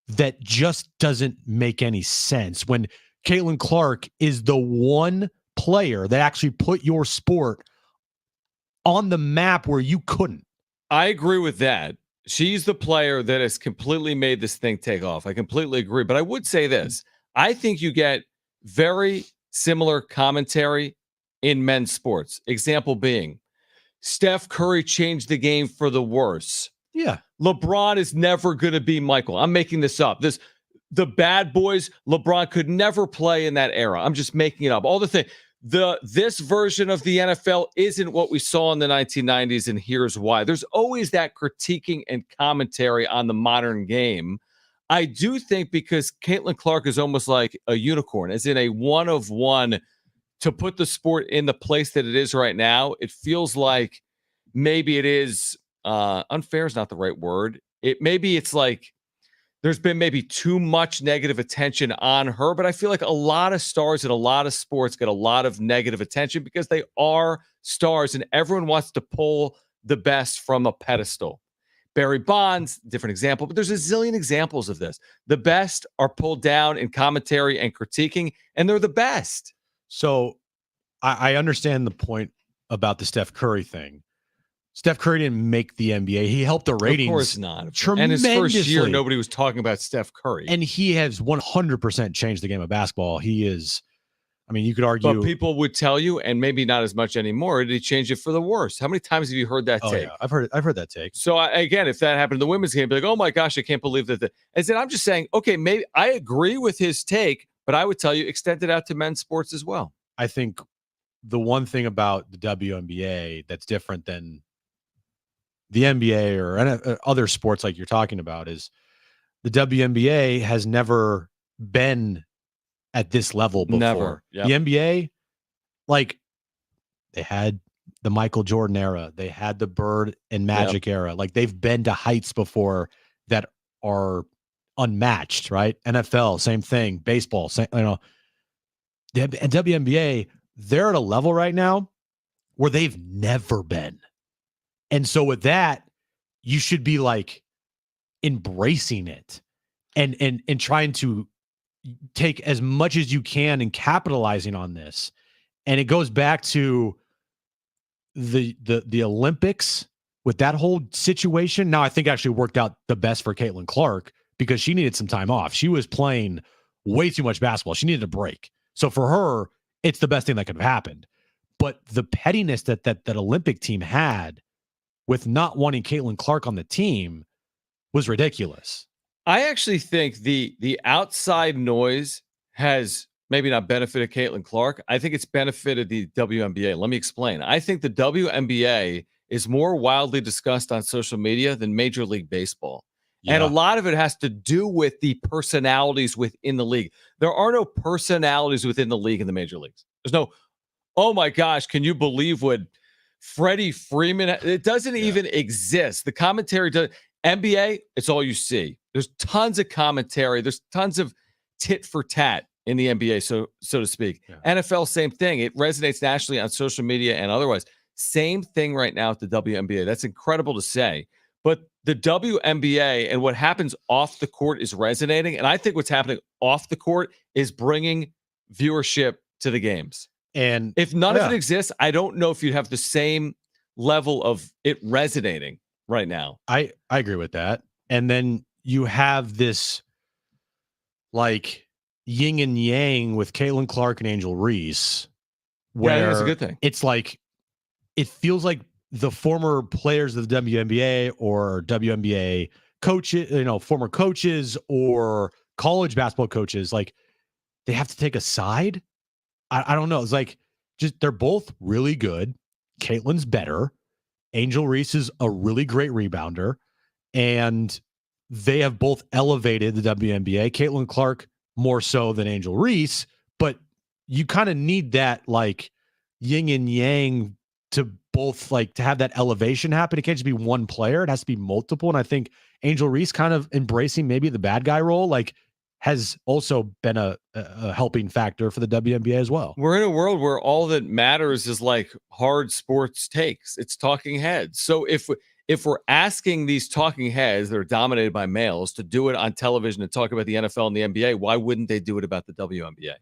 that just doesn't make any sense, when Caitlin Clark is the one player that actually put your sport on the map where you couldn't. I agree with that. She's the player that has completely made this thing take off. I completely agree. But I would say this. I think you get very similar commentary in men's sports. Example being, Steph Curry changed the game for the worse. Yeah. LeBron is never going to be Michael. I'm making this up. The bad boys, LeBron could never play in that era. I'm just making it up. All the thing. This version of the NFL isn't what we saw in the 1990s, and here's why. There's always that critiquing and commentary on the modern game. I do think because Caitlin Clark is almost like a unicorn, as in a one of one, to put the sport in the place that it is right now. It feels like maybe it is unfair is not the right word. It's like there's been maybe too much negative attention on her, but I feel like a lot of stars in a lot of sports get a lot of negative attention because they are stars and everyone wants to pull the best from a pedestal. Barry Bonds, different example, but there's a zillion examples of this. The best are pulled down in commentary and critiquing, and they're the best. So I understand the point about the Steph Curry thing. Steph Curry didn't make the NBA. He helped the ratings. Of course not. Tremendously. And his first year, nobody was talking about Steph Curry. And he has 100% changed the game of basketball. He is, I mean, you could argue. But people would tell you, and maybe not as much anymore, did he change it for the worse? How many times have you heard that take? Yeah. I've heard that take. So again, if that happened in the women's game, be like, oh my gosh, I can't believe that. And then I'm just saying, okay, maybe I agree with his take, but I would tell you, extend it out to men's sports as well. I think the one thing about the WNBA that's different than the NBA or other sports like you're talking about is the WNBA has never been at this level before. Never. Yep. The NBA, like, they had the Michael Jordan era. They had the Bird and Magic era. Like they've been to heights before that are unmatched, right? NFL, same thing. Baseball, same, and WNBA, they're at a level right now where they've never been. And so with that, you should be like embracing it and trying to take as much as you can and capitalizing on this. And it goes back to the Olympics with that whole situation. Now I think actually worked out the best for Caitlin Clark because she needed some time off. She was playing way too much basketball. She needed a break. So for her, it's the best thing that could have happened. But the pettiness that Olympic team had with not wanting Caitlin Clark on the team was ridiculous. I actually think the outside noise has maybe not benefited Caitlin Clark. I think it's benefited the WNBA. Let me explain. I think the WNBA is more wildly discussed on social media than Major League Baseball. Yeah. And a lot of it has to do with the personalities within the league. There are no personalities within the league in the major leagues. There's no, oh my gosh, can you believe what Freddie Freeman, it doesn't even exist. The commentary does. NBA, it's all you see. There's tons of commentary. There's tons of tit for tat in the NBA, so to speak. Yeah. NFL, same thing. It resonates nationally on social media and otherwise. Same thing right now at the WNBA. That's incredible to say. But the WNBA and what happens off the court is resonating. And I think what's happening off the court is bringing viewership to the games. And if none of it exists, I don't know if you'd have the same level of it resonating right now. I agree with that. And then you have this like yin and yang with Caitlin Clark and Angel Reese, where that's a good thing. It's like it feels like the former players of the WNBA or WNBA coaches, former coaches or college basketball coaches, like they have to take a side. I don't know. It's like just they're both really good. Caitlin's better. Angel Reese is a really great rebounder, and they have both elevated the WNBA. Caitlin Clark more so than Angel Reese, but you kind of need that like yin and yang to both like to have that elevation happen. It can't just be one player. It has to be multiple. And I think Angel Reese kind of embracing maybe the bad guy role, like has also been a helping factor for the WNBA as well. We're in a world where all that matters is like hard sports takes. It's talking heads. So if we're asking these talking heads that are dominated by males to do it on television and talk about the NFL and the NBA, why wouldn't they do it about the WNBA?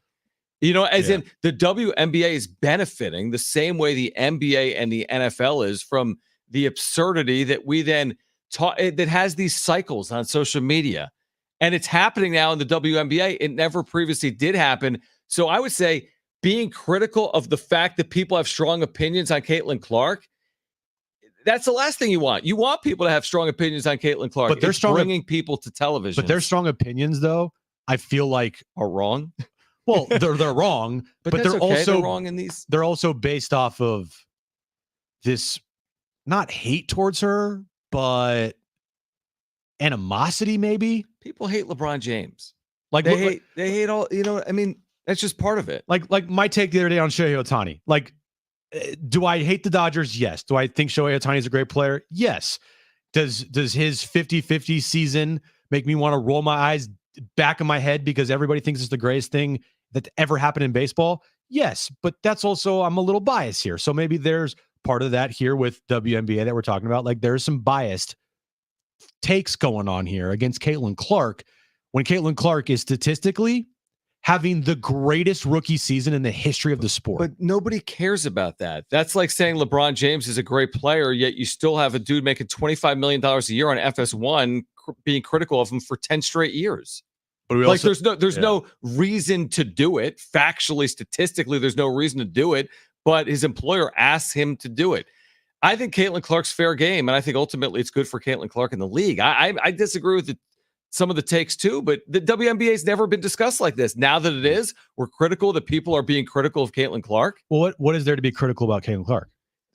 As in the WNBA is benefiting the same way the NBA and the NFL is from the absurdity that we then taught that has these cycles on social media. And it's happening now in the WNBA. It never previously did happen. So I would say being critical of the fact that people have strong opinions on Caitlin Clark, that's the last thing you want. You want people to have strong opinions on Caitlin Clark. But they're bringing people to television. But their strong opinions, though, I feel like are wrong. Well, they're wrong, but they're also they're wrong in these. They're also based off of this, not hate towards her, but animosity. Maybe people hate LeBron James. Like they hate all. I mean, that's just part of it. Like my take the other day on Shohei Ohtani. Like, do I hate the Dodgers? Yes. Do I think Shohei Ohtani is a great player? Yes. Does his 50-50 season make me want to roll my eyes back in my head because everybody thinks it's the greatest thing that ever happened in baseball? Yes, but that's also, I'm a little biased here. So maybe there's part of that here with WNBA that we're talking about. Like there's some biased takes going on here against Caitlin Clark when Caitlin Clark is statistically having the greatest rookie season in the history of the sport. But nobody cares about that. That's like saying LeBron James is a great player, yet you still have a dude making $25 million a year on FS1 being critical of him for 10 straight years. But there's no reason to do it. Factually, statistically, there's no reason to do it, but his employer asks him to do it. I think Caitlin Clark's fair game, and I think ultimately it's good for Caitlin Clark in the league. I disagree with some of the takes too, but the WNBA has never been discussed like this. Now that it is, we're critical that people are being critical of Caitlin Clark. Well, what is there to be critical about Caitlin Clark?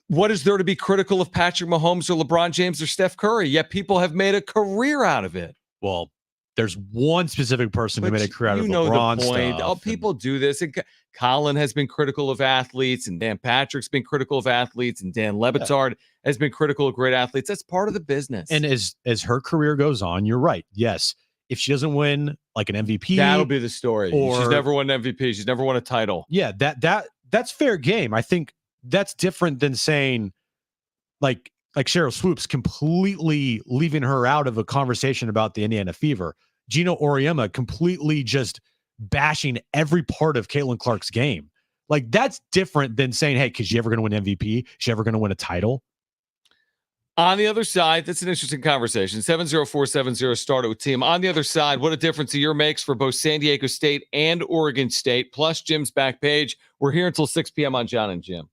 What is there to be critical of Patrick Mahomes or LeBron James or Steph Curry? Yet people have made a career out of it. Well, there's one specific person who But made a career out of you know LeBron the point. stuff. Oh, people do this. And Colin has been critical of athletes, and Dan Patrick's been critical of athletes, and Dan Lebitard has been critical of great athletes. That's part of the business. And as her career goes on, you're right. Yes, if she doesn't win like an MVP, that'll be the story. Or, she's never won an MVP. She's never won a title. Yeah, that's fair game. I think that's different than saying like Cheryl Swoops completely leaving her out of a conversation about the Indiana Fever. Gino Auriemma completely just bashing every part of Caitlin Clark's game. Like, that's different than saying, hey, is she ever going to win MVP? Is she ever going to win a title? On the other side, that's an interesting conversation. 70470 started with team. On the other side, what a difference a year makes for both San Diego State and Oregon State, plus Jim's back page. We're here until 6 p.m. on Jon and Jim.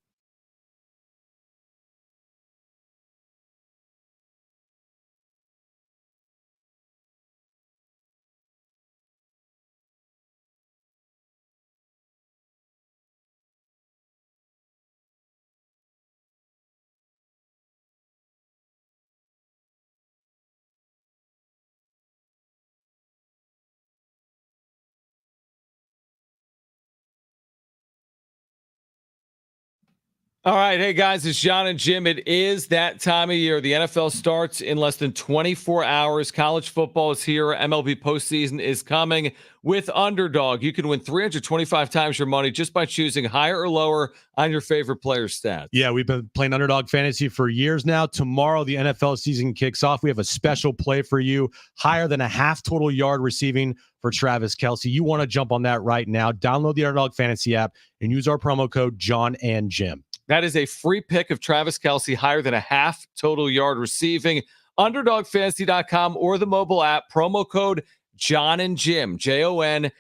All right. Hey, guys, it's Jon and Jim. It is that time of year. The NFL starts in less than 24 hours. College football is here. MLB postseason is coming with Underdog. You can win 325 times your money just by choosing higher or lower on your favorite player's stats. Yeah, we've been playing Underdog Fantasy for years now. Tomorrow, the NFL season kicks off. We have a special play for you, higher than a half total yard receiving for Travis Kelce. You want to jump on that right now. Download the Underdog Fantasy app and use our promo code Jon and Jim. That is a free pick of Travis Kelce, higher than a half total yard receiving. UnderdogFantasy.com or the mobile app. Promo code Jon and Jim, JONANDJIM.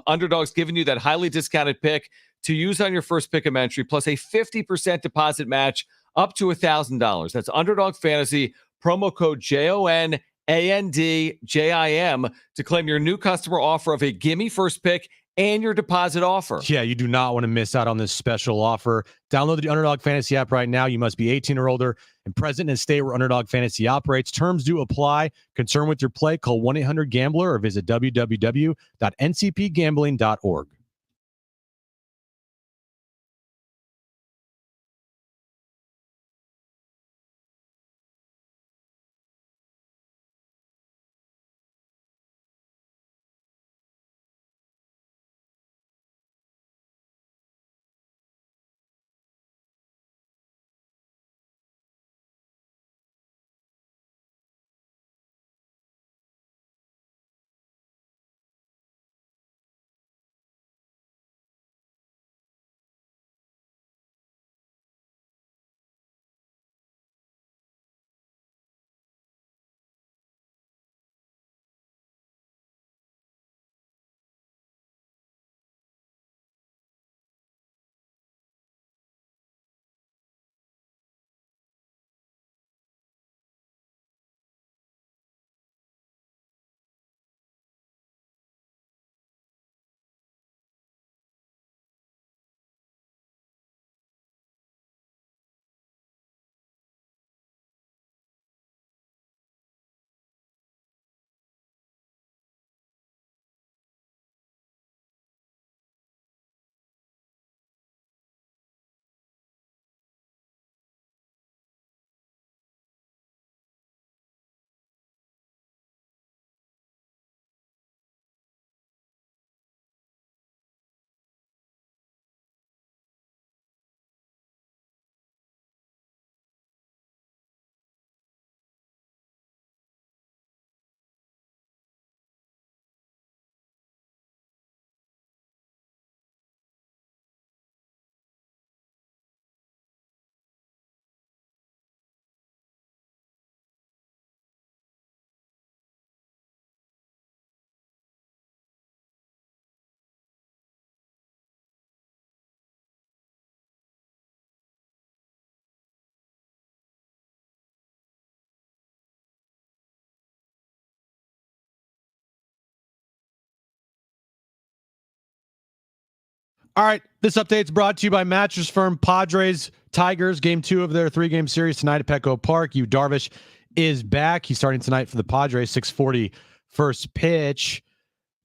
Underdog's giving you that highly discounted pick to use on your first pick of entry, plus a 50% deposit match up to $1,000. That's Underdog Fantasy, promo code JONANDJIM to claim your new customer offer of a gimme first pick and your deposit offer. Yeah, you do not want to miss out on this special offer. Download the Underdog Fantasy app right now. You must be 18 or older and present in a state where Underdog Fantasy operates. Terms do apply. Concerned with your play, call 1-800-GAMBLER or visit www.ncpgambling.org. All right, this update's brought to you by mattress firm Padres Tigers. Game 2 of their 3-game series tonight at Petco Park. Darvish is back. He's starting tonight for the Padres, 6:40 first pitch.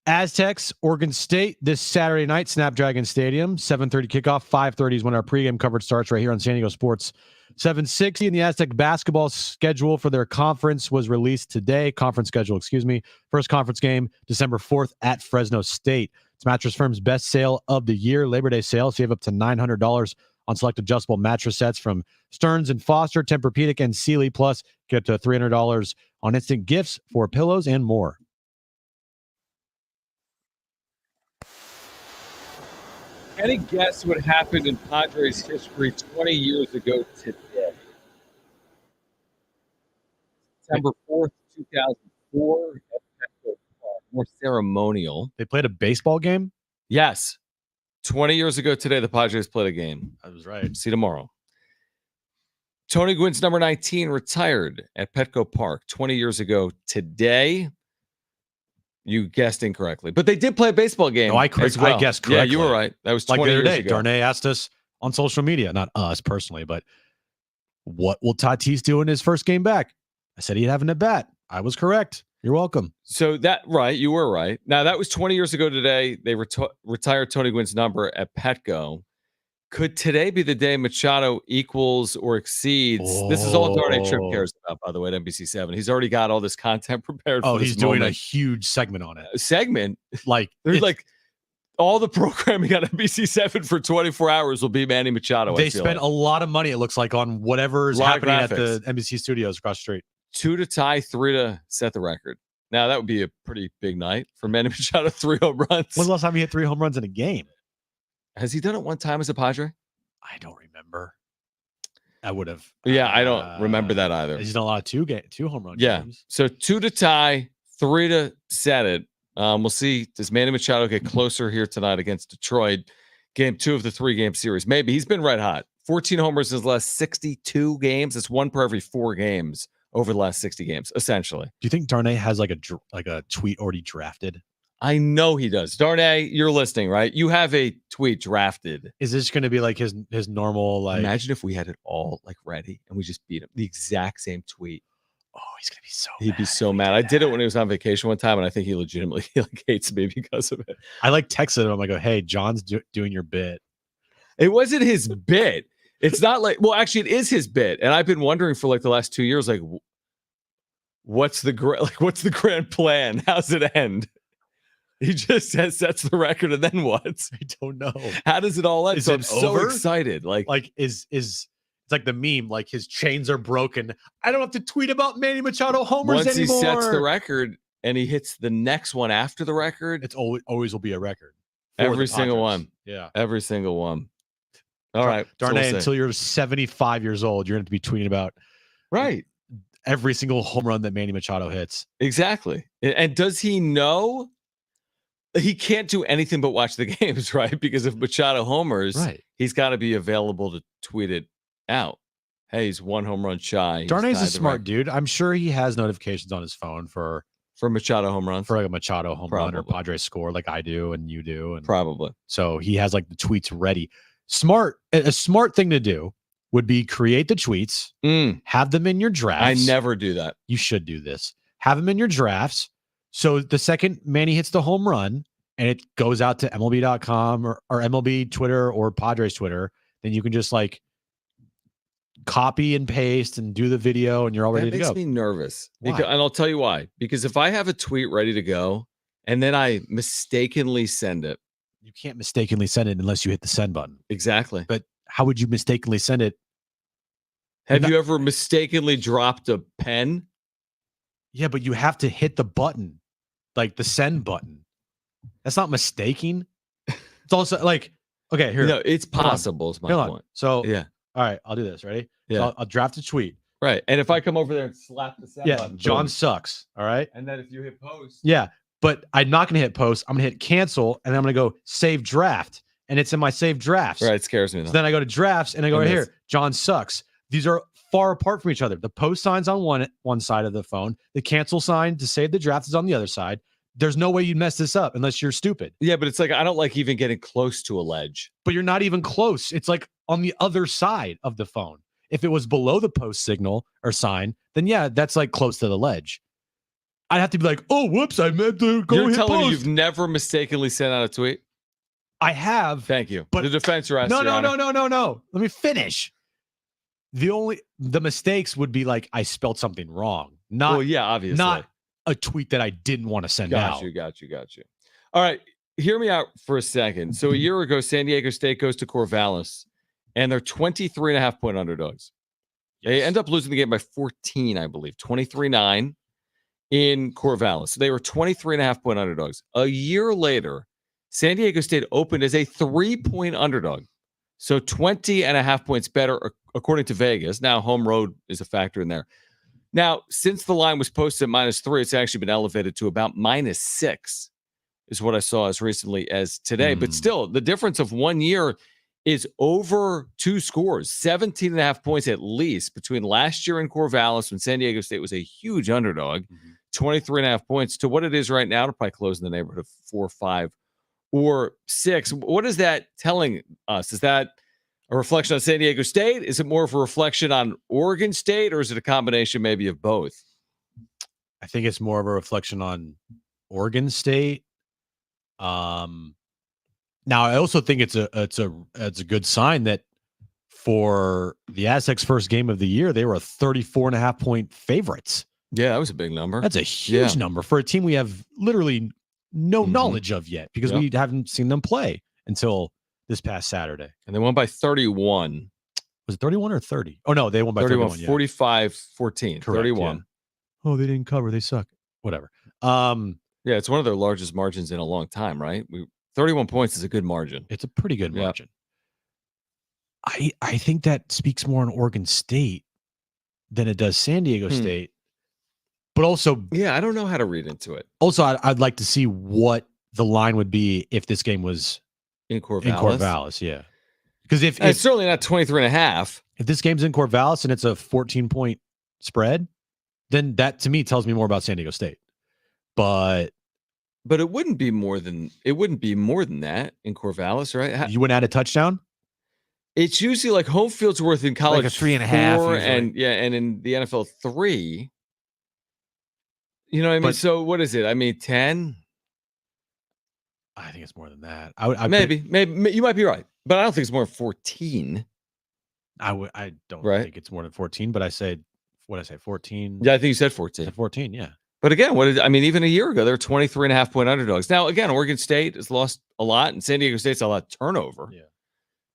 Aztecs, Oregon State this Saturday night, Snapdragon Stadium, 7:30 kickoff, 5:30 is when our pregame coverage starts right here on San Diego Sports 760. And the Aztec basketball schedule for their conference was released today. First conference game, December 4th at Fresno State. It's Mattress Firm's best sale of the year, Labor Day sale. Save up to $900 on select adjustable mattress sets from Stearns and Foster, Tempur-Pedic, and Sealy. Plus, get to $300 on instant gifts for pillows and more. Any guess what happened in Padres history 20 years ago today? September 4th, 2004. More ceremonial. They played a baseball game? Yes. 20 years ago today, the Padres played a game. I was right. See you tomorrow. Tony Gwynn's number 19 retired at Petco Park 20 years ago today. You guessed incorrectly, but they did play a baseball game. No, I as well. guessed correctly. Yeah, you were right. That was 20 like the other years day. ago. Darnay asked us on social media, not us personally, but what will Tatis do in his first game back? I said he'd have an at bat. I was correct. You're welcome. So you were right. Now that was 20 years ago today. They retired Tony Gwynn's number at Petco. Could today be the day Machado equals or exceeds? This is all Darnay Tripp cares about, by the way, at NBC7. He's already got all this content prepared for this he's doing moment. a huge segment on it. A segment? Like, there's like all the programming on NBC7 for 24 hours will be Manny Machado. They spent a lot of money, it looks like, on whatever's happening at the NBC studios across the street. 2 to tie, 3 to set the record. Now, that would be a pretty big night for Manny Machado, 3 home runs. When's the last time he hit 3 home runs in a game? Has he done it one time as a Padre? I don't remember. I would have. Yeah, I don't remember that either. He's done a lot of two home run games. games. So 2 to tie, 3 to set it. We'll see. Does Manny Machado get closer here tonight against Detroit? Game 2 of the 3-game series. Maybe. He's been red hot. 14 homers in his last 62 games. It's 1 per every 4 games over the last 60 games, essentially. Do you think Darnay has like a tweet already drafted? I know he does. Darnay, you're listening, right? You have a tweet drafted. Is this going to be like his normal, like? Imagine if we had it all like ready and we just beat him. The exact same tweet. Oh, he's going to be so He'd be so mad. I did it when he was on vacation one time, and I think he legitimately hates me because of it. I texted him. I go, hey, John's doing your bit. It wasn't his bit. It's not like, well, actually, it is his bit. And I've been wondering for like the last 2 years, like, what's the grand plan? How's it end? He just sets the record, and then what? I don't know. How does it all end? Is so it I'm so over? excited. Like is it's like the meme, like his chains are broken. I don't have to tweet about Manny Machado homers once anymore. He sets the record and he hits the next one after the record, it's always will be a record. Every single one. Yeah. Every single one. All right. Darnay, until you're 75 years old, you're going to be tweeting about every single home run that Manny Machado hits. Exactly. And does he know? He can't do anything but watch the games, right? Because if Machado homers, he's got to be available to tweet it out. Hey, he's 1 home run shy. Darnay's a smart dude. I'm sure he has notifications on his phone for Machado home runs, for like a Machado home run or Padres score, like I do and you do, and probably. So he has like the tweets ready. A smart thing to do would be create the tweets, have them in your drafts. I never do that. You should do this. Have them in your drafts. So the second Manny hits the home run and it goes out to MLB.com or MLB Twitter or Padres Twitter, then you can just like copy and paste and do the video and you're all ready to go. That makes me nervous. And I'll tell you why. Because if I have a tweet ready to go and then I mistakenly send it. You can't mistakenly send it unless you hit the send button. Exactly. But how would you mistakenly send it? Have you ever mistakenly dropped a pen? Yeah, but you have to hit the button, like the send button. That's not mistaking. It's also like, okay, here. No, it's possible. Is my point. So, yeah. All right, I'll do this. Ready? Yeah. So I'll draft a tweet. Right. And if I come over there and slap the send button. John sucks. All right. And then if you hit post. Yeah. But I'm not going to hit post. I'm going to hit cancel. And then I'm going to go save draft. And it's in my save drafts. Right. It scares me. So then I go to drafts and I go right here. John sucks. These are far apart from each other. The post sign's on one side of the phone. The cancel sign to save the draft is on the other side. There's no way you'd mess this up unless you're stupid. Yeah, but it's like I don't like even getting close to a ledge. But you're not even close. It's like on the other side of the phone. If it was below the post signal or sign, then yeah, that's like close to the ledge. I'd have to be like, oh, whoops, I meant to go You're hit telling me post. you've never mistakenly sent out a tweet? I have. Thank you. But The defense rests. No. Your Honor. No. Let me finish. The mistakes would be like I spelled something wrong. Not Well, yeah, obviously. Not a tweet that I didn't want to send out. Got you. All right. Hear me out for a second. So a year ago, San Diego State goes to Corvallis, and they're 23.5-point underdogs. Yes. They end up losing the game by 14, I believe, 23-9 in Corvallis. They were 23.5-point underdogs. A year later, San Diego State opened as a 3-point underdog. So 20.5 points better, according to Vegas. Now, home road is a factor in there. Now, since the line was posted at -3, it's actually been elevated to about -6, is what I saw as recently as today. But still, the difference of 1 year is over 2 scores, 17.5 points at least between last year in Corvallis when San Diego State was a huge underdog, 23.5 points, to what it is right now, to probably close in the neighborhood of 4, 5, or 6. What is that telling us? Is that a reflection on San Diego State? Is it more of a reflection on Oregon State, or is it a combination maybe of both? I think it's more of a reflection on Oregon State. Now I also think it's a good sign that for the Aztecs' first game of the year, they were 34.5-point favorites. Yeah, that was a big number. That's a huge number for a team we have literally no knowledge of yet, because we haven't seen them play until this past Saturday. And they won by 31. Was it 31 or 30? Oh, no, they won by 31. 45-14. 31. Yeah. Oh, they didn't cover. They suck. Whatever. Yeah, it's one of their largest margins in a long time, right? 31 points is a good margin. It's a pretty good margin. I think that speaks more on Oregon State than it does San Diego State. But also, yeah, I don't know how to read into it. Also, I'd like to see what the line would be if this game was in Corvallis. In Corvallis, yeah. Because if it's certainly not 23.5. If this game's in Corvallis and it's a 14-point spread, then that to me tells me more about San Diego State. But it wouldn't be more than that in Corvallis, right? You wouldn't add a touchdown? It's usually like home field's worth in college like a 3.5, 4, and in the NFL 3. You know what I mean? So what is it? I mean, 10? I think it's more than that. I maybe you might be right, but I don't think it's more than 14. I don't think it's more than 14, but I said, what did I say, 14? Yeah, I think you said 14. I said 14, yeah. But again, even a year ago, they were 23.5-point underdogs. Now, again, Oregon State has lost a lot, and San Diego State's a lot of turnover. Yeah.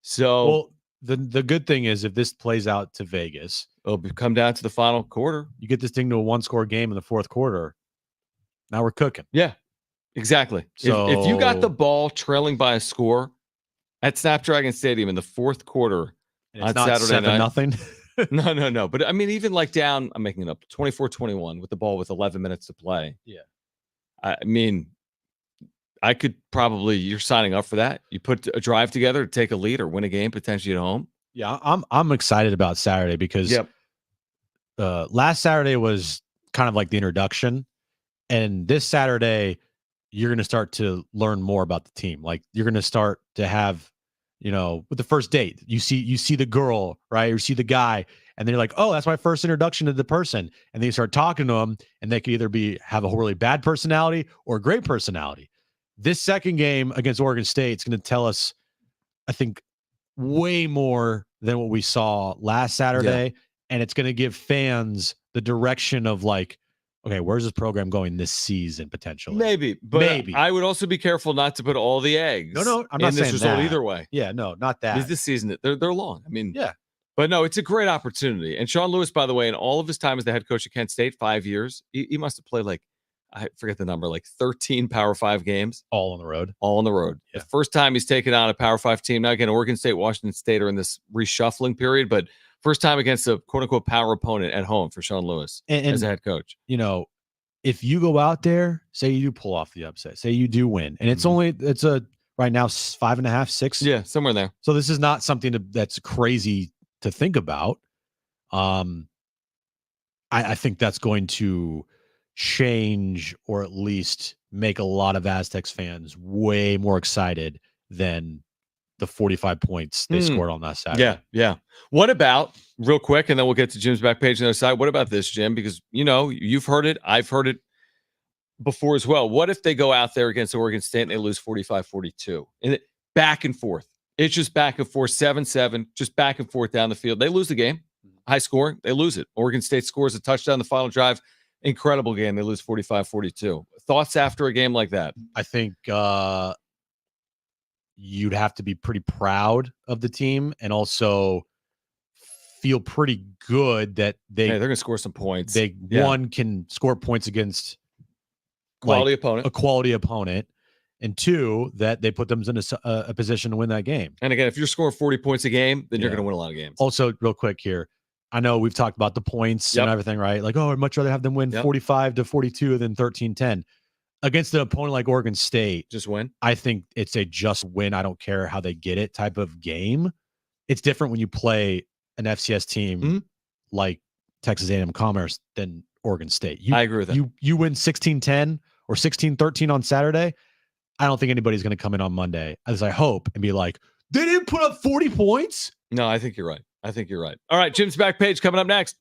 So, well, the good thing is if this plays out to Vegas, it'll come down to the final quarter. You get this thing to a 1-score game in the fourth quarter. Now we're cooking. Yeah, exactly. So if you got the ball trailing by a score at Snapdragon Stadium in the fourth quarter on Saturday night, 7-0. No. But I mean, even like down, I'm making it up, 24-21 with the ball with 11 minutes to play. Yeah. I mean, I could probably, you're signing up for that. You put a drive together to take a lead or win a game potentially at home. Yeah, I'm excited about Saturday because last Saturday was kind of like the introduction. And this Saturday, you're going to start to learn more about the team. Like you're going to start to have, with the first date, you see the girl, right? Or you see the guy, and they're like, oh, that's my first introduction to the person. And then you start talking to them, and they could either have a really bad personality or a great personality. This second game against Oregon State is going to tell us, I think, way more than what we saw last Saturday. Yeah. And it's going to give fans the direction of like, okay, where's this program going this season potentially? Maybe, but I would also be careful not to put all the eggs. No, I'm not saying this result that either way. Yeah, no, not that. Because this season, they're long. I mean, yeah. But no, it's a great opportunity. And Sean Lewis, by the way, in all of his time as the head coach at Kent State, 5 years, he must have played I forget the number, 13 Power 5 games. All on the road. All on the road. Yeah. The first time he's taken on a Power 5 team. Now, again, Oregon State, Washington State are in this reshuffling period, but first time against a quote-unquote power opponent at home for Sean Lewis as a head coach. If you go out there, say you do pull off the upset, say you do win, and it's right now 5.5, 6. Yeah, somewhere there. So this is not something that's crazy to think about. I think that's going to change or at least make a lot of Aztecs fans way more excited than the 45 points they scored on that Saturday. Yeah, yeah. What about, real quick, and then we'll get to Jim's back page on the other side. What about this, Jim? Because, you've heard it. I've heard it before as well. What if they go out there against Oregon State and they lose 45-42? And back and forth. It's just back and forth, 7-7, just back and forth down the field. They lose the game. High scoring, they lose it. Oregon State scores a touchdown in the final drive. Incredible game. They lose 45-42. Thoughts after a game like that? I think you'd have to be pretty proud of the team and also feel pretty good that they're going to score some points. They one can score points against opponent, a quality opponent, and two that they put them in a position to win that game. And again, if you're scoring 40 points a game, then you're going to win a lot of games. Also, real quick here, I know we've talked about the points and everything, right? Like, I'd much rather have them win 45-42 than 13-10. Against an opponent like Oregon State, just win. I think it's a just win. I don't care how they get it type of game. It's different when you play an FCS team like Texas A&M Commerce than Oregon State. I agree with that. You win 16-10 or 16-13 on Saturday. I don't think anybody's going to come in on Monday, as I hope, and be like, they didn't put up 40 points. No, I think you're right. All right, Jim's back page coming up next.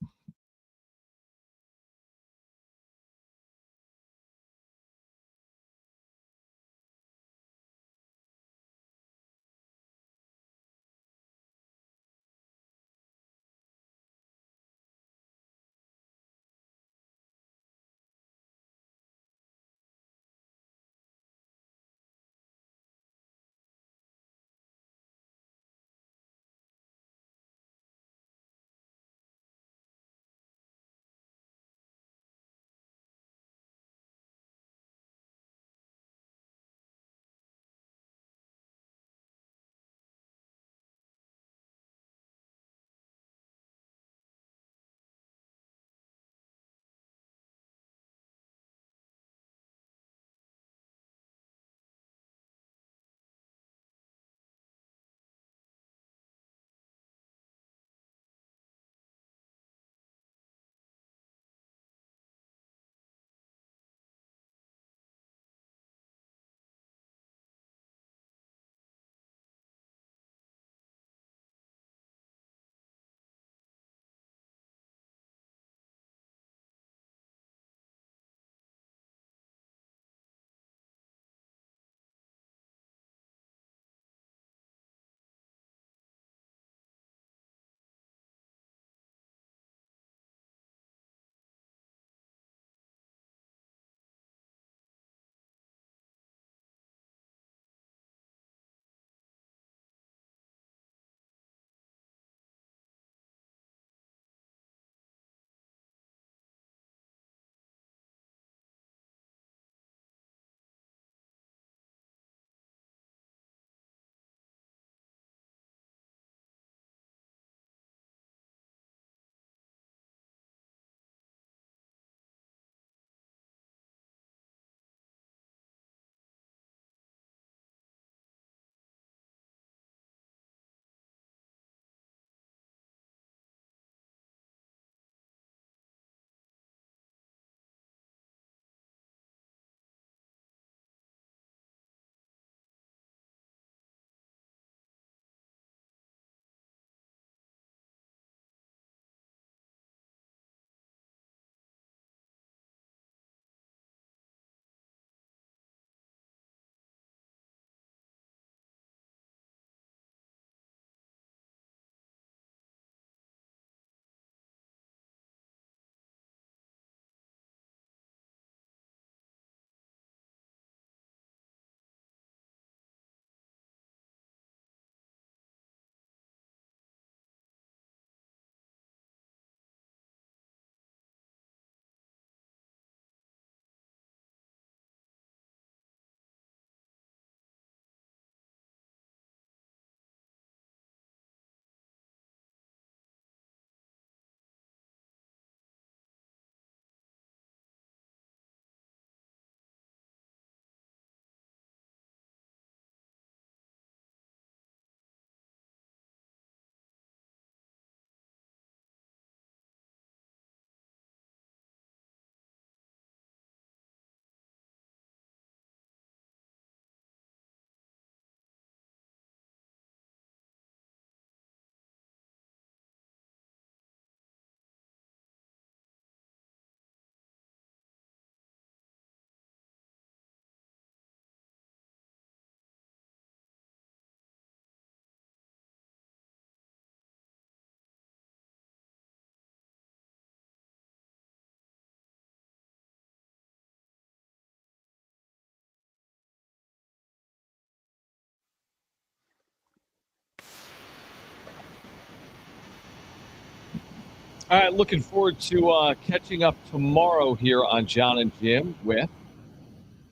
All right, looking forward to catching up tomorrow here on Jon and Jim with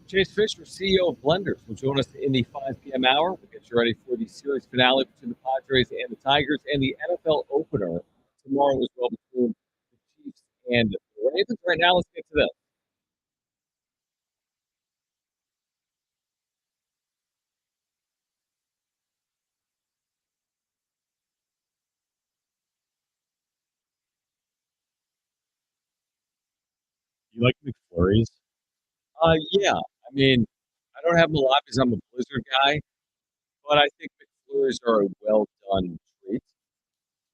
Chase Fisher, CEO of Blenders, will join us in the 5 p.m. hour. We'll get you ready for the series finale between the Padres and the Tigers and the NFL opener tomorrow as well between the Chiefs and the Ravens. Right now, let's get to this. You like McFlurries? Yeah. I mean, I don't have them a lot because I'm a Blizzard guy, but I think McFlurries are a well-done treat.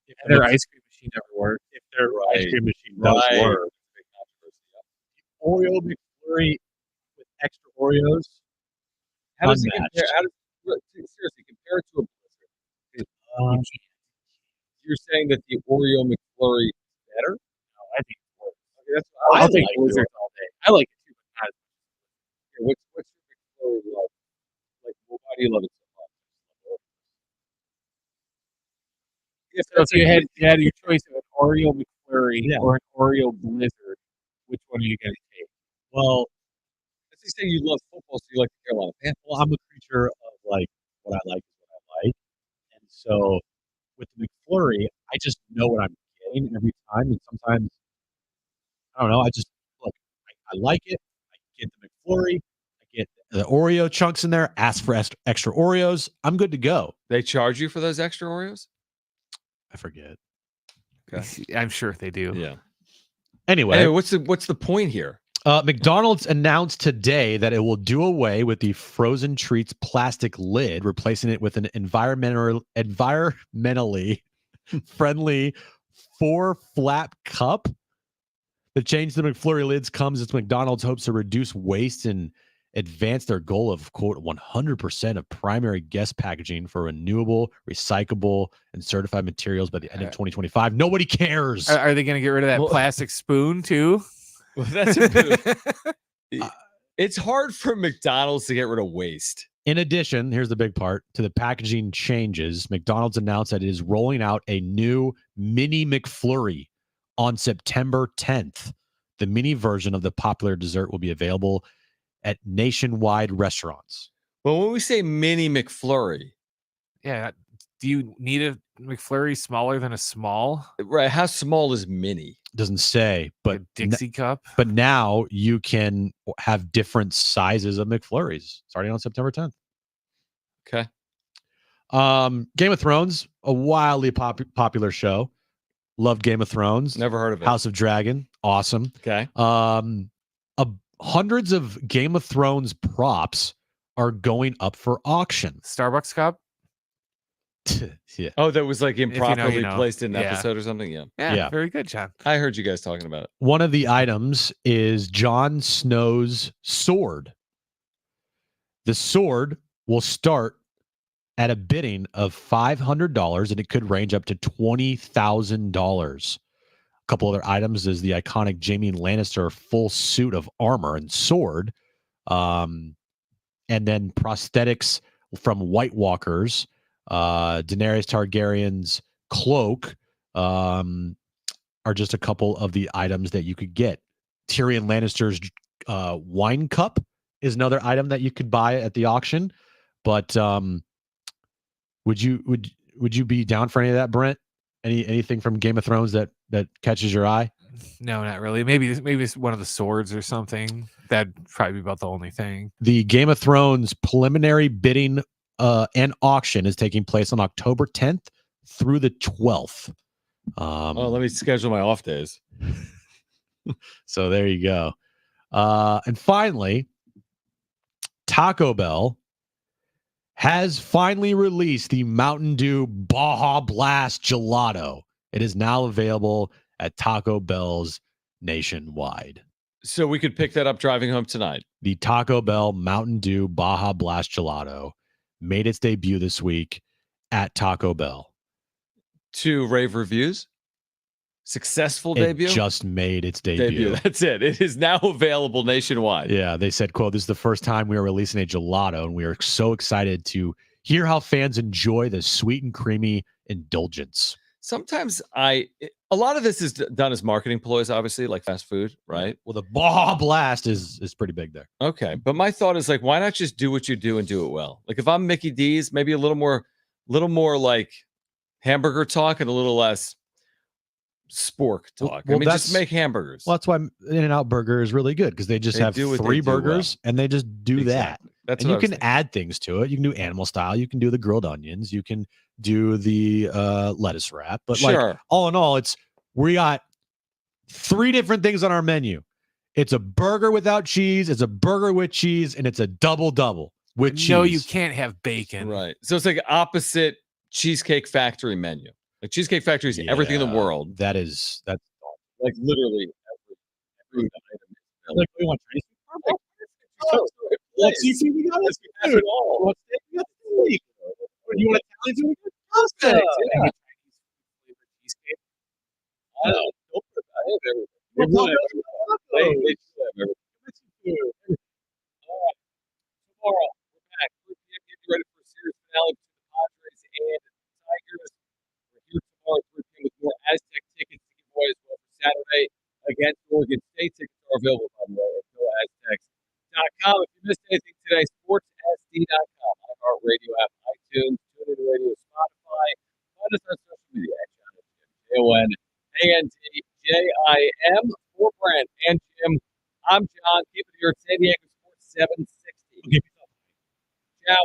If their ice cream machine ever worked. If their ice cream machine does work. Oreo McFlurry with extra Oreos. How does it Unmatched. compare? Seriously, compare it to a Blizzard. You're saying that the Oreo McFlurry is better? No, I think it's worse. Okay, that's I'll take Blizzards all day. I like it too, but not as much. What's your McFlurry love? Like, why do you love it so much? So if you had your choice of an Oreo McFlurry or an Oreo Blizzard, which one are you going to take? Well, let's just say you love football, so you like the Carolina Panthers. Well, I'm a creature of like what I like is what I like, and so with the McFlurry, I just know what I'm getting every time, and sometimes I don't know. I just look. I like it. I get the McFlurry. I get the Oreo chunks in there. Ask for extra Oreos. I'm good to go. They charge you for those extra Oreos? I forget. Okay. I'm sure they do. Yeah. Anyway, what's the point here? McDonald's announced today that it will do away with the frozen treats plastic lid, replacing it with an environmentally friendly 4-flap cup. The change to the McFlurry lids comes as McDonald's hopes to reduce waste and advance their goal of, quote, 100% of primary guest packaging for renewable, recyclable, and certified materials by the end of 2025. Nobody cares. Are they going to get rid of that plastic spoon too? Well, it's hard for McDonald's to get rid of waste. In addition, here's the big part to the packaging changes. McDonald's announced that it is rolling out a new mini McFlurry on September 10th. The mini version of the popular dessert will be available at nationwide restaurants. Well, when we say mini McFlurry, yeah, do you need a McFlurry smaller than a small? Right. How small is mini? Doesn't say, but a Dixie cup. But now you can have different sizes of McFlurries starting on September 10th. Okay. Game of Thrones, a wildly popular show. Loved Game of Thrones. Never heard of it. House of Dragon, awesome. Okay. Hundreds of Game of Thrones props are going up for auction. Starbucks cup. Yeah. Oh, that was like improperly you know. placed in an Yeah. episode or something? Yeah. Yeah. Very good, John. I heard you guys talking about it. One of the items is Jon Snow's sword. The sword will start at a bidding of $500, and it could range up to $20,000. A couple other items is the iconic Jaime Lannister full suit of armor and sword, and then prosthetics from White Walkers. Daenerys Targaryen's cloak are just a couple of the items that you could get. Tyrion Lannister's wine cup is another item that you could buy at the auction. But would you be down for any of that, Brent? Anything from Game of Thrones that catches your eye? No, not really. Maybe it's one of the swords or something. That'd probably be about the only thing. The Game of Thrones preliminary bidding and auction is taking place on October 10th through the 12th. Let me schedule my off days. So there you go. And finally, Taco Bell has finally released the Mountain Dew Baja Blast Gelato. It is now available at Taco Bell's nationwide. So we could pick that up driving home tonight. The Taco Bell Mountain Dew Baja Blast Gelato made its debut this week at Taco Bell. To rave reviews. Successful debut? It just made its debut. That's it. It is now available nationwide. Yeah, they said, quote, "This is the first time we are releasing a gelato, and we are so excited to hear how fans enjoy the sweet and creamy indulgence." sometimes a lot of this is done as marketing ploys, obviously, like fast food, right? Well, the ball blast is pretty big there. Okay, but my thought is like, why not just do what you do and do it well? Like if I'm Mickey D's, maybe a little more like hamburger talk and a little less spork talk. Well, I mean, just make hamburgers. Well, that's why In-N-Out Burger is really good because they just have do what they 3 do well. burgers and they just do Exactly. that. That's and what you I was can add things to it. You can do animal style. You can do the grilled onions. You can do the lettuce wrap. But like Sure. all in all, we got 3 different things on our menu. It's a burger without cheese. It's a burger with cheese, and it's a double with cheese. No, you can't have bacon. Right. So it's like opposite Cheesecake Factory menu. Like Cheesecake Factory is everything in the world. That's like literally every item. Like we want Tracy. Let's see we got it all. Let's take it. You want Italian food? Yeah. I don't know. I have everything. They do have everything. All right. Tomorrow, we're back. We're getting ready for a series finale between the Padres and the Tigers. We're here tomorrow at 3 p.m. with more Aztec tickets to give away as well for Saturday against Oregon State. Tickets are available, by the way, at goaztecs.com. If you missed anything today, sportsSD.com, iHeartRadio app, iTunes, TuneIn Radio, Spotify. Find us on social media at JonAndJim for Brent and Jim. I'm John. Keep it here at San Diego Sports 760. Ciao.